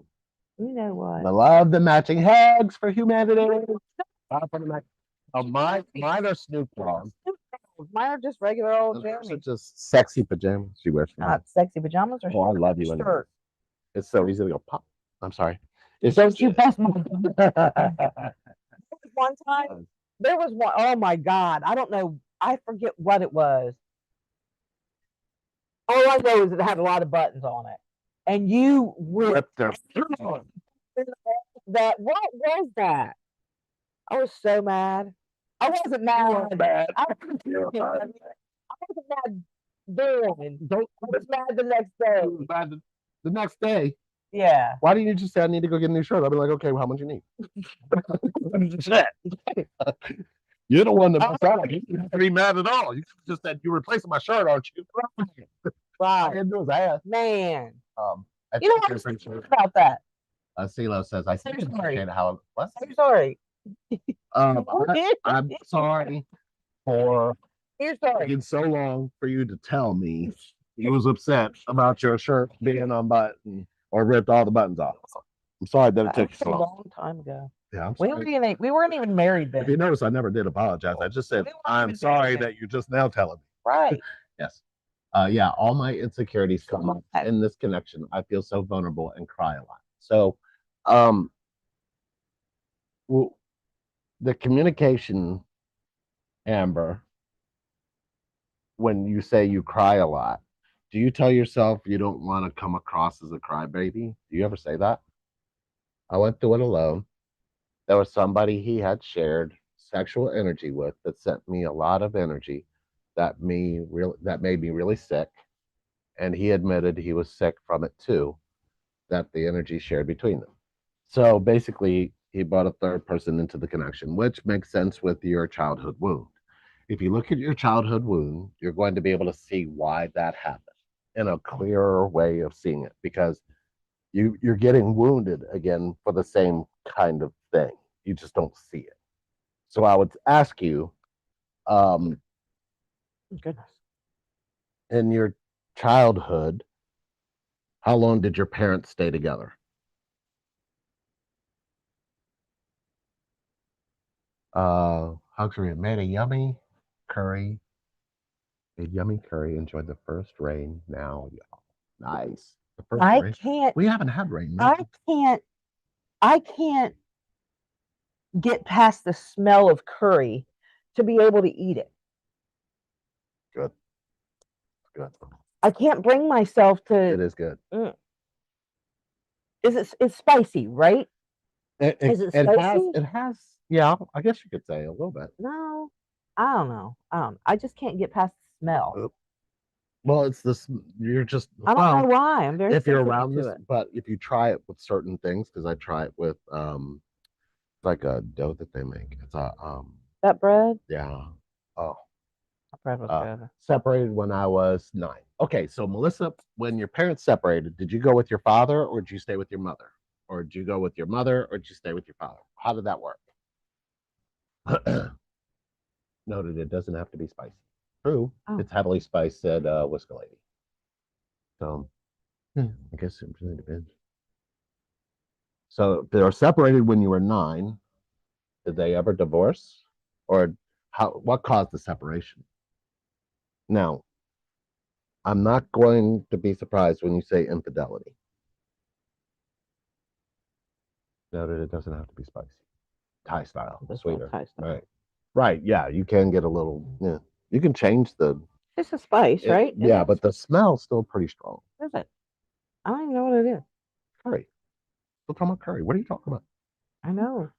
you. You know what? I love the matching hugs for humanity. Oh, mine are Snoop Dogg. Mine are just regular old Those are Jeremy. just sexy pajamas she wears. Not sexy pajamas or Oh, I love you. shirt. It's so easy to go pop. I'm sorry. It's so You best my That's one time. There was one. Oh my God. I don't know. I forget what it was. All I know is it had a lot of buttons on it. And you ripped their that. What was that? I was so mad. I wasn't mad. bad. I wasn't mad then. I was mad the next day. The next day, Yeah. why didn't you just say I need to go get a new shirt? I'll be like, okay, well, how much you need? Shit. You're the one that messed up. You didn't have to be mad at all. You just said you're replacing my shirt, aren't you? I Right. didn't do his ass. Man. I You know think what? you're pretty sure. About that. CeeLo says, I I'm think sorry. how what? I'm sorry. I'm sorry for You're sorry. taking so long for you to tell me you was upset about your shirt being unbuttoned or ripped all the buttons off. I'm sorry that it took you That's a so long. long time ago. Yeah, I'm We sorry. weren't even married If you then. notice, I never did apologize. I just said, We weren't I'm even sorry married then. that you're just now telling me. Right. Yes. Yeah, all my insecurities come up in this connection. I feel so vulnerable and cry a lot. So, um, well, the communication, Amber, when you say you cry a lot, do you tell yourself you don't want to come across as a crybaby? Do you ever say that? I went through it alone. There was somebody he had shared sexual energy with that sent me a lot of energy that made me really sick. And he admitted he was sick from it too, that the energy shared between them. So basically, he brought a third person into the connection, which makes sense with your childhood wound. If you look at your childhood wound, you're going to be able to see why that happened in a clearer way of seeing it because you're getting wounded again for the same kind of thing. You just don't see it. So I would ask you, um, Goodness. in your childhood, how long did your parents stay together? Hungry made a yummy curry. Made yummy curry. Enjoyed the first rain. Now, y'all. Nice. The first I rain. can't. We haven't had rain. I can't. I can't get past the smell of curry to be able to eat it. Good. Good. I can't bring myself to. It is good. It's spicy, right? Is it spicy? It has, yeah, I guess you could say a little bit. No, I don't know. I just can't get past the smell. Well, it's this, you're just, I don't know why. I'm very if you're sensitive around to this, it. but if you try it with certain things, because I try it with, like a dough that they make. It's a, That bread? yeah. Oh, That bread was good. separated when I was 9. Okay, so Melissa, when your parents separated, did you go with your father or did you stay with your mother? Or did you go with your mother or did you stay with your father? How did that work? Noted it doesn't have to be spicy. True, it's heavily spiced, said Whisker Lady. So, I guess it really depends. So they were separated when you were 9. Did they ever divorce? Or what caused the separation? Now, I'm not going to be surprised when you say infidelity. Noted it doesn't have to be spicy. Thai style, sweeter. Thai style. Right. Right. Yeah, you can get a little, yeah. You can change the. It's a spice, right? Yeah, but the smell's still pretty strong. Is it? I don't even know what it is. Curry. Still talking about curry. What are you talking about? I know.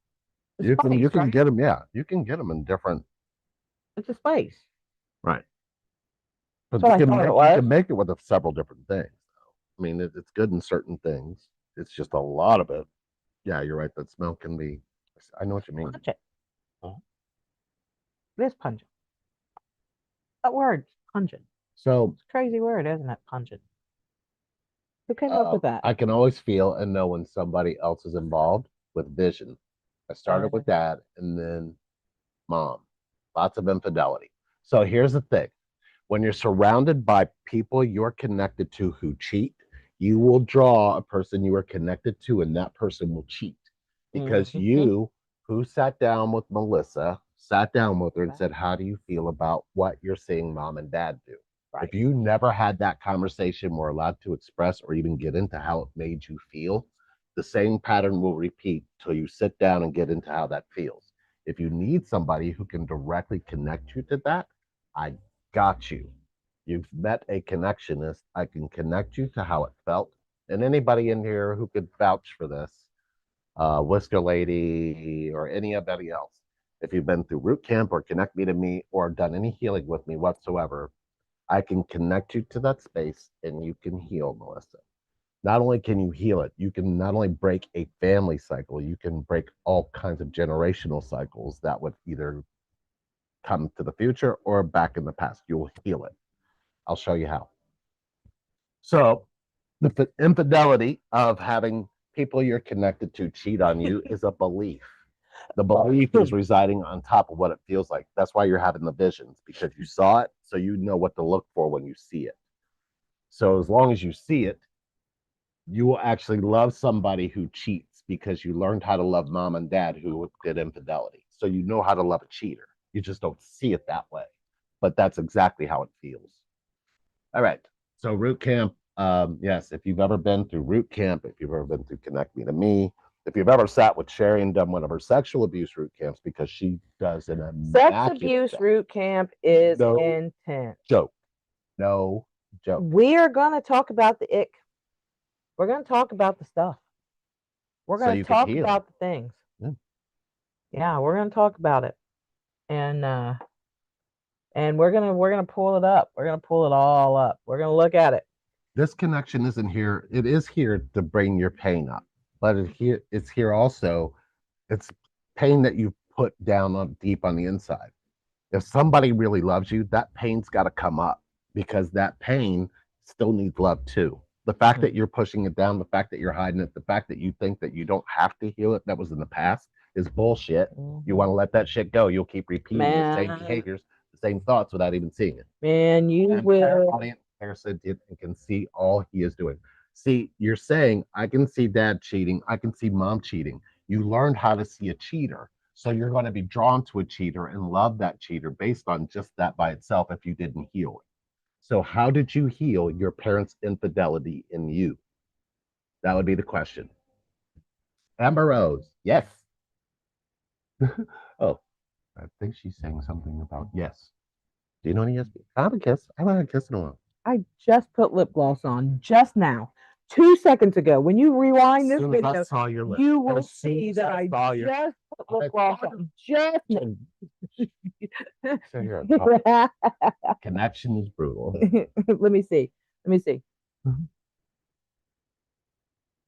It's You can spice, right? get them. Yeah, you can get them in different. It's a spice. Right. That's But what I thought it you was. can make it with several different things. I mean, it's good in certain things. It's just a lot of it. Yeah, you're right. That smell can be. I know what you mean. Pungent. It is pungent. That word, pungent. So It's a crazy word, isn't it? Pungent. Who came up with that? I can always feel and know when somebody else is involved with vision. I started with dad and then mom. Lots of infidelity. So here's the thing. When you're surrounded by people you're connected to who cheat, you will draw a person you are connected to, and that person will cheat because you, who sat down with Melissa, sat down with her and said, how do you feel about what you're seeing mom and dad do? Right. If you never had that conversation, were allowed to express or even get into how it made you feel, the same pattern will repeat till you sit down and get into how that feels. If you need somebody who can directly connect you to that, I got you. You've met a connectionist. I can connect you to how it felt. And anybody in here who could vouch for this, Whisker Lady or anybody else, if you've been through root camp or connect me to me or done any healing with me whatsoever, I can connect you to that space and you can heal, Melissa. Not only can you heal it, you can not only break a family cycle, you can break all kinds of generational cycles that would either come to the future or back in the past. You will heal it. I'll show you how. So, the infidelity of having people you're connected to cheat on you is a belief. The belief is residing on top of what it feels like. That's why you're having the visions because you saw it, so you know what to look for when you see it. So, as long as you see it, you will actually love somebody who cheats because you learned how to love mom and dad who did infidelity. So, you know how to love a cheater. You just don't see it that way. But that's exactly how it feels. All right. So root camp, yes, if you've ever been through root camp, if you've ever been through Connect Me to Me, if you've ever sat with Sherry and done one of her sexual abuse root camps, because she does an Sex abuse job. root camp is No intense. joke. No joke. We are going to talk about the ick. We're going to talk about the stuff. We're So going you to can talk heal. about the things. Yeah. Yeah, we're going to talk about it. And we're gonna pull it up. We're gonna pull it all up. We're gonna look at it. This connection isn't here. It is here to bring your pain up, but it's here also. It's pain that you put down on deep on the inside. If somebody really loves you, that pain's got to come up because that pain still needs love too. The fact that you're pushing it down, the fact that you're hiding it, the fact that you think that you don't have to heal it, that was in the past, is bullshit. You want to let that shit go. You'll keep repeating the same behaviors, the same thoughts without even seeing it. Man, you and will. Harrison did and can see all he is doing. See, you're saying, I can see dad cheating, I can see mom cheating. You learned how to see a cheater. So you're going to be drawn to a cheater and love that cheater based on just that by itself if you didn't heal it. So, how did you heal your parents' infidelity in you? That would be the question. Amber Rose, yes. Oh, I think she's saying something about yes. Do you know any yes? I have a kiss. I haven't had a kiss in a while. I just put lip gloss on just now, 2 seconds ago. When you rewind this video, you will see that I just put lip gloss on just now. So here, connection is brutal. Let me see. Let me see.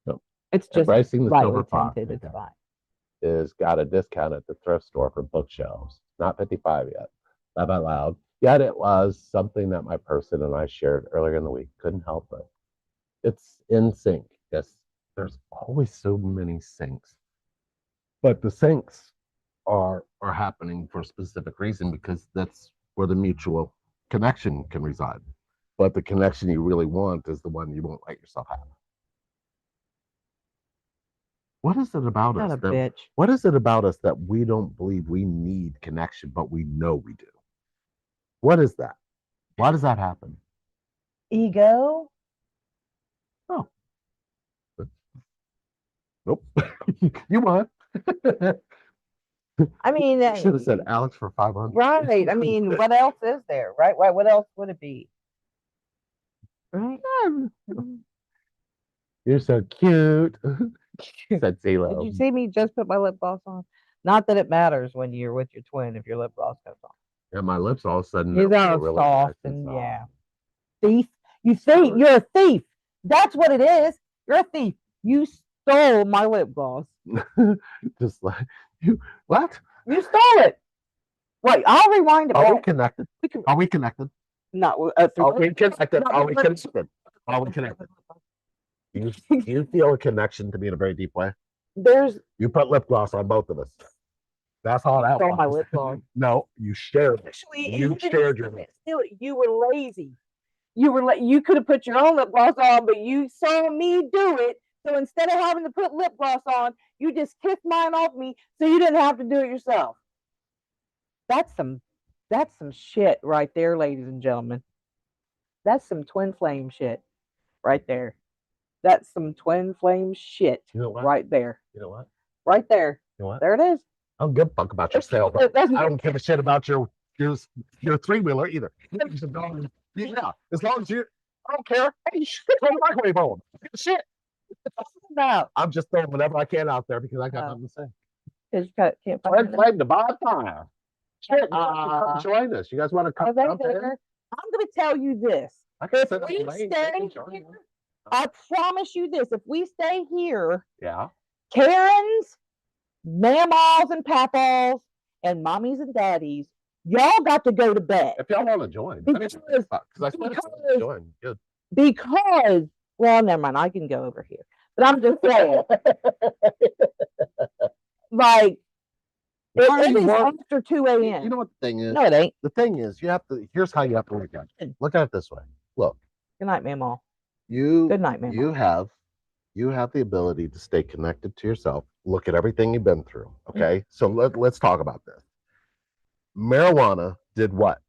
So, It's just embracing the silver lightly fox tinted. It's fine. is got a discount at the thrift store for bookshelves. Not 55 yet. Laugh out loud. Yet it was something that my person and I shared earlier in the week. Couldn't help it. It's in sync. Yes, there's always so many syncs, but the syncs are happening for a specific reason because that's where the mutual connection can reside. But the connection you really want is the one you won't let yourself have. What is it about Not us a that bitch. what is it about us that we don't believe we need connection, but we know we do? What is that? Why does that happen? Ego. Oh, nope. You won. I mean, You should have said Alex for 500. right. I mean, what else is there, right? What else would it be? Right? You're so cute, said Did CeeLo. you see me just put my lip gloss on? Not that it matters when you're with your twin if your lip gloss goes on. And my lips all of a sudden He's feel all really nice soft and and soft. yeah. Thief. You think you're a thief. That's what it is. You're a thief. You stole my lip gloss. Just like you, what? You stole it. Wait, I'll rewind it Are we back. connected? Are we connected? No, Are we connected? Are we connected? Are we connected? You feel a connection to me in a very deep way. There's You put lip gloss on both of us. That's all that stole my was. lip gloss. No, you shared. Actually, You shared your lip. Still, you were lazy. You could have put your own lip gloss on, but you saw me do it. So instead of having to put lip gloss on, you just kissed mine off me, so you didn't have to do it yourself. That's some shit right there, ladies and gentlemen. That's some twin flame shit right there. That's some twin flame shit right there. You know what? Right there. You know what? There it is. I don't give a fuck about your sale. I don't give a shit about your three-wheeler either. Yeah, as long as you, I don't care. Hey, shit, throw the microwave on. Shit. No. I'm just throwing whatever I can out there because I got nothing to say. Because you can't find Twin flame to bonfire. Shit, come join us. You guys want to come? I'm going to tell you this. If we stay here, I promise you this. If we stay here, yeah, Karens, mammas and papas, and mommies and daddies, y'all got to go to bed. if y'all want to join. Because well, never mind. I can go over here. But I'm just saying. Like, it is after 2 a.m. You know what the thing is? No, it ain't. The thing is, here's how you have to look at it. Look at it this way. Look. Good night, Mamaw. Good night, Mamaw. You have the ability to stay connected to yourself. Look at everything you've been through. Okay. So let's talk about this. Marijuana did what?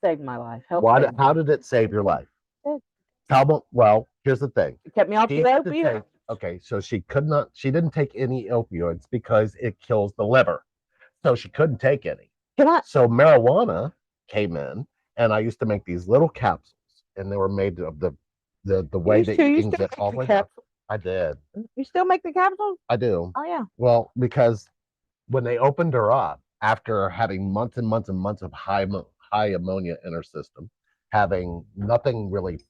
Saved my life. How did it save your life? Well, here's the thing. It kept me off the opioids. Okay, so she didn't take any opioids because it kills the liver. So she couldn't take any. So marijuana came in, and I used to make these little capsules, and they were made of the way that you can get all the way down. I did. You still make the capsules? I do. Oh, yeah. Well, because when they opened her up, after having months and months and months of high ammonia in her system, having nothing really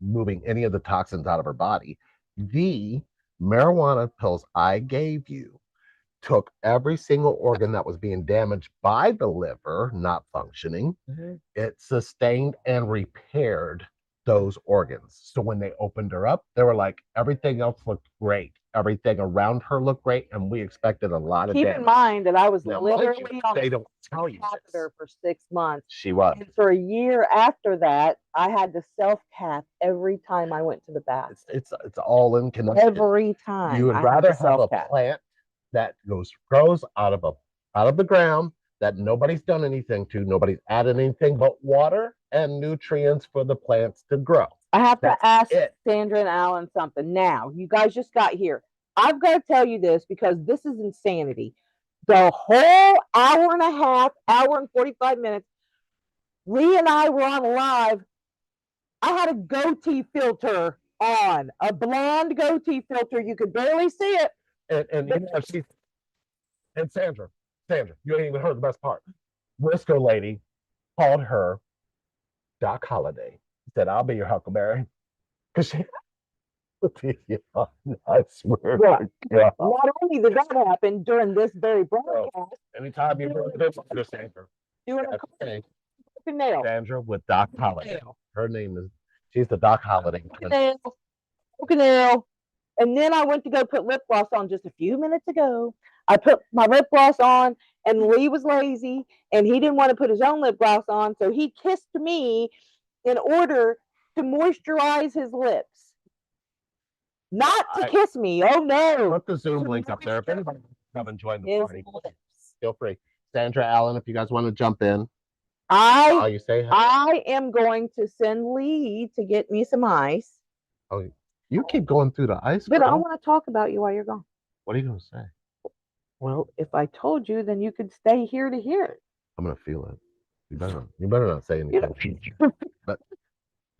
moving any of the toxins out of her body, the marijuana pills I gave you took every single organ that was being damaged by the liver not functioning. It sustained and repaired those organs. So when they opened her up, they were like, everything else looked great. Everything around her looked great, and we expected a lot of damage. Keep in mind that I was literally on the catheter for 6 months. She was. And for a year after that, I had to self-cap every time I went to the bath. It's all in connection. Every time. You would rather have a plant that grows out of the ground that nobody's done anything to, nobody's added anything but water and nutrients for the plants to grow. I have to ask Sandra and Alan something. Now, you guys just got here. I've got to tell you this because this is insanity. The whole hour and a half, hour and 45 minutes, Lee and I were on live. I had a goatee filter on, a blonde goatee filter. You could barely see it. And Sandra, you ain't even heard the best part. Briscoe lady called her Doc Holliday. Said, "I'll be your Huckleberry." Because she, I swear. Yeah. Not only did that happen during this very broadcast. Anytime you heard this, Sandra. Doing a nail. Sandra with Doc Holliday. Her name is. She's the Doc Holliday. Nail. And then I went to go put lip gloss on just a few minutes ago. I put my lip gloss on, and Lee was lazy, and he didn't want to put his own lip gloss on, so he kissed me in order to moisturize his lips. Not to kiss me. Oh, no. Put the Zoom link up there. If anybody come and join the party, feel free. Sandra, Allen, if you guys want to jump in. I am going to send Lee to get me some ice. Oh, you keep going through the ice. But I want to talk about you while you're gone. What are you going to say? Well, if I told you, then you could stay here to hear it. I'm going to feel it. You better not say anything. But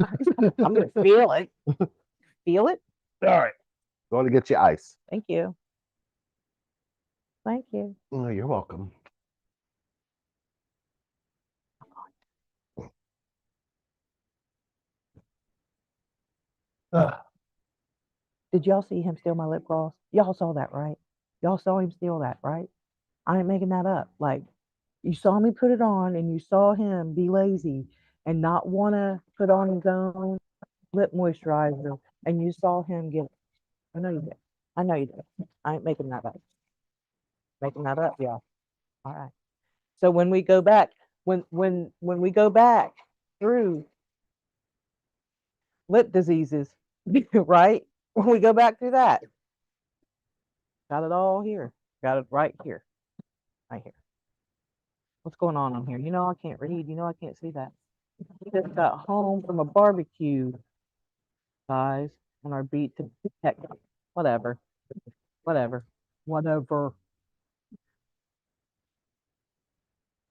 I'm going to feel it. Feel it? All right. Going to get you ice. Thank you. Thank you. Oh, you're welcome. Ugh. Did y'all see him steal my lip gloss? Y'all saw that, right? Y'all saw him steal that, right? I ain't making that up. Like, you saw me put it on and you saw him be lazy and not want to put on his own lip moisturizer. And you saw him get, I know you did. I know you did. I ain't making that up. Making that up, y'all. All right. So when we go back, when we go back through lip diseases, right? When we go back through that, got it all here. Got it right here. Right here. What's going on in here? You know I can't read. You know I can't see that. We just got home from a barbecue, guys, on our beat to heck. Whatever. Whatever. Whatever.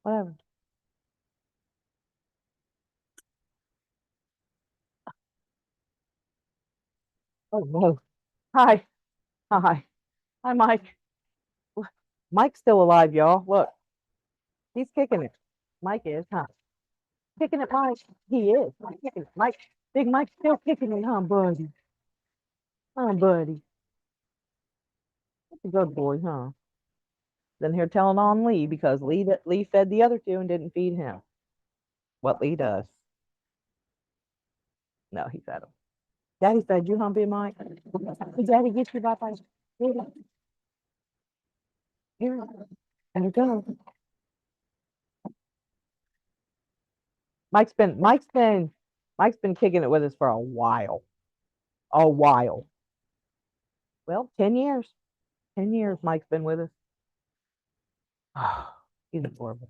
Whatever. Oh no. Hi. Hi. Hi, Mike. Mike's still alive, y'all. Look, he's kicking it. Mike is, huh? Kicking it, Mike. He is. Mike kicking it. Mike, Big Mike's still kicking it, huh, buddy? Huh, buddy? That's a good boy, huh? Then here telling on Lee because Lee fed the other two and didn't feed him. What Lee does. No, he fed him. Daddy fed you, huh, Big Mike? Did Daddy get you by five? Here, here. Better go. Mike's been kicking it with us for a while. A while. Well, 10 years. 10 years Mike's been with us. He's adorable.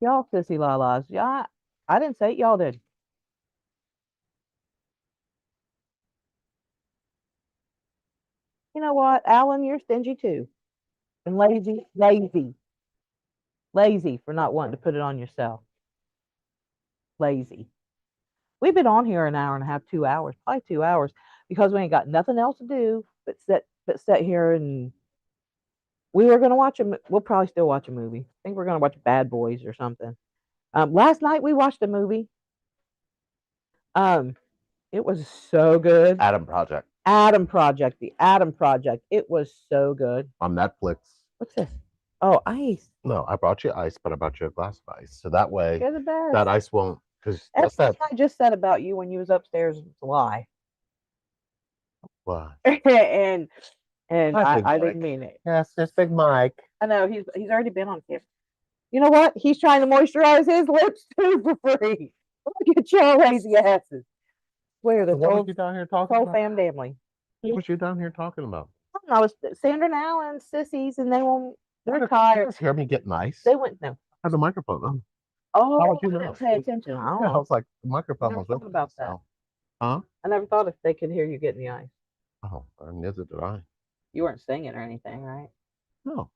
Y'all sissy la-las. Yeah, I didn't say it, y'all did. You know what, Alan, you're stingy too. And lazy, lazy, lazy for not wanting to put it on yourself. Lazy. We've been on here an hour and a half, 2 hours, probably 2 hours, because we ain't got nothing else to do but sit here and we were gonna watch a. We'll probably still watch a movie. I think we're gonna watch Bad Boys or something. Last night we watched a movie. Um, it was so good. Adam Project Adam Project, the Adam Project. It was so good. on Netflix. What's this? Oh, ice. No, I brought you ice, but I brought you a glass of ice. So that way You're the best. that ice won't, because what's Everything that? I just said about you when you was upstairs was a lie. Why? and Hi, Big I Mike. didn't mean it. Yes, it's Big Mike. I know he's already been on camera. You know what? He's trying to moisturize his lips too for free. Look at y'all lazy asses. Where the What was whole, you down here talking whole about? family. What was you down here talking about? I was Sandra and Alan, sissies, and they won't. They're You tired. guys hear me getting ice? They went no. I had the microphone on. Oh, How would you I know? didn't pay attention. I don't Yeah, I know. was like, the microphone Never was thought open. about that. So. Huh? I never thought if they could hear you getting the ice. Oh, neither did I. You weren't singing or anything, right? No,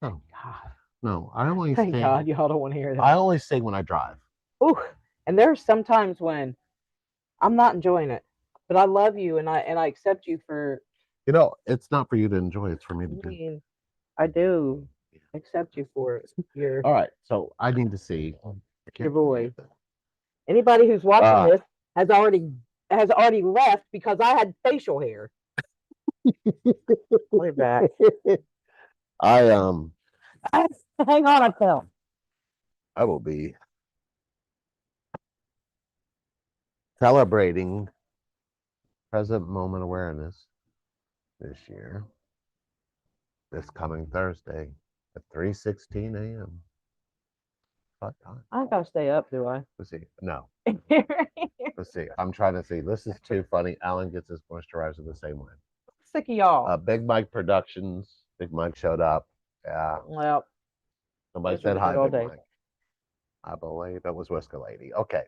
no, God. no. I only Thank sing. God y'all don't want to hear that. I only sing when I drive. Ooh, and there's some times when I'm not enjoying it, but I love you and I accept you for. You know, it's not for you to enjoy; it's for me to I do. mean, I do accept you for it. Your All right, so I need to see your voice. Anybody who's watching this has already left because I had facial hair. Way back. I Hang on, I fell. I will be celebrating present moment awareness this year, this coming Thursday at 3:16 a.m. What time? I gotta stay up, do I? Let's see. No. Let's see. I'm trying to see. This is too funny. Alan gets his moisturizer the same way. Sick of y'all. Big Mike Productions. Big Mike showed up. Yeah. Well, Somebody that's said what we hi, did all Big day. Mike. I believe that was Whisker Lady. Okay.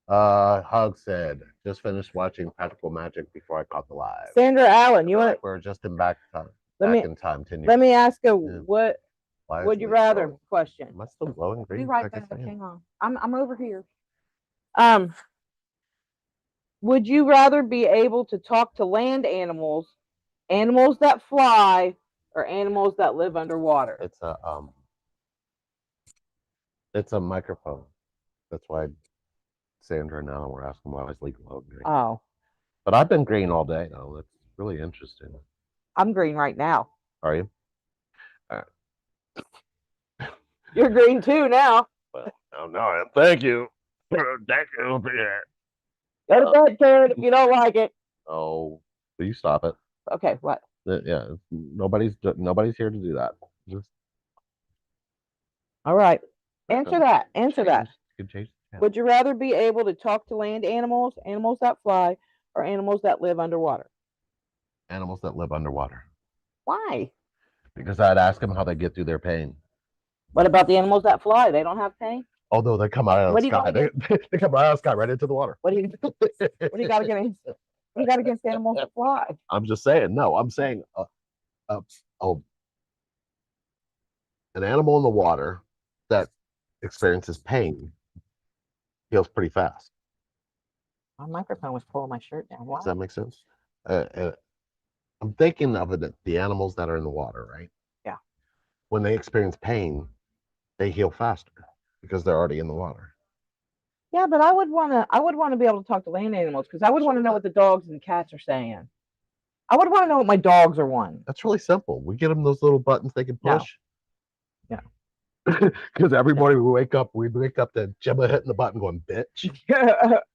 Hug said, just finished watching Practical Magic before I caught the live. Sandra Allen, you want? We're just in back time. Let me in time. 10 years. let me ask you Yeah. what flies. Would you rather question? Am I still glowing Be green? right I guess back. I am. Hang on. I'm over here. Um, would you rather be able to talk to land animals, animals that fly, or animals that live underwater? It's a microphone. That's why Sandra and Alan were asking why I was glowing green. Oh, But I've been green all day now. That's really interesting. I'm green right now. Are you? You're green too now. Well, oh no, thank you. Thank you. Go to bed, Karen, if you don't like it. Oh, will you stop it? Okay, what? Yeah, nobody's here to do that. Just All right. Answer that. Answer that. you can change the channel. Would you rather be able to talk to land animals, animals that fly, or animals that live underwater? Animals that live underwater. Why? Because I'd ask them how they get through their pain. What about the animals that fly? They don't have pain? Although they come out of What the do you sky, got they come out of the sky right into the water. What do you got against animals that fly? I'm just saying. No, I'm saying uh, oh, an animal in the water that experiences pain heals pretty fast. My microphone was pulling my shirt down. Why? Does that make sense? I'm thinking of it, the animals that are in the water, right? Yeah. When they experience pain, they heal faster because they're already in the water. Yeah, but I would want to be able to talk to land animals because I would want to know what the dogs and cats are saying. I would want to know what my dogs are wanting. That's really simple. We get them those little buttons they can push. No. Because every morning we wake up to Gemma hitting the button going, bitch,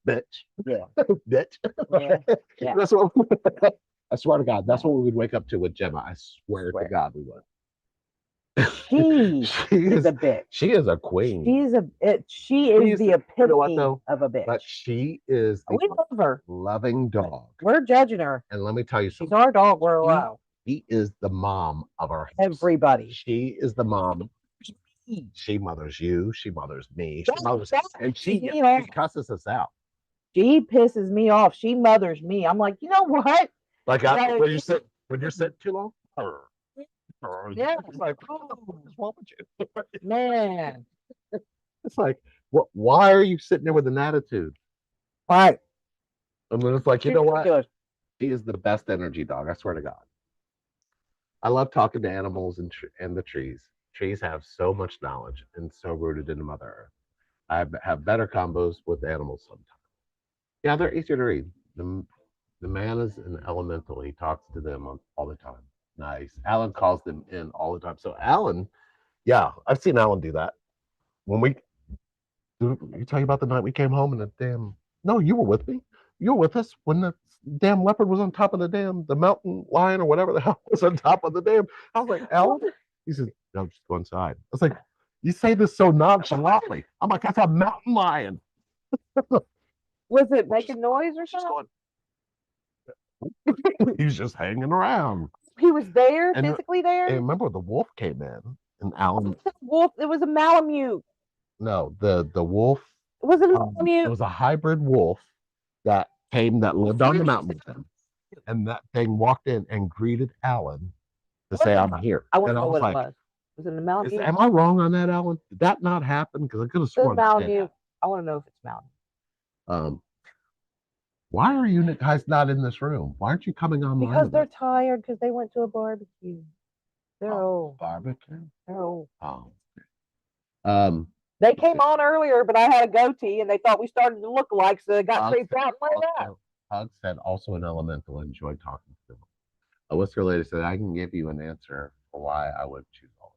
bitch, Yeah. bitch. Yeah. That's what I swear to God, that's what we would wake up to with Gemma. I swear to God we would. She is a bitch. She is a queen. She is the epitome of a bitch. But she is the we love her. Loving dog. We're judging her. And let me tell you something. She's our dog. We're allowed. She is the mom of our house. Everybody. She is the mom. She mothers you. She mothers me. She mothers us. And she cusses us out. She pisses me off. She mothers me. I'm like, you know what? Like when you're sitting too long. Yeah. It's like, what's wrong with you? Man. It's like, why are you sitting there with an attitude? Right. And then it's like, you know what? She is the best energy dog. I swear to God. I love talking to animals and the trees. Trees have so much knowledge and so rooted into Mother Earth. I have better combos with animals sometimes. Yeah, they're easier to read. The man is an elemental. He talks to them all the time. Nice. Alan calls them in all the time. So Alan, yeah, I've seen Alan do that. When you talking about the night we came home and the damn, no, you were with me. You were with us when the damn leopard was on top of the mountain lion or whatever the hell was on top of the dam. I was like, Alan? He says, no, just go inside. I was like, you say this so nonchalantly. I'm like, that's a mountain lion. Was it making noise or something? He was just hanging around. He was there, physically there? And remember, the wolf came in and Alan. Wolf, it was a Malamute. No, the wolf. It wasn't a Malamute. It was a hybrid wolf that lived on the mountain with him. And that thing walked in and greeted Alan to say, I'm here. I want to know what it was. Was it a Malamute? Am I wrong on that, Alan? Did that not happen? Because I could have sworn. Malamute. I want to know if it's Malamute. Why are you guys not in this room? Why aren't you coming online? Because they're tired because they went to a barbecue. They're old. Barbecue? They're old. Oh. They came on earlier, but I had a goatee and they thought we started to look alike, so they got creeped out like that. Hug said also an elemental enjoyed talking to them. A whisker lady said, I can give you an answer for why I would choose all.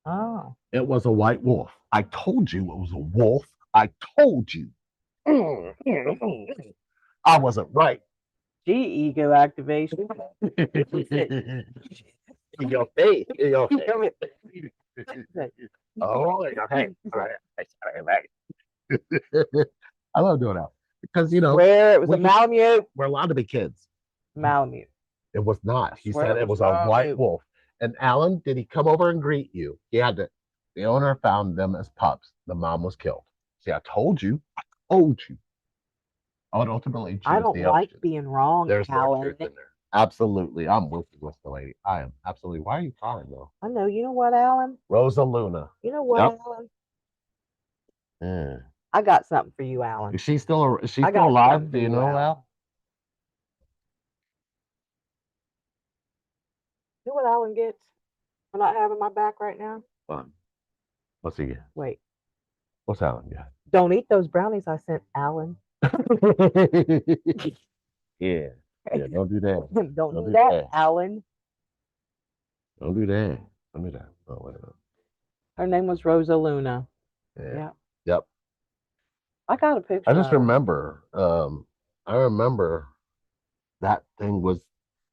Oh. It was a white wolf. I told you it was a wolf. I told you. I wasn't right. Ego activation. Your face. Your face. Oh, okay. All right. I love doing that because where it was a Malamute. We're allowed to be kids. Malamute. It was not. He said it was a white wolf. And Alan, did he come over and greet you? He had to. The owner found them as pups. The mom was killed. See, I told you. I would ultimately choose I don't like being wrong, Alan. Absolutely. I'm with you, with the lady. I am absolutely. Why are you calling though? I know. You know what, Alan? Rosa Luna. You know what, Yep. Alan? Yeah. I got something for you, Alan. Is she I still got alive? something Do for you you, know, Alan. Al? You know what Alan gets for not having my back right now? Fun. What's he get? Wait. What's Alan get? Don't eat those brownies I sent Alan. Yeah. Yeah, don't do that. Don't Don't do do that, that. Alan. Don't do that. Don't do that. Oh, wait a minute. Her name was Rosa Luna. Yeah. Yeah. Yep. I got a I picture just of her. remember, I remember that thing was,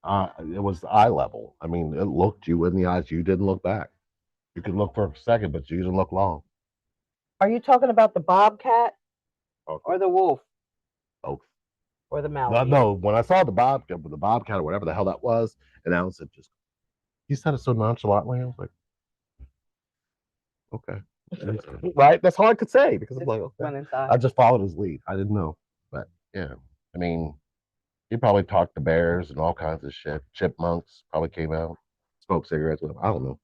it was eye level. I mean, it looked you in the eyes. You didn't look back. You could look for a second, but you didn't look long. Are you talking about the bobcat Oh, or the wolf oh. or the No, Malamute? no, when I saw the bobcat or whatever the hell that was, and Alan said, just, he said it so nonchalantly. I was like, okay. Right? That's all I could say because I'm Just like, okay. went inside. I just followed his lead. I didn't know. But yeah, I mean, he probably talked to bears and all kinds of shit. Chipmunks probably came out, smoked cigarettes with him. I don't know.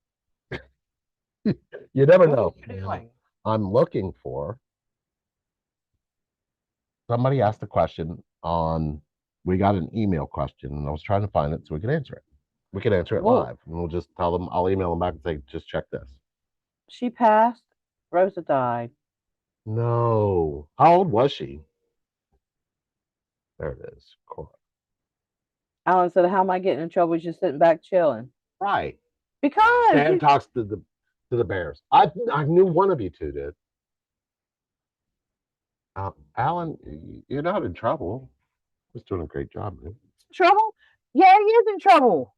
You never What are know. you doing? I'm looking for somebody asked a question on, we got an email question, and I was trying to find it so we could answer it. We could answer it Whoa. live, and we'll just tell them, I'll email them back and say, just check this. She passed. Rosa died. No. How old was she? There it is. Cora. Alan said, "How am I getting in trouble? Just sitting back chilling." Right. Because Dan talks to the Bears. I knew one of you two did. Alan, you're not in trouble. He's doing a great job, man. trouble? Yeah, he is in trouble.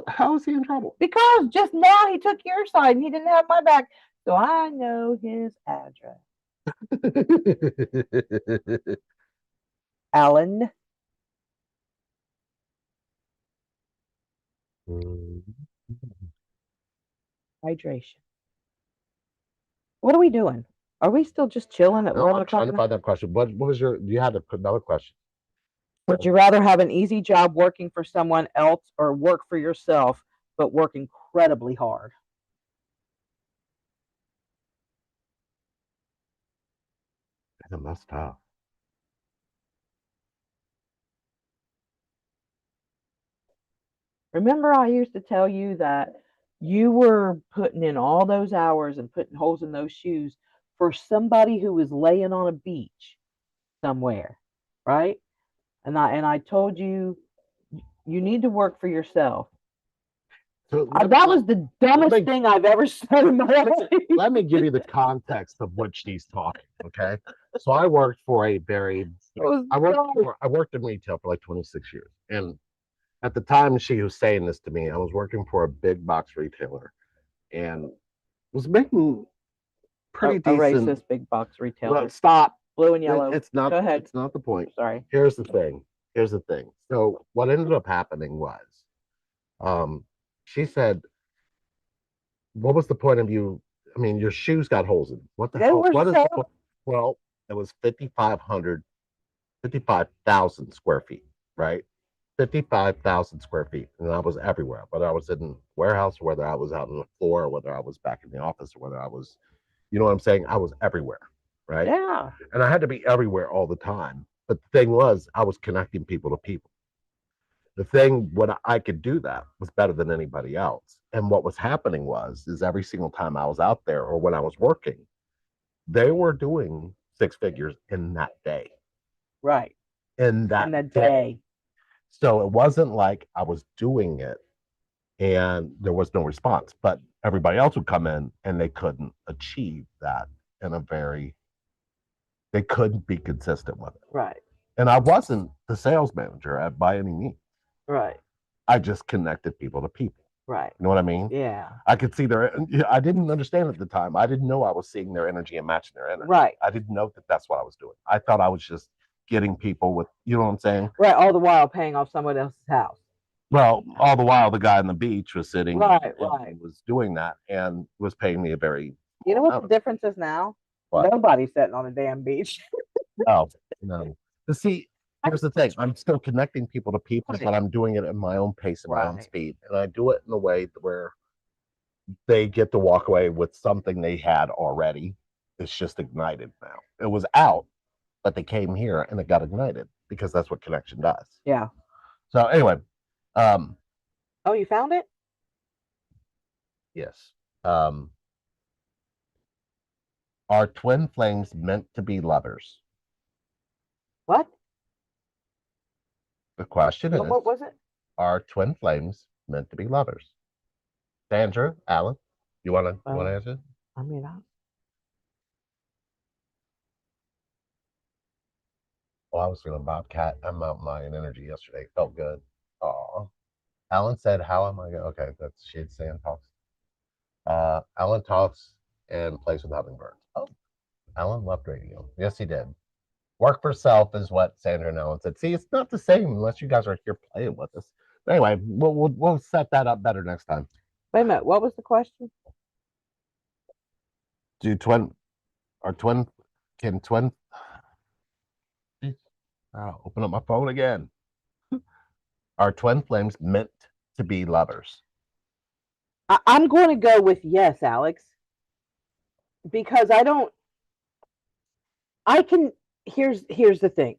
How is he in trouble? Because just now he took your side and he didn't have my back. So I know his address. Alan. Hydration. What are we doing? Are we still just chilling at No, 11 I'm o'clock? trying to find that question. What was your? You had another question. Would you rather have an easy job working for someone else or work for yourself, but work incredibly hard? Damn, that's tough. Remember, I used to tell you that you were putting in all those hours and putting holes in those shoes for somebody who was laying on a beach somewhere, right? And I told you you need to work for yourself. So That was the dumbest thing I've ever said in my life. let me give you the context of what she's talking. Okay, so I worked for a very, I worked in retail for like 26 years, and at the time she was saying this to me, I was working for a big box retailer, and was making pretty a decent. racist big box retailer. Well, stop. Blue and yellow. It's not. Go ahead. It's not the point. Sorry. Here's the thing. Here's the thing. So what ended up happening was, um, she said, "What was the point of you? I mean, your shoes got holes in them. What the hell? What is the point?" Well, it was 55,000 square feet, right? 55,000 square feet, and I was everywhere. Whether I was in warehouse, or whether I was out on the floor, or whether I was back in the office, or whether I was, you know what I'm saying? I was everywhere, right? Yeah. And I had to be everywhere all the time. But the thing was, I was connecting people to people. The thing when I could do that was better than anybody else. And what was happening is every single time I was out there or when I was working, they were doing six figures in that day. Right. In that day. So it wasn't like I was doing it and there was no response, but everybody else would come in and they couldn't achieve that in a very, they couldn't be consistent with it. Right. And I wasn't the sales manager by any means. Right. I just connected people to people. Right. You know what I mean? Yeah. I could see I didn't understand at the time. I didn't know I was seeing their energy and matching their energy. Right. I didn't know that that's what I was doing. I thought I was just getting people with, you know what I'm saying? Right. All the while paying off someone else's house. Well, all the while the guy on the beach was sitting, right, was doing that and was paying me a very. You know what the difference is now? What? Nobody's sitting on a damn beach. Oh no! To see, here's the thing. I'm still connecting people to people, Okay. but I'm doing it at my own pace and my own Right. speed. And I do it in a way where they get to walk away with something they had already. It's just ignited now. It was out, but they came here and it got ignited because that's what connection does. Yeah. So anyway, um, Oh, you found it? yes. Um, are twin flames meant to be lovers? What? The question is, What was it? are twin flames meant to be lovers? Sandra, Alan, you wanna Well, answer? I mean, Well, I was feeling Bobcat. I'm out my energy yesterday. Felt good. Oh, Alan said, "How am I?" Okay, that's Shade Sand talks. Alan talks and plays with hummingbirds. Oh, Alan loved radio. Yes, he did. Work for self is what Sandra and Alan said. See, it's not the same unless you guys are here playing with us. But anyway, we'll set that up better next time. wait a minute. What was the question? Do twin are twin can twin? Open up my phone again. Are twin flames meant to be lovers? I'm going to go with yes, Alex, because I don't. I can. Here's the thing.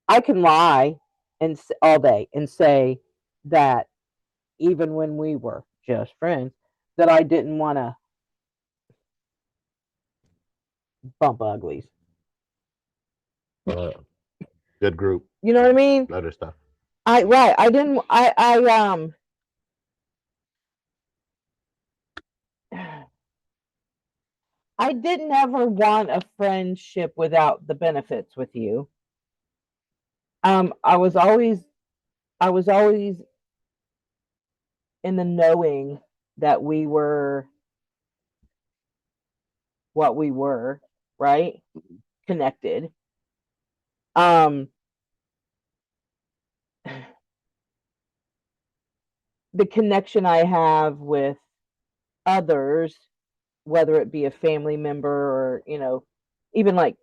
I can lie and all day and say that even when we were just friends, that I didn't want to bump uglies. Uh, Good group. You know what I mean? Other stuff. I didn't. I didn't ever want a friendship without the benefits with you. Um, I was always I was always in the knowing that we were what we were, right? Connected. Um, the connection I have with others, whether it be a family member or, even like,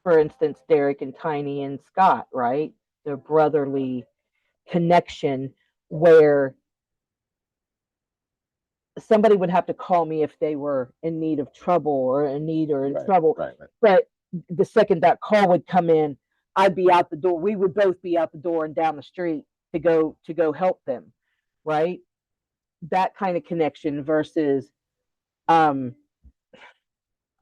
for instance, Derek and Tiny and Scott, right? The brotherly connection where somebody would have to call me if they were in need of trouble or in need or in trouble. Right. But the second that call would come in, I'd be out the door. We would both be out the door and down the street to go help them, right? That kind of connection versus um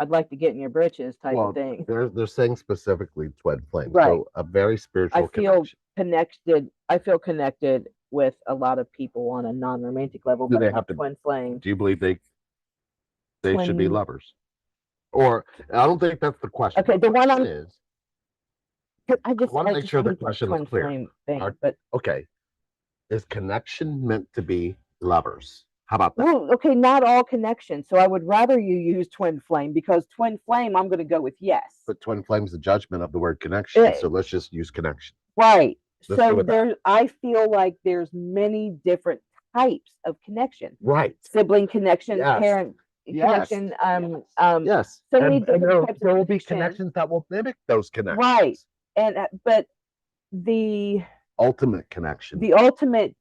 I'd like to get in your britches type of thing. They're saying specifically twin flames, Right. So a very spiritual I feel connection. connected. I feel connected with a lot of people on a non-romantic level. Do But they have to? twin flame? Do you believe they should be Twin. lovers? Or I don't think that's the question. Okay, the one I'm. Is I just want to make sure the hate this question is twin clear. flame thing, Are- but Okay, is connection meant to be lovers? How about that? well, okay, not all connections. So I would rather you use twin flame because twin flame, I'm going to go with yes. But twin flame's the judgment of the word connection, so let's just use connection. Right. Let's go So with that. I feel like there's many different types of connection. Right. Sibling connection, Yes. parent Yes. connection, Yes. so many And different types of there will be connection. connections that will mimic those connections. Right. And but the Ultimate connection. the ultimate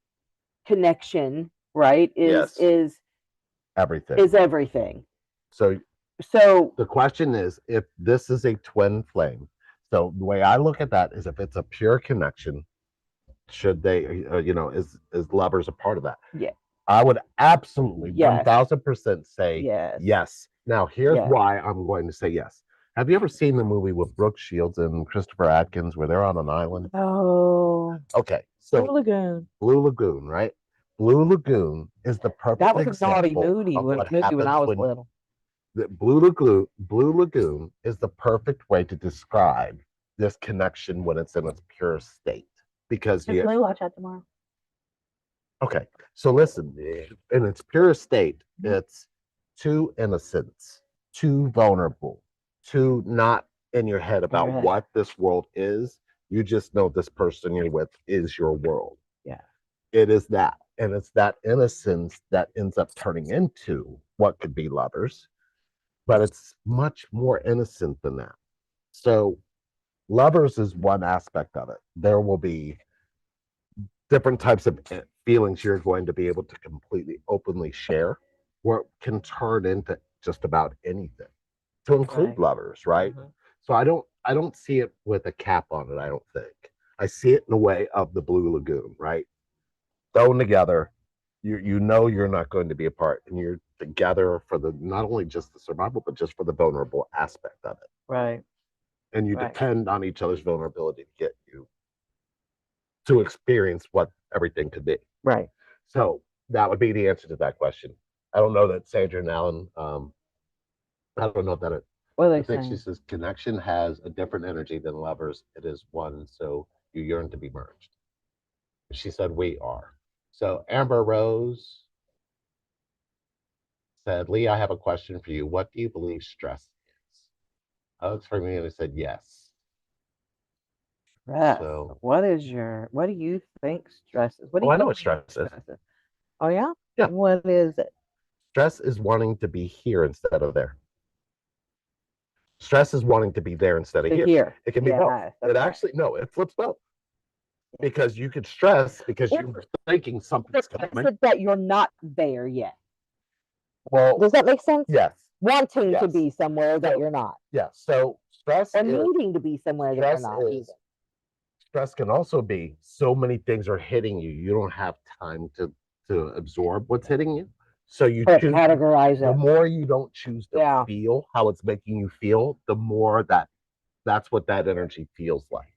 connection, right, Yes. is Everything. is everything. So So the question is if this is a twin flame. So the way I look at that is if it's a pure connection, should they, is lovers a part of that? yeah, I would absolutely Yes. 1000% say yes. yes. Now, here's Yes. why I'm going to say yes. Have you ever seen the movie with Brooke Shields and Christopher Atkins where they're on an island? Oh, Okay, so Blue Lagoon. Blue Lagoon, right? Blue Lagoon is the perfect That was a naughty example movie of when what I was happens little. the Blue Lagoon is the perfect way to describe this connection when it's in its pure state. Because Does Blue watch that tomorrow? okay, so listen, in its pure state, Mhm. it's too innocent, too vulnerable, too not in your head about head. what this world is. You just know this person you're with is your world. Yeah. It is that. And it's that innocence that ends up turning into what could be lovers, but it's much more innocent than that. So Lovers is one aspect of it. There will be different types of feelings you're going to be able to completely openly share, where it can turn into just about anything, to include Right. lovers, right? Mm-hmm. So I don't see it with a cap on it, I don't think. I see it in the way of the Blue Lagoon, right? Thrown together, you know you're not going to be apart, and you're together for the not only just the survival, but just for the vulnerable aspect of it. Right. And you Right. depend on each other's vulnerability to get you to experience what everything could be. Right. So that would be the answer to that question. I don't know that Sandra and Alan, I don't know that it, What are I they think she saying? says connection has a different energy than lovers. It is one, so you yearn to be merged. She said, we are. So Amber Rose said, Lee, I have a question for you. What do you believe stress is? Alex for me and I said, yes. Stress. So, What do you think stress is? What do oh, you I know what believe stress is. stress is? Oh, yeah? Yeah. What is it? Stress is wanting to be here instead of there. Stress is wanting to be there instead of To here. hear. It can be both. Yes. It Okay. actually, no, it flips both Yeah. because you could stress because Or, you're thinking or something's is coming. it that you're not there yet? Well, Does that make sense? yes, Wanting to yes. be somewhere that So, you're not, yeah. So or needing to be somewhere that you're stress not, even. is stress can also be so many things are hitting you. You don't have time to absorb what's hitting you. So you Or choose categorize the it. more you don't choose to Yeah. feel how it's making you feel, the more that's what that energy feels like.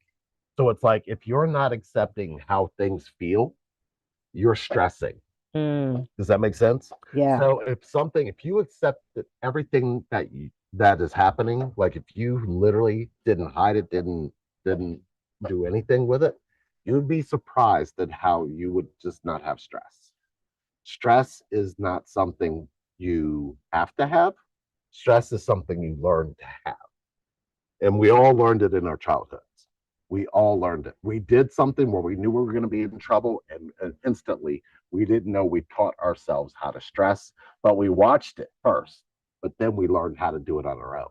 So it's like if you're not accepting how things feel, you're stressing. Mm, Does that make sense? yeah. So if you accept that everything that is happening, like if you literally didn't hide it, didn't do anything with it, you'd be surprised at how you would just not have stress. Stress is not something you have to have. Stress is something you learn to have. And we all learned it in our childhoods. We all learned it. We did something where we knew we were going to be in trouble, and instantly we didn't know we taught ourselves how to stress, but we watched it first. But then we learned how to do it on our own,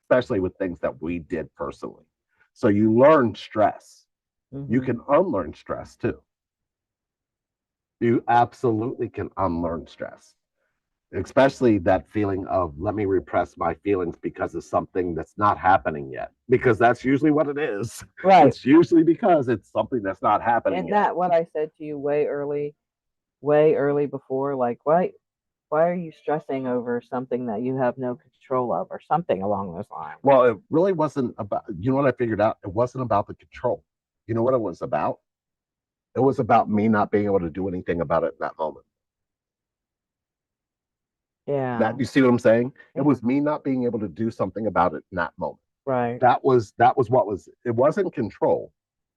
especially with things that we did personally. So you learn stress. You Hmm. can unlearn stress too. You absolutely can unlearn stress, especially that feeling of let me repress my feelings because of something that's not happening yet, because that's usually what it is. Right. It's usually because it's something that's not happening And yet. that what I said to you way early before, like why are you stressing over something that you have no control of or something along those lines? Well, it really wasn't about, you know what I figured out, it wasn't about the control. You know what it was about? It was about me not being able to do anything about it in that moment. Yeah. That, you see what I'm saying? It Yeah. was me not being able to do something about it in that moment. Right. That was what was, it wasn't control.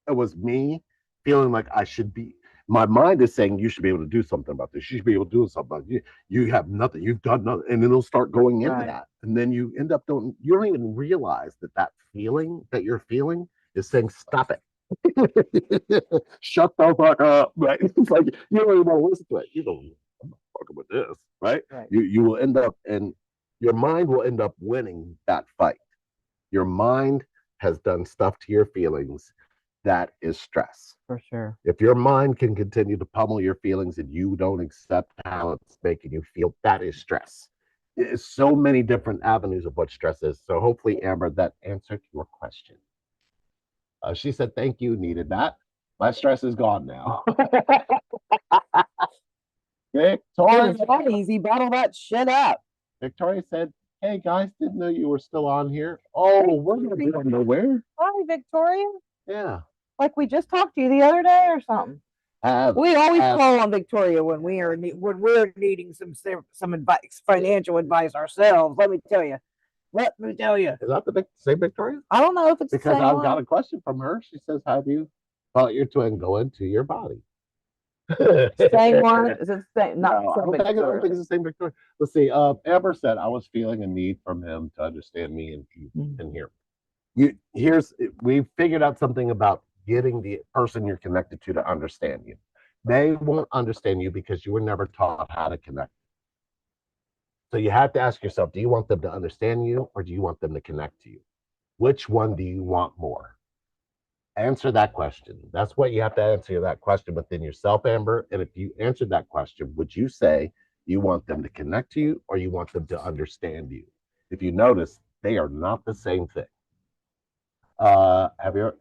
It was me feeling like I should be, my mind is saying you should be able to do something about this. You should be able to do something about it. You have nothing, you've done nothing, and then it'll start going into Right. that, and then you end up doing, you don't even realize that feeling that you're feeling is saying stop it. Shut the fuck up, right? It's like you don't even want to listen to it. You don't, I'm not fucking with this, right? Right. You will end up, and your mind will end up winning that fight. Your mind has done stuff to your feelings that is stress. For sure. If your mind can continue to pummel your feelings and you don't accept how it's making you feel, that is stress. There's so many different avenues of what stress is. So hopefully, Amber, that answered your question. She said, thank you, needed that. My stress is gone now. It Victoria, was that easy. Bottle that shit up. Victoria said, hey guys, didn't know you were still on here. Oh, we're not going nowhere. Hi, Victoria. Yeah. Like we just talked to you the other day or something. Have, We always have, call on Victoria when we're needing some advice, financial advice ourselves. Let me tell you. Let me tell you. is that the same Victoria? I don't know if it's the Because same I've got one. a question from her. She says, have you felt your twin go into your body? Same one? Is it the same? Not No, the same I don't think Victoria. it's the same Victoria. Let's see. Amber said, I was feeling a need from him to understand me and hear. We figured out something about getting the person you're connected to understand you. They won't understand you because you were never taught how to connect. So you have to ask yourself, do you want them to understand you or do you want them to connect to you? Which one do you want more? Answer that question. That's what you have to answer that question within yourself, Amber. And if you answered that question, would you say you want them to connect to you or you want them to understand you? If you notice, they are not the same thing. Have you?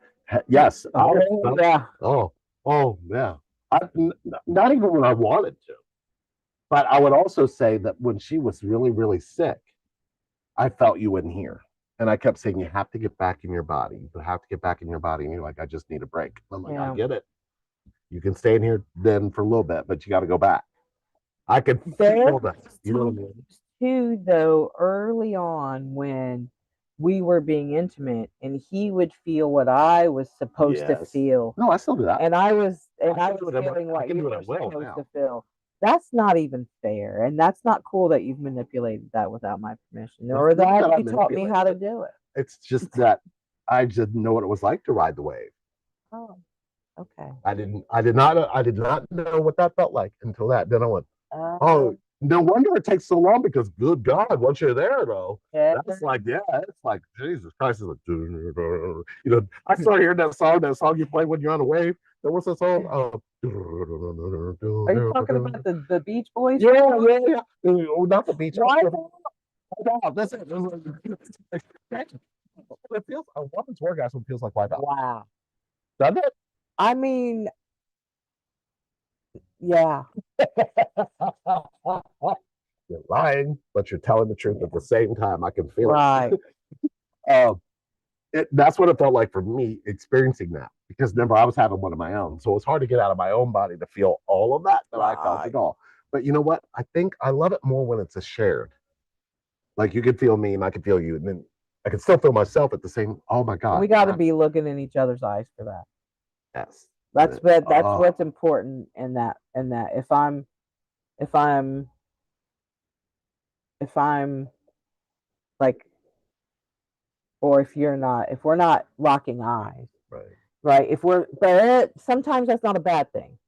Yes. Oh, yeah. Oh, oh, yeah. Not even when I wanted to. But I would also say that when she was really, really sick, I felt you in here. And I kept saying, you have to get back in your body. You have to get back in your body. And you're like, I just need a break. I'm like, I Yeah. get it. You can stay in here then for a little bit, but you got to go back. I could There feel that. You know what I mean? too, though, early on when we were being intimate, and he would feel what I was supposed to Yes. feel, No, I still do that. and I can do was it. feeling I what can you do it were at will supposed now. to feel. That's not even fair, and that's not cool that you've manipulated that without my permission, It's or not that that I you taught me manipulated how to it. do it. It's just that I didn't know what it was like to ride the wave. Oh, okay. I did not know what that felt like until that. Then I went, Uh, oh, no wonder it takes so long because good God, once you're there though, yeah. that's like, yeah, it's like Jesus Christ is like, you know, I started hearing that song you play when you're on a wave. What's that song? Are you talking about the Beach Boys? Yeah, yeah, yeah. Oh, not the beach. Why? Wipeout. That's it. It feels a woman's orgasm feels like wipeout. Wow. Doesn't it? I mean, yeah. You're lying, but you're telling the truth at the same time. I can feel Right. it. That's what it felt like for me experiencing that because remember I was having one of my own, so it's hard to get out of my own body to feel all of that I felt Right. it all. But you know what? I think I love it more when it's a shared. Like you could feel me and I could feel you, and then I could still feel myself at the same. Oh my And god! we got to be looking in each other's eyes for that. Yes. That's Oh, what's important in that. If I'm if I'm like, or if you're not, if we're not locking eyes, right. right? If we're, but sometimes that's not a bad thing.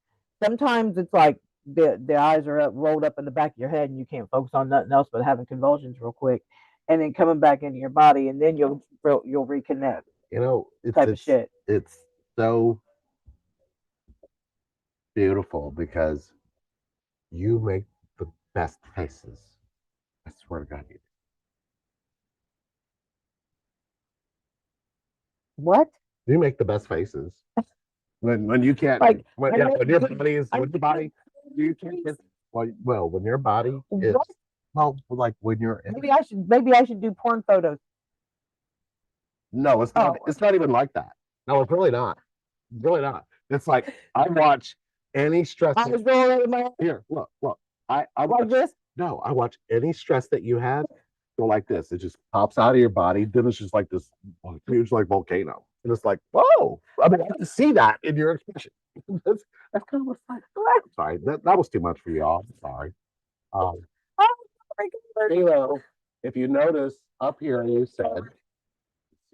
Sometimes it's like the eyes are up, rolled up in the back of your head, and you can't focus on nothing else but having convulsions real quick, and then coming back into your body, and then you'll reconnect, You know, type of shit. it's so beautiful because you make the best faces. I swear to God, What? you make the best faces. When you can't Like, when your body is when your body you can't get when your body is what? like when you're Maybe I should do porn photos. no, Oh, it's not even like that. No, it's really not. Really not. It's like I watch any stress I was rolling in my here, look. I like watch this. no, I watch any stress that you had go like this. It just pops out of your body. Then it's just like this huge like volcano. And it's like, whoa. I mean, I can see that in your expression. That's kind of what's like, oh, sorry. That was too much for y'all. Sorry. Um, CeeLo, if you notice up here, you said,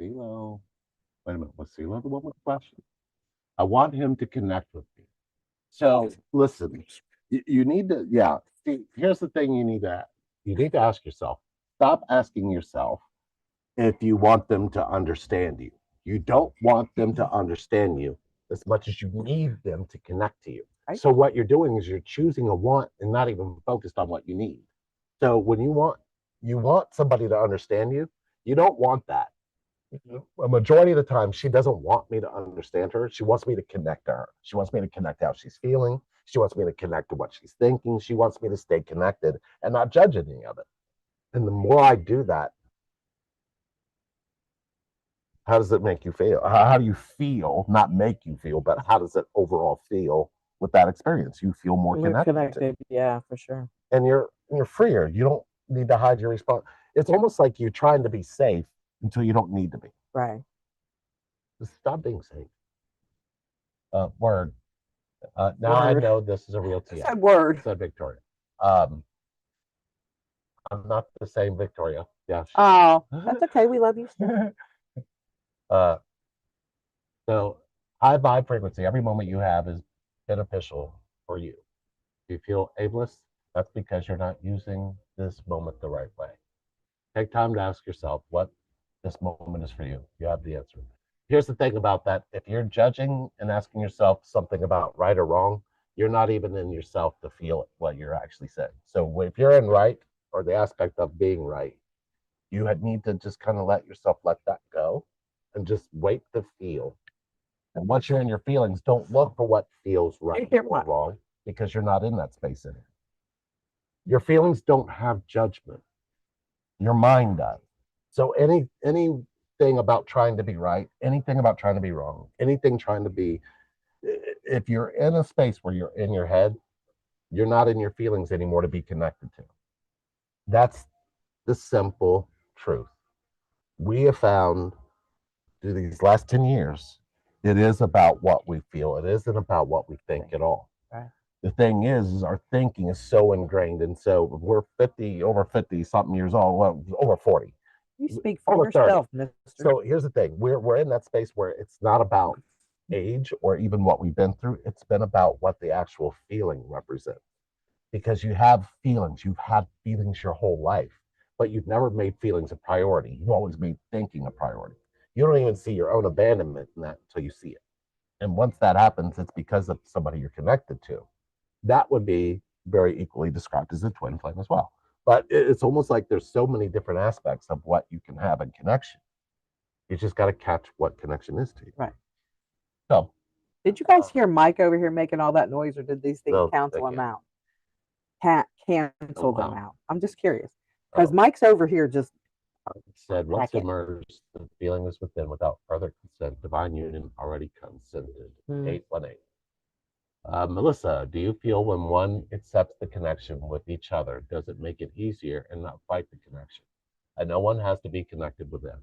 CeeLo, wait a minute, was CeeLo the one with the question? I want him to connect with me. So listen, you need to, yeah. See, here's the thing you need to ask yourself. Stop asking yourself if you want them to understand you. You don't want them to understand you as much as you need them to connect to you. Right. So what you're doing is you're choosing a want and not even focused on what you need. So when you want somebody to understand you, you don't want that. A majority of the time, she doesn't want me to understand her. She wants me to connect to her. She wants me to connect to how she's feeling. She wants me to connect to what she's thinking. She wants me to stay connected and not judge any of it. And the more I do that, how does it make you feel? How do you feel? Not make you feel, but how does it overall feel with that experience? You feel more You're connected, connected, yeah, for sure. and you're freer. You don't need to hide your response. It's almost like you're trying to be safe until you don't need to be. Right. Just stop being safe. Word. Now I Word. know this is a real I TM. said word. Said Victoria. Um, I'm not the same Victoria. Yeah. Oh, that's okay. We love you still. uh, so high vibe frequency. Every moment you have is beneficial for you. If you feel aimless, that's because you're not using this moment the right way. Take time to ask yourself, what This moment is for you. You have the answer. Here's the thing about that. If you're judging and asking yourself something about right or wrong, you're not even in yourself to feel what you're actually saying. So if you're in right or the aspect of being right, you need to just kind of let that go and just wait to feel. And once you're in your feelings, don't look for what feels right or wrong because you're not in that space anymore. Your feelings don't have judgment. Your mind does. So anything about trying to be right, anything about trying to be wrong, anything trying to be, if you're in a space where you're in your head, you're not in your feelings anymore to be connected to. That's the simple truth. We have found through these last 10 years, it is about what we feel. It isn't about what we think at all. Right. The thing is our thinking is so ingrained. And so we're 50, over 50 something years old, well, over 40. You speak for over yourself, 30. Mister. So here's the thing. We're in that space where it's not about age or even what we've been through. It's been about what the actual feeling represents. Because you have feelings, you've had feelings your whole life, but you've never made feelings a priority. You've always made thinking a priority. You don't even see your own abandonment in that until you see it. And once that happens, it's because of somebody you're connected to. That would be very equally described as a twin flame as well. But it's almost like there's so many different aspects of what you can have in connection. You just got to catch what connection is to you. Right. So, did you guys hear Mike over here making all that noise, or did these things no, cancel him out? Cancel them out. I'm just curious because Mike's over here just said, let's immerse the feelings within without further consent. Divine union already consented. 818. Melissa, do you feel when one accepts the connection with each other, does it make it easier and not fight the connection? And no one has to be connected with them.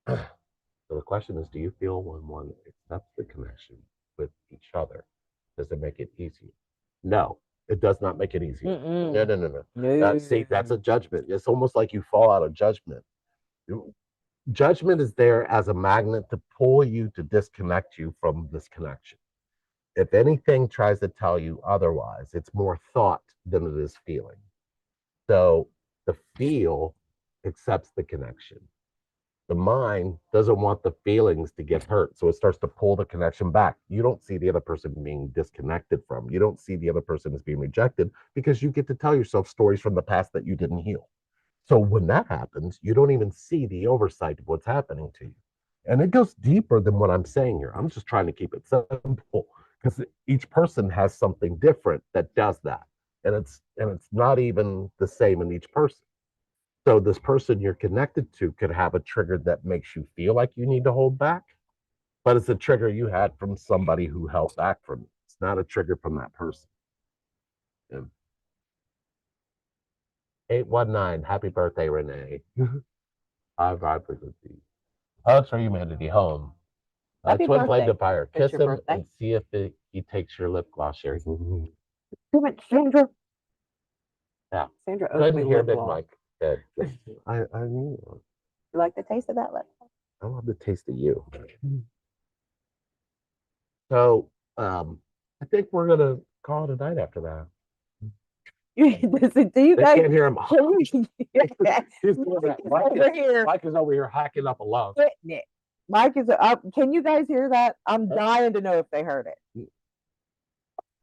So the question is, do you feel when one accepts the connection with each other, does it make it easier? No, it does not make it easier. No. See, that's a judgment. It's almost like you fall out of judgment. Judgment is there as a magnet to pull you to disconnect you from this connection. If anything tries to tell you otherwise, it's more thought than it is feeling. So the feel accepts the connection. The mind doesn't want the feelings to get hurt. So it starts to pull the connection back. You don't see the other person being disconnected from. You don't see the other person as being rejected because you get to tell yourself stories from the past that you didn't heal. So when that happens, you don't even see the oversight of what's happening to you. And it goes deeper than what I'm saying here. I'm just trying to keep it simple because each person has something different that does that. And it's not even the same in each person. So this person you're connected to could have a trigger that makes you feel like you need to hold back, but it's a trigger you had from somebody who held back from you. It's not a trigger from that person. Yeah. 819, happy birthday, Renee. High vibe frequency. Hugs for humanity home. Twin flame to fire. Kiss him and see if he takes your lip gloss, Sherry. Damn it, Sandra. Yeah. Sandra Couldn't hear Big Mike. Good. I knew. You like the taste of that lip? I love the taste of you. So I think we're gonna call it a night after that. Listen, do you guys can't hear him? He's over here. Mike is over here hacking up alone. Mike is up. Can you guys hear that? I'm dying to know if they heard it.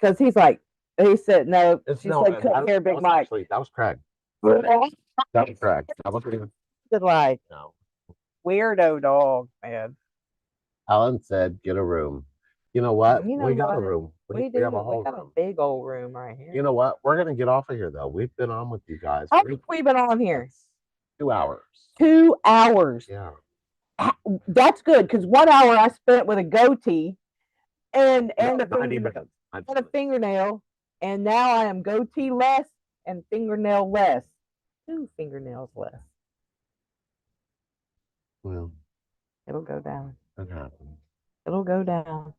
Because he said no. She said couldn't hear Big Mike. Actually, that was Craig. That was Craig. That wasn't even. Good lie. No. Weirdo dog, man. Alan said, "Get a room." You know what? We got a room. We have a whole room. A big old room right here. You know what? We're gonna get off of here though. We've been on with you guys. How long we've been on here? 2 hours. 2 hours. Yeah. That's good because 1 hour I spent with a goatee and a fingernail, and now I am goatee less and fingernail less. 2 fingernails less. Well, it'll go down. That happens. It'll go down.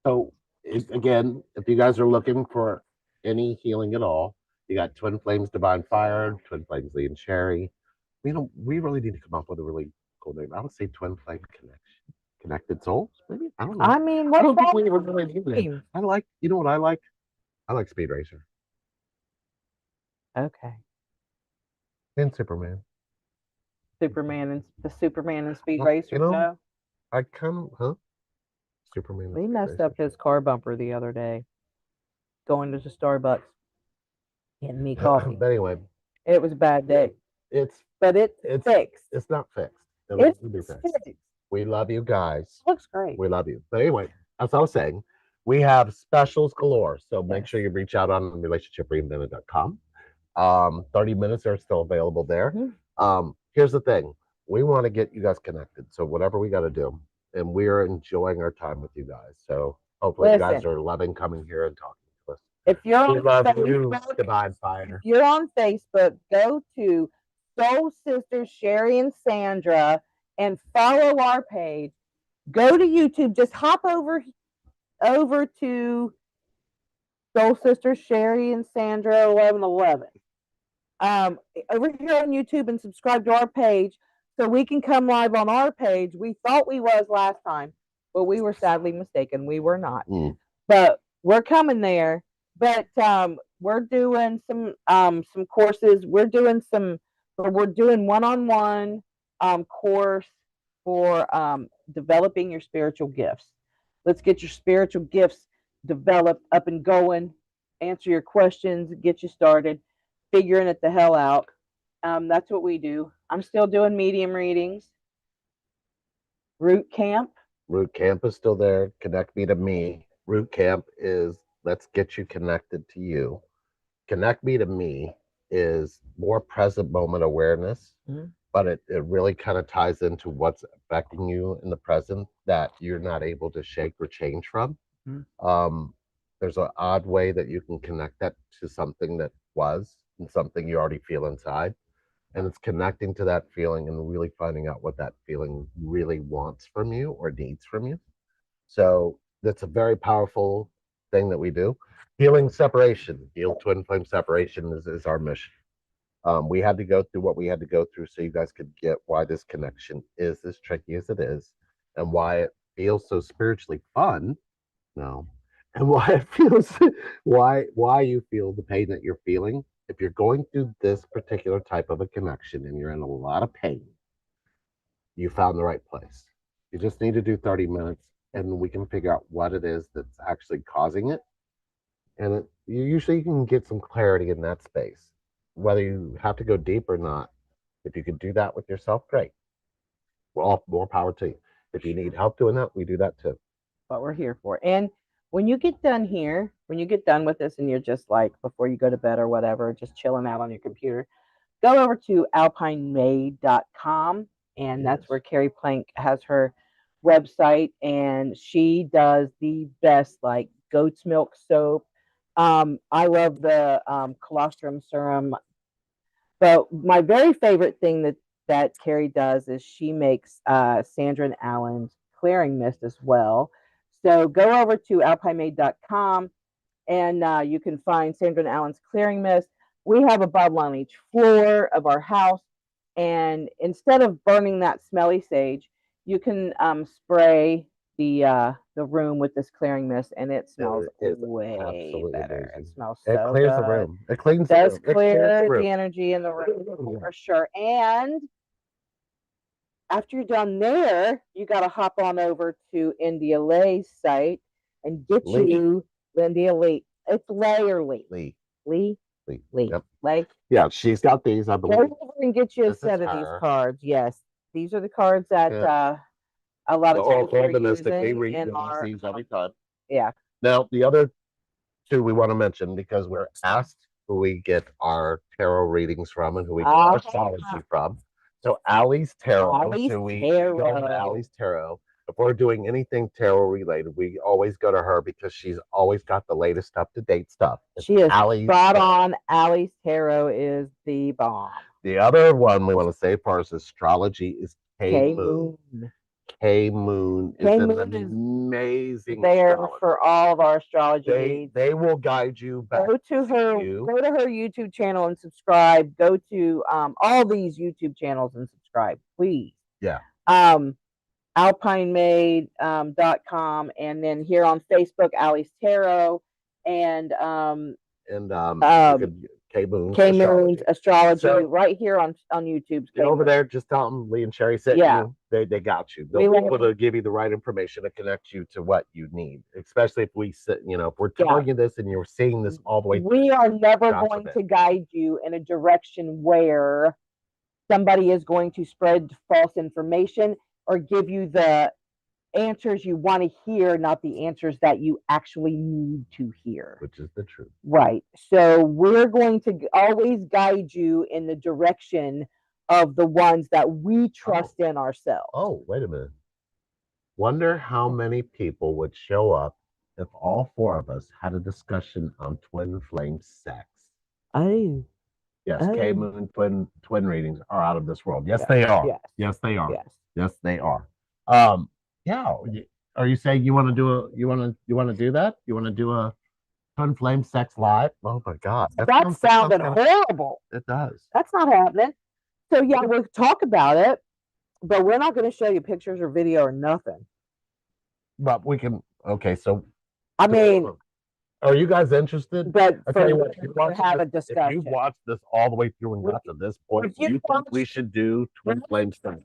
So again, if you guys are looking for any healing at all, you got Twin Flames Divine Fire, Twin Flames Lee and Sherry. We really need to come up with a really cool name. I would say Twin Flame Connection. Connected Souls, maybe? I don't know. I mean, I don't think we ever really do that. I like, you know what I like? I like Speed Racer. Okay. And Superman. The Superman and Speed You Racer know, show. I kind of, huh? Superman and We Speed messed Racer up his car bumper the other day going to the Starbucks getting me show. coffee. But anyway, It was a bad day, it's but it's it's fixed. it's not fixed. It'll It's never be fixed. fixed. We love you guys. Looks great. We love you. But anyway, as I was saying, we have specials galore. So make Yes. sure you reach out on relationshipreinvented.com. 30 minutes are still available there. Here's the thing. We want to get you guys connected. So whatever we got to do. And we're enjoying our time with you guys. So hopefully you guys Listen, are loving coming here and talking to us. if you're We on love you, Facebook, Divine if Fire. you're on Facebook, go to Soul Sisters Sherry and Sandra and follow our page. Go to YouTube. Just hop over to Soul Sisters Sherry and Sandra 1111. Over here on YouTube and subscribe to our page so we can come live on our page. We thought we was last time, but we were sadly mistaken. We were not. But we're coming there. But we're doing some courses. We're doing one-on-one course for developing your spiritual gifts. Let's get your spiritual gifts developed, up and going, answer your questions, get you started, figuring it the hell out. That's what we do. I'm still doing medium readings. Root camp. Root Camp is still there. Connect me to me. Root Camp is let's get you connected to you. Connect me to me is more present moment awareness, but it really kind of ties into what's affecting you in the present that you're not able to shake or change from. Um, there's an odd way that you can connect that to something that was and something you already feel inside. And it's connecting to that feeling and really finding out what that feeling really wants from you or needs from you. So that's a very powerful thing that we do. Healing separation, heal twin flame separation is our mission. We had to go through what we had to go through so you guys could get why this connection is as tricky as it is and why it feels so spiritually fun. No. And why it feels why you feel the pain that you're feeling. If you're going through this particular type of a connection and you're in a lot of pain, you found the right place. You just need to do 30 minutes and we can figure out what it is that's actually causing it. And you usually can get some clarity in that space, whether you have to go deep or not. If you can do that with yourself, great. Well, more power to you. If you need help doing that, we do that too. What we're here for. And when you get done here, when you get done with this and you're just like, before you go to bed or whatever, just chilling out on your computer, go over to alpinemade.com. And that's where Carrie Plank has her website. And she does the best, like goat's milk soap. I love the colostrum serum. But my very favorite thing that Carrie does is she makes Sandra and Allen's clearing mist as well. So go over to alpinemade.com and you can find Sandra and Allen's clearing mist. We have a bottle on each floor of our house. And instead of burning that smelly sage, you can spray the room with this clearing mist, and it smells way better. Amazing. It smells so it clears good. The room. It cleans it does the room. Clear the energy in the room for sure. And after you're done there, you got to hop on over to India Lay's site and get you India Lee. It's Lay or Lee? Lee. Lee? Lee. Yep. Lay? Yeah, she's got these, I believe. Go over and get you a set of these cards. Yes. These are the cards that a lot of times we're using in our these every time. Yeah. Now, the other two we want to mention because we're asked who we get our tarot readings from and who we get our astrology from. So Allie's Tarot. Allie's Tarot. If we're doing anything tarot related, we always go to her because she's always got the latest up to date stuff. She is spot on. Allie's Tarot is the bomb. The other one we want to say for us astrology is K Moon. K Moon is an amazing there astrologer. For all of our astrology needs. They will guide you back. Go to her YouTube channel and subscribe. Go to all these YouTube channels and subscribe, please. Yeah. alpinemade.com and then here on Facebook, Allie's Tarot, and you K-Moon's K-Moon's Astrology, So- right here on YouTube's Get over K-Moon. there, just tell them Lee and Sherry sent Yeah. you. They got you. We They'll be will- able to give you the right information to connect you to what you need. Especially if we sit, if we're telling you this and you're seeing this all the way We through. are never God going forbid. to guide you in a direction where somebody is going to spread false information or give you the answers you want to hear, not the answers that you actually need to hear. Which is the truth. Right. So we're going to always guide you in the direction of the ones that we trust in ourselves. Oh, wait a minute. Wonder how many people would show up if all four of us had a discussion on twin flame sex. Oh. Yes, Oh. K-Moon twin readings are out of this world. Yes, Yes. they are. Yes. Yes, they are. Yes. Yes, they are. Yeah. Are you saying you want to do that? You want to do a twin flame sex live? Oh my God. That sounded horrible. It does. That's not happening. So yeah, we'll talk about it, but we're not going to show you pictures or video or nothing. But we can. Okay, so I mean, are you guys interested? but I tell you what, have a if discussion. you watched this all the way through and got to this point, If you think we should do twin flame sex?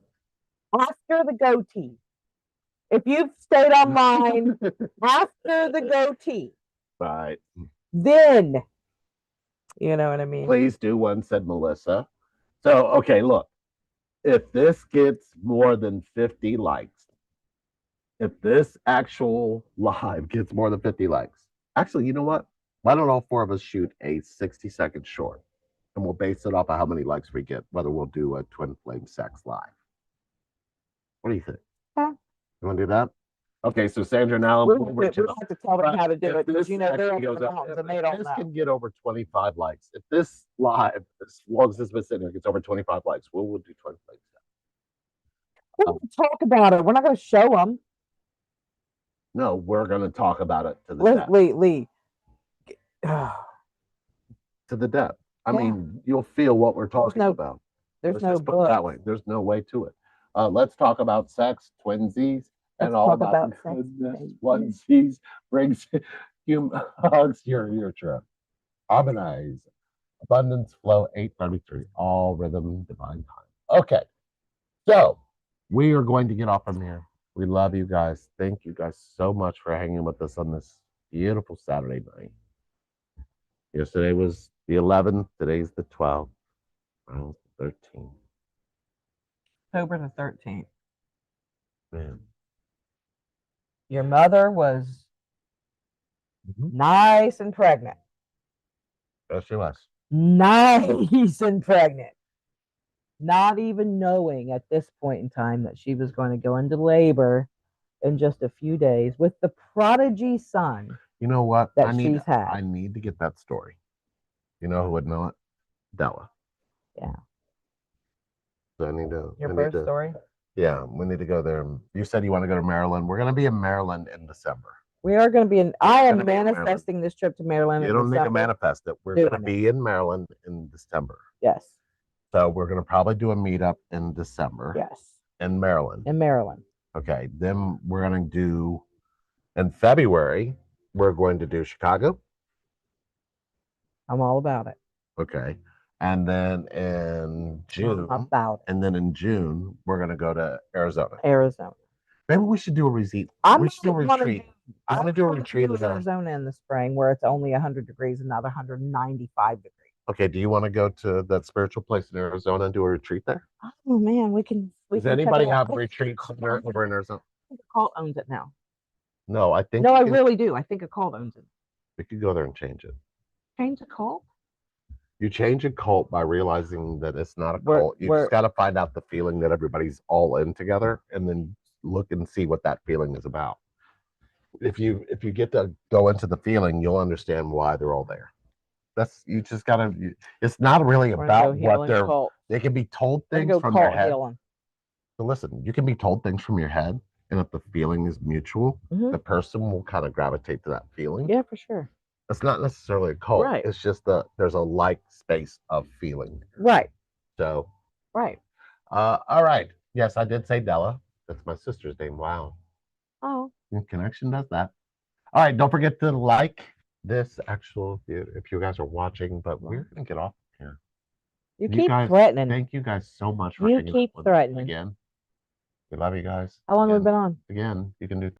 After the goatee. If you've stayed online after the goatee, Right. then you know what I mean. Please do one, said Melissa. So, okay, look, if this gets more than 50 likes, if this actual live gets more than 50 likes, actually, you know what? Why don't all four of us shoot a 60-second short and we'll base it off of how many likes we get, whether we'll do a twin flame sex live. What do you think? Yeah. You want to do that? Okay, so Sandra, now we'll have to tell them how to do it because they're in the mountains and they don't this know. can get over 25 likes. If this live, as long as this been sitting here, gets over 25 likes, we'll do twin flame sex. We'll talk about it. We're not going to show them. No, we're going to talk about it to the depth. Lee. To the depth. I mean, you'll feel what we're talking about. There's Let's no just put it that way. There's no way to it. Let's talk about sex, twinsies, and all about the goodness. Onesies brings hugs your trip. Harmonize. Abundance flow 833. All rhythm, divine time. Okay. So we are going to get off from here. We love you guys. Thank you guys so much for hanging with us on this beautiful Saturday night. Yesterday was the 11th. Today's the 12th. Tomorrow's the 13th. October the 13th. Man. Your mother was nice and pregnant. Oh, she was. Nice and pregnant. Not even knowing at this point in time that she was going to go into labor in just a few days with the prodigy son. You know what? That she's had. I need to get that story. You know who would know it? Della. Yeah. So I need to. Your birth story? Yeah, we need to go there. You said you want to go to Maryland. We're going to be in Maryland in December. We are going to be in. I am manifesting this trip to Maryland. You don't need to manifest it. We're going to be in Maryland in December. Yes. So we're going to probably do a meetup in December. Yes. In Maryland. In Maryland. Okay. Then we're going to do, in February, we're going to do Chicago. I'm all about it. Okay. And then in June, in June, we're going to go to Arizona. Maybe we should do a retreat. We should do a retreat. I want to do a retreat in Arizona in the spring where it's only 100 degrees and not 195 degrees. Okay. Do you want to go to that spiritual place in Arizona and do a retreat there? Oh man, we can. Does anybody have a retreat over in Arizona? I think a cult owns it now. No, I think. No, I really do. I think a cult owns it. We could go there and change it. Change a cult? You change a cult by realizing that it's not a cult. You just got to find out the feeling that everybody's all in together, and then look and see what that feeling is about. If you get to go into the feeling, you'll understand why they're all there. You just gotta. It's not really about what they're. They can be told things from their head. So listen, you can be told things from your head, and if the feeling is mutual, the person will kind of gravitate to that feeling. Yeah, for sure. It's not necessarily a cult. Right. It's just there's a like space of feeling. Right. So. Right. All right. Yes, I did say Della. That's my sister's name. Wow. Oh. Connection does that. All right. Don't forget to like, this actual, if you guys are watching, but Well, we're gonna get off here. you You keep guys, threatening. thank you guys so much for You hanging out keep with us threatening. again. We love you guys. How long have we And been on? again, you can do